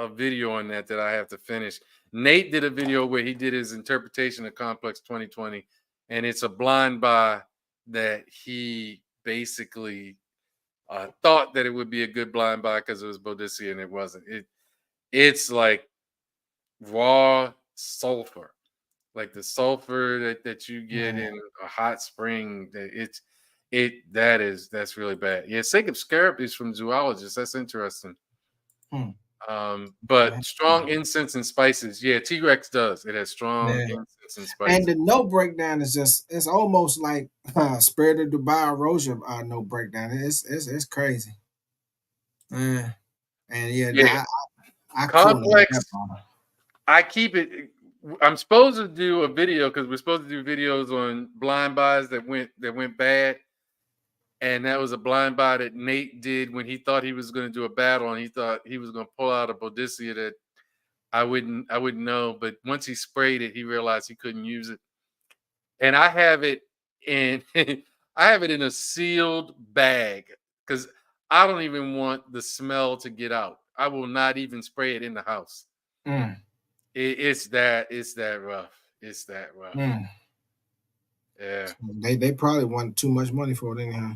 video on that I have to finish. Nate did a video where he did his interpretation of Complex 2020, and it's a blind buy that he basically thought that it would be a good blind buy because it was Bodicea, and it wasn't. It's like raw sulfur, like the sulfur that you get Mm, in a hot spring. That's really bad. Yeah, Sacred Scarab is from Zoologist. That's interesting. mm. But strong incense and spices. Yeah, T Rex does. It has strong Yeah. incense and And spices. the note breakdown is just it's almost like Spirit of Dubai Erosion note breakdown. It's crazy. And yeah, Yeah, I couldn't like complex. that bottle. I keep it. I'm supposed to do a video because we're supposed to do videos on blind buys that went bad, and that was a blind buy that Nate did when he thought he was going to do a battle, and he thought he was going to pull out a Bodicea that I wouldn't know. But once he sprayed it, he realized he couldn't use it, and I have it in I have it in a sealed bag because I don't even want the smell to get out. I will not even spray it in the house. Mm, It's that rough. It's that rough. mm. Yeah. They probably want too much money for it anyhow.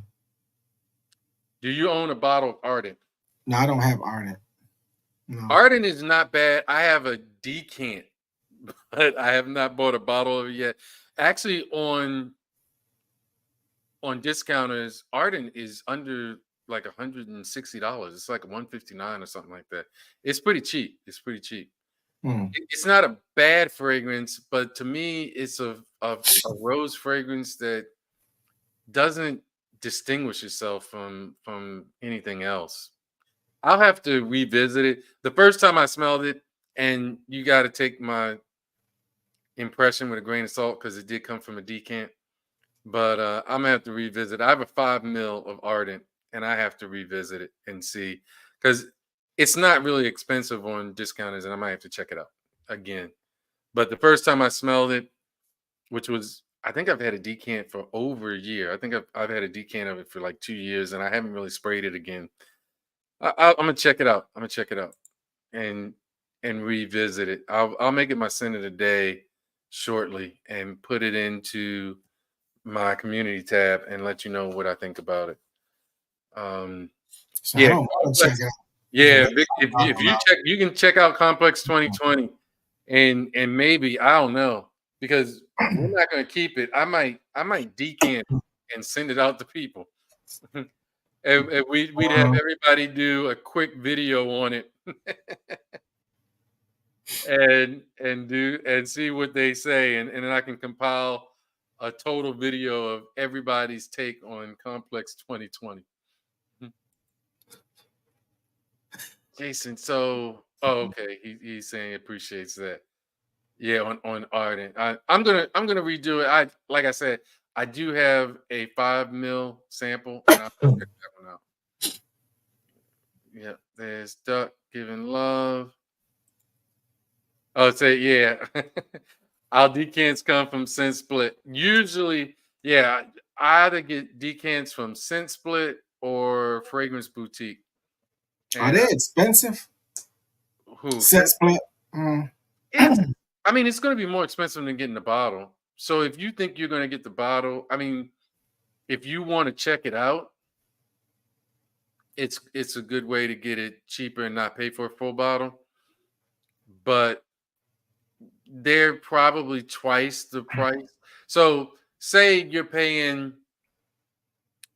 Do you own a bottle of Ardent? No, I don't have Ardent. No. Ardent is not bad. I have a decant, but I have not bought a bottle of it yet. Actually, on discounters, Ardent is under like $160. It's like 159 or something like that. It's pretty cheap. It's pretty cheap. Mm, It's not a bad fragrance, but to me, it's a rose fragrance that doesn't distinguish itself from anything else. I'll have to revisit it. The first time I smelled it, and you got to take my impression with a grain of salt because it did come from a decant. But I'm gonna have to revisit. I have a 5 ml of Ardent, and I have to revisit it and see because it's not really expensive on discounters, and I might have to check it out again. But the first time I smelled it, which was I think I've had a decant for over a year. I think I've had a decant of it for like 2 years, and I haven't really sprayed it again. I'm gonna check it out. I'm gonna check it out and revisit it. I'll make it my scent of the day shortly and put it into my community tab and let you know what I think about it. so I Yeah, don't want to check complex. it out. So Yeah, what Vic, y'all if talking you about? check, you can check out Complex 2020, and maybe I don't know because we're not gonna keep it. I might decant and send it out to people. and we'd have everybody do a quick video on it and see what they say, and then I can compile a total video of everybody's take on Complex 2020. Jason, okay, he's saying he appreciates that. Yeah, on Arden. I'm gonna redo it. Like I said, I do have a 5 mil sample, and I'll check that one out. Yeah, there's Duck giving love. Oh, say yeah. Our decants come from Scent Split. Usually, yeah, I either get decants from Scent Split or Fragrance Boutique. Are they expensive? Who? Scent Split? I mean, it's going to be more expensive than getting the bottle. So if you think you're going to get the bottle, I mean, if you want to check it out, it's a good way to get it cheaper and not pay for a full bottle. But they're probably twice the price. So say you're paying,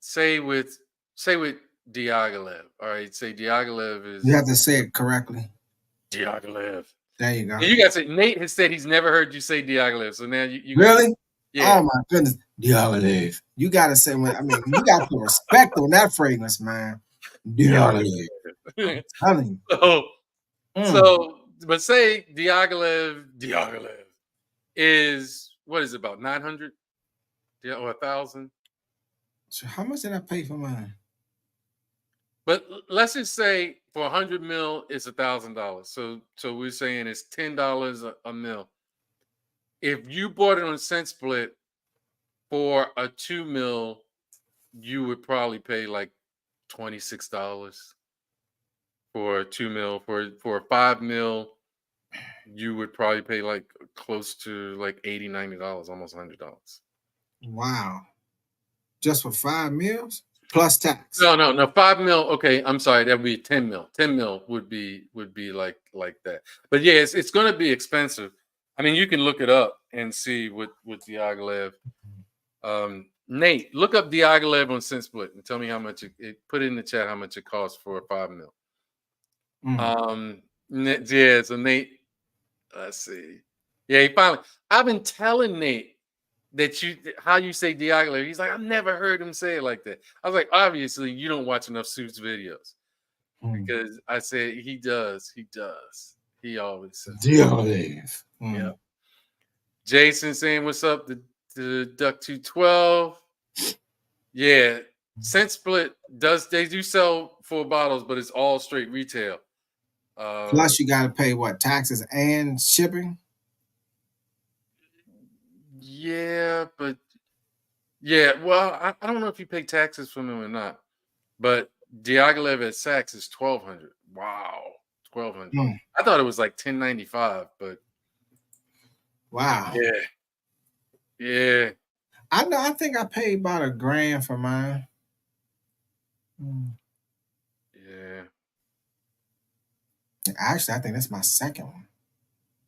say with Diaghilev. All right, say Diaghilev is. You have to say it correctly. Diaghilev. There you go. And you guys say Nate has said he's never heard you say Diaghilev. So now you really? Yeah. Oh my goodness, Diaghilev. You gotta say, I mean, you got to respect on that fragrance, man. Diaghilev. I'm telling you. But say Diaghilev is, what is it, about 900? Yeah, or 1,000? So how much did I pay for mine? But let's just say for 100 mil, it's $1,000. So we're saying it's $10 a mil. If you bought it on Scent Split for a 2 mil, you would probably pay like $26 for a 2 mil. For a 5 mil, you would probably pay like close to like $80, $90, almost $100. Wow. Just for 5 meals? Plus tax. No. 5 mil. Okay, I'm sorry. That would be 10 mil. 10 mil would be like that. But yeah, it's going to be expensive. I mean, you can look it up and see what Diaghilev. Nate, look up Diaghilev on Scent Split and tell me how much it. Put it in the chat how much it costs for a 5 mil. Yeah. So Nate, let's see. Yeah, he finally. I've been telling Nate that how you say Diaghilev. He's like, I've never heard him say it like that. I was like, obviously you don't watch enough Suits videos, because I said he does. He always says Diaghilev. Yeah. Jason saying what's up to Duck 212. Yeah, Scent Split they do sell full bottles, but it's all straight retail. Plus you got to pay what, taxes and shipping? Yeah, but yeah, well, I don't know if you pay taxes from them or not, but Diaghilev at Saks is $1,200. Wow, $1,200. I thought it was like $1,095, but wow. Yeah. I know. I think I paid about $1,000 for mine. Yeah. Actually, I think that's my second one.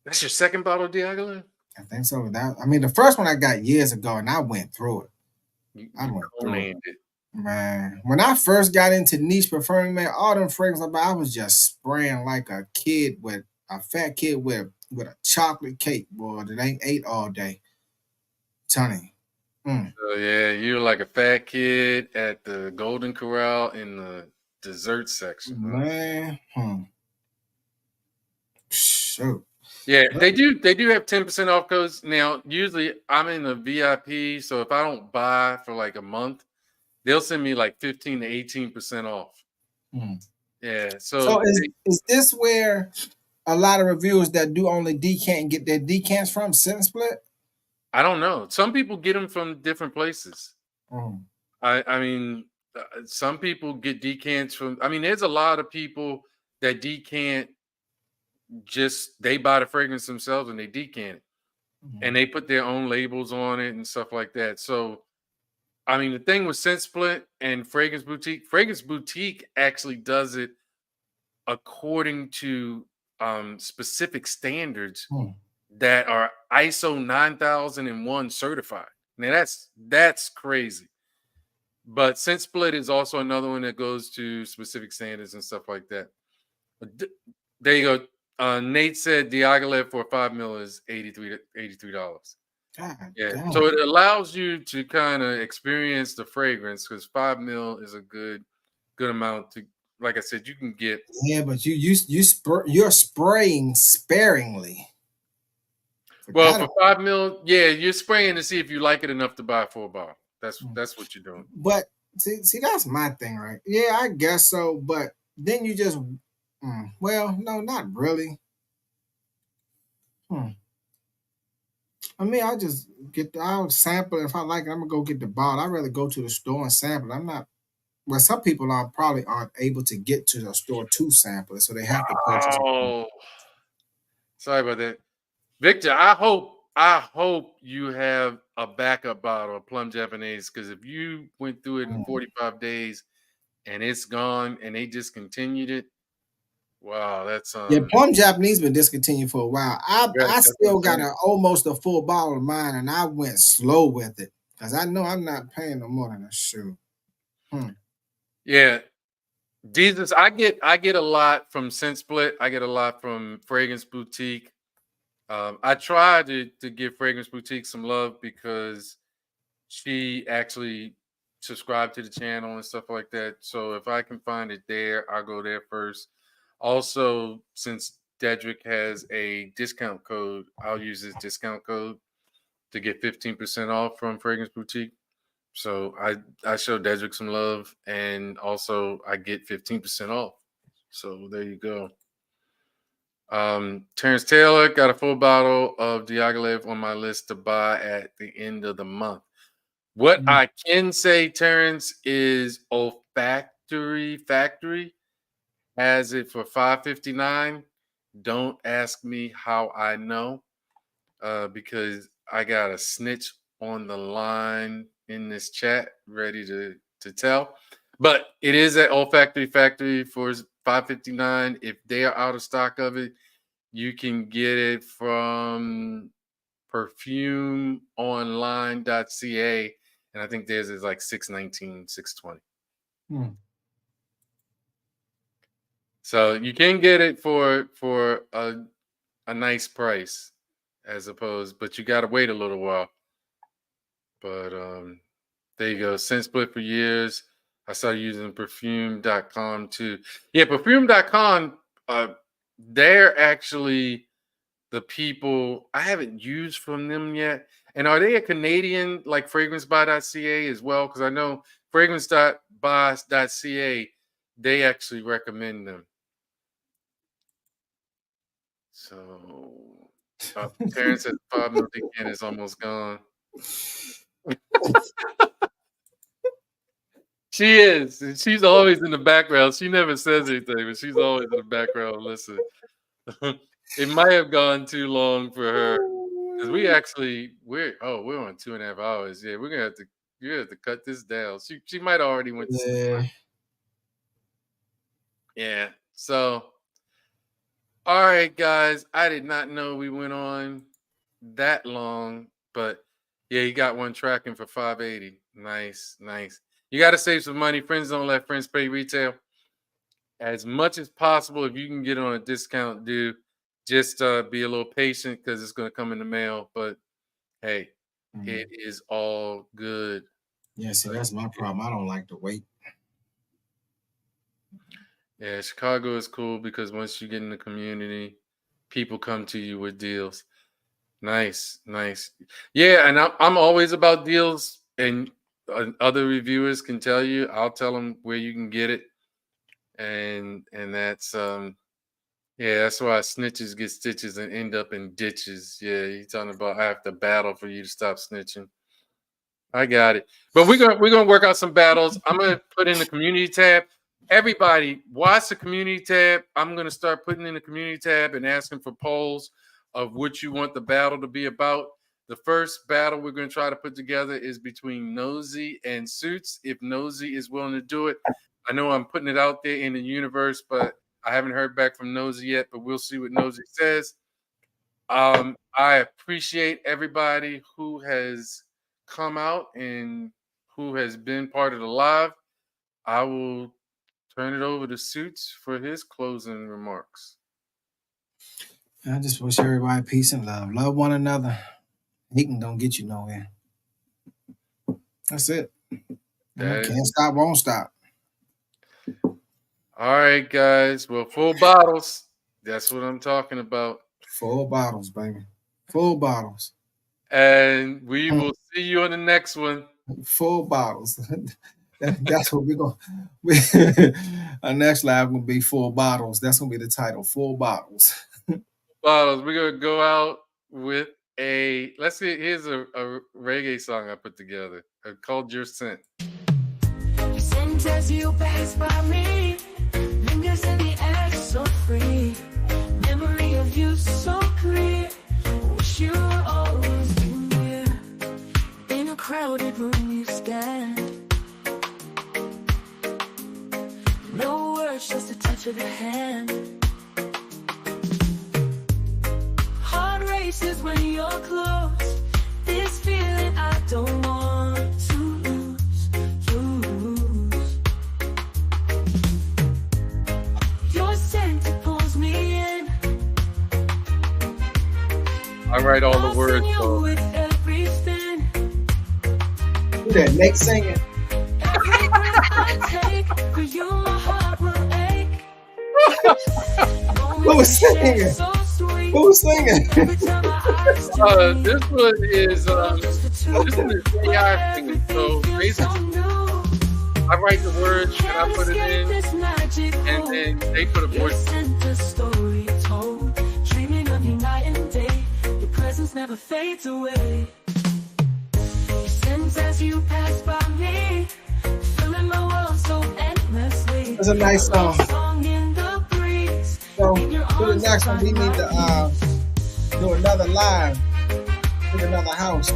That's your second bottle of Diaghilev? I think so. I mean, the first one I got years ago, and I went through it. I went through it. Man, when I first got into niche perfume, man, all them fragrances, I was just spraying like a fat kid with a chocolate cake, boy, that ain't ate all day. Tony. So yeah, you're like a fat kid at the Golden Corral in the dessert section. Man, Shoot. Yeah, they do have 10% off codes. Now, usually I'm in the VIP, so if I don't buy for like a month, they'll send me like 15 to 18% off. Yeah. So is this where a lot of reviewers that do only decant get their decants from Scent Split? I don't know. Some people get them from different places. I mean, some people get decants from. I mean, there's a lot of people that decant. They buy the fragrance themselves and they decant it, and they put their own labels on it and stuff like that. So, I mean, the thing with Scent Split and Fragrance Boutique actually does it according to specific standards that are ISO 9001 certified. Now that's crazy. But Scent Split is also another one that goes to specific standards and stuff like that. There you go. Nate said Diaghilev for 5 mil is $83. God Yeah. damn. So it allows you to kind of experience the fragrance because 5 mil is a good amount to, like I said, you can get. Yeah, but you're spraying sparingly. Well, Forgot for about 5 mil, yeah, you're spraying to see if you like it enough to buy a full bottle. That's what you're doing. But see, that's my thing, right? Yeah, I guess so. But then you just, well, no, not really. Hmm. I mean, I'll sample it. If I like it, I'm gonna go get the bottle. I'd rather go to the store and sample it. I'm not. Well, some people probably aren't able to get to the store to sample it, so they have to purchase it. Oh, sorry about that. Victor, I hope you have a backup bottle of Plum Japanese because if you went through it in Mm. 45 days and it's gone and they discontinued it, wow, that's Yeah, Plum Japanese been discontinued for a while. right, I that's what I'm still got saying. almost a full bottle of mine, and I went slow with it because I know I'm not paying no more than a shoe. Yeah. Jesus, I get a lot from Scent Split. I get a lot from Fragrance Boutique. I try to give Fragrance Boutique some love because she actually subscribed to the channel and stuff like that. So if I can find it there, I'll go there first. Also, since Dedrick has a discount code, I'll use his discount code to get 15% off from Fragrance Boutique. So I show Dedrick some love, and also I get 15% off. So there you go. Terrence Taylor got a full bottle of Diaghilev on my list to buy at the end of the month. What Mm. I can say, Terrence, is Olfactory Factory has it for $5.59. Don't ask me how I know, because I got a snitch on the line in this chat, ready to tell. But it is at Olfactory Factory for $5.59. If they are out of stock of it, you can get it from perfumeonline.ca, and I think theirs is like $6.19, $6.20. Mm. So you can get it for a nice price, as opposed, but you got to wait a little while. But there you go. Scent Split for years. I started using perfume.com too. Yeah, perfume.com, they're actually the people I haven't used from them yet. And are they a Canadian like fragrancebuy.ca as well? Because I know fragrancebuy.ca, they actually recommend them. So Terrence says 5 mil can is almost gone. She is. And she's always in the background. She never says anything, but she's always in the background listening. It might have gone too long for her. Because we're on 2.5 hours. Yeah, you have to cut this down. She might already went to sleep. Yeah. Yeah. So all right, guys. I did not know we went on that long, but yeah, you got one tracking for 580. Nice, nice. You got to save some money. Friends don't let friends pay retail. As much as possible, if you can get it on a discount, do. Just be a little patient because it's going to come in the mail. But hey, it is all good. Yeah, see, that's my problem. I don't like to wait. Yeah, Chicago is cool because once you get in the community, people come to you with deals. Nice, nice. Yeah, and I'm always about deals, and other reviewers can tell you. I'll tell them where you can get it, and that's yeah, that's why snitches get stitches and end up in ditches. Yeah, you're talking about I have to battle for you to stop snitching. I got it. But we're gonna work out some battles. I'm gonna put in the community tab. Everybody, watch the community tab. I'm gonna start putting in the community tab and asking for polls of what you want the battle to be about. The first battle we're gonna try to put together is between Nosy and Suits. If Nosy is willing to do it, I know I'm putting it out there in the universe, but I haven't heard back from Nosy yet. But we'll see what Nosy says. I appreciate everybody who has come out and who has been part of the live. I will turn it over to Suits for his closing remarks. I just wish everybody peace and love. Love one another. Hating don't get you nowhere. That's it. Can't stop, won't stop. All right, guys. Well, full bottles. That's what I'm talking about. Full bottles, baby. Full bottles. And we will see you on the next one. Full bottles. That's what we're going. Our next live will be full bottles. That's gonna be the title. Full bottles. Bottles. We're gonna go out with let's see. Here's a reggae song I put together called "Your Scent." Scent as you pass by me, lingers in the air so free. Memory of you so clear. Wish you were always near. In a crowded room you stand. No words, just a touch of your hand. Heart races when you're close. This feeling I don't want to lose. Your scent pulls me in. I write all the words. So. With everything. Who that? Nate singing. Every breath I take, for you my heart will ache. Who was singing? So sweet. Who was singing? This one is AI singing. So basically, I write the words and I put it in, and then they put a voice. Story told, dreaming of you night and day. Your presence never fades away. Your sense as you pass by me, filling my world so endlessly. That's a nice song. In the breeze. So for the next one, we need to do another live with another house.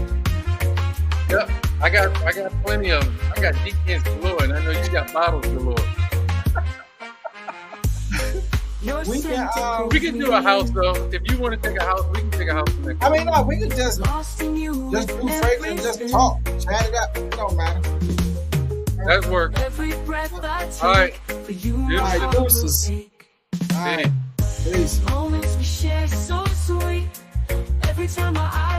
Yep, I got plenty of them. I got decants galore, and I know you got bottles galore. We can do a house though. If you want to take a house, we can take a house next. I mean, no, we could just do fragrance, just talk, chat it up. It don't matter. That works. All right. All right, deuces. All right. Peace. Moments we share so sweet. Every time my eyes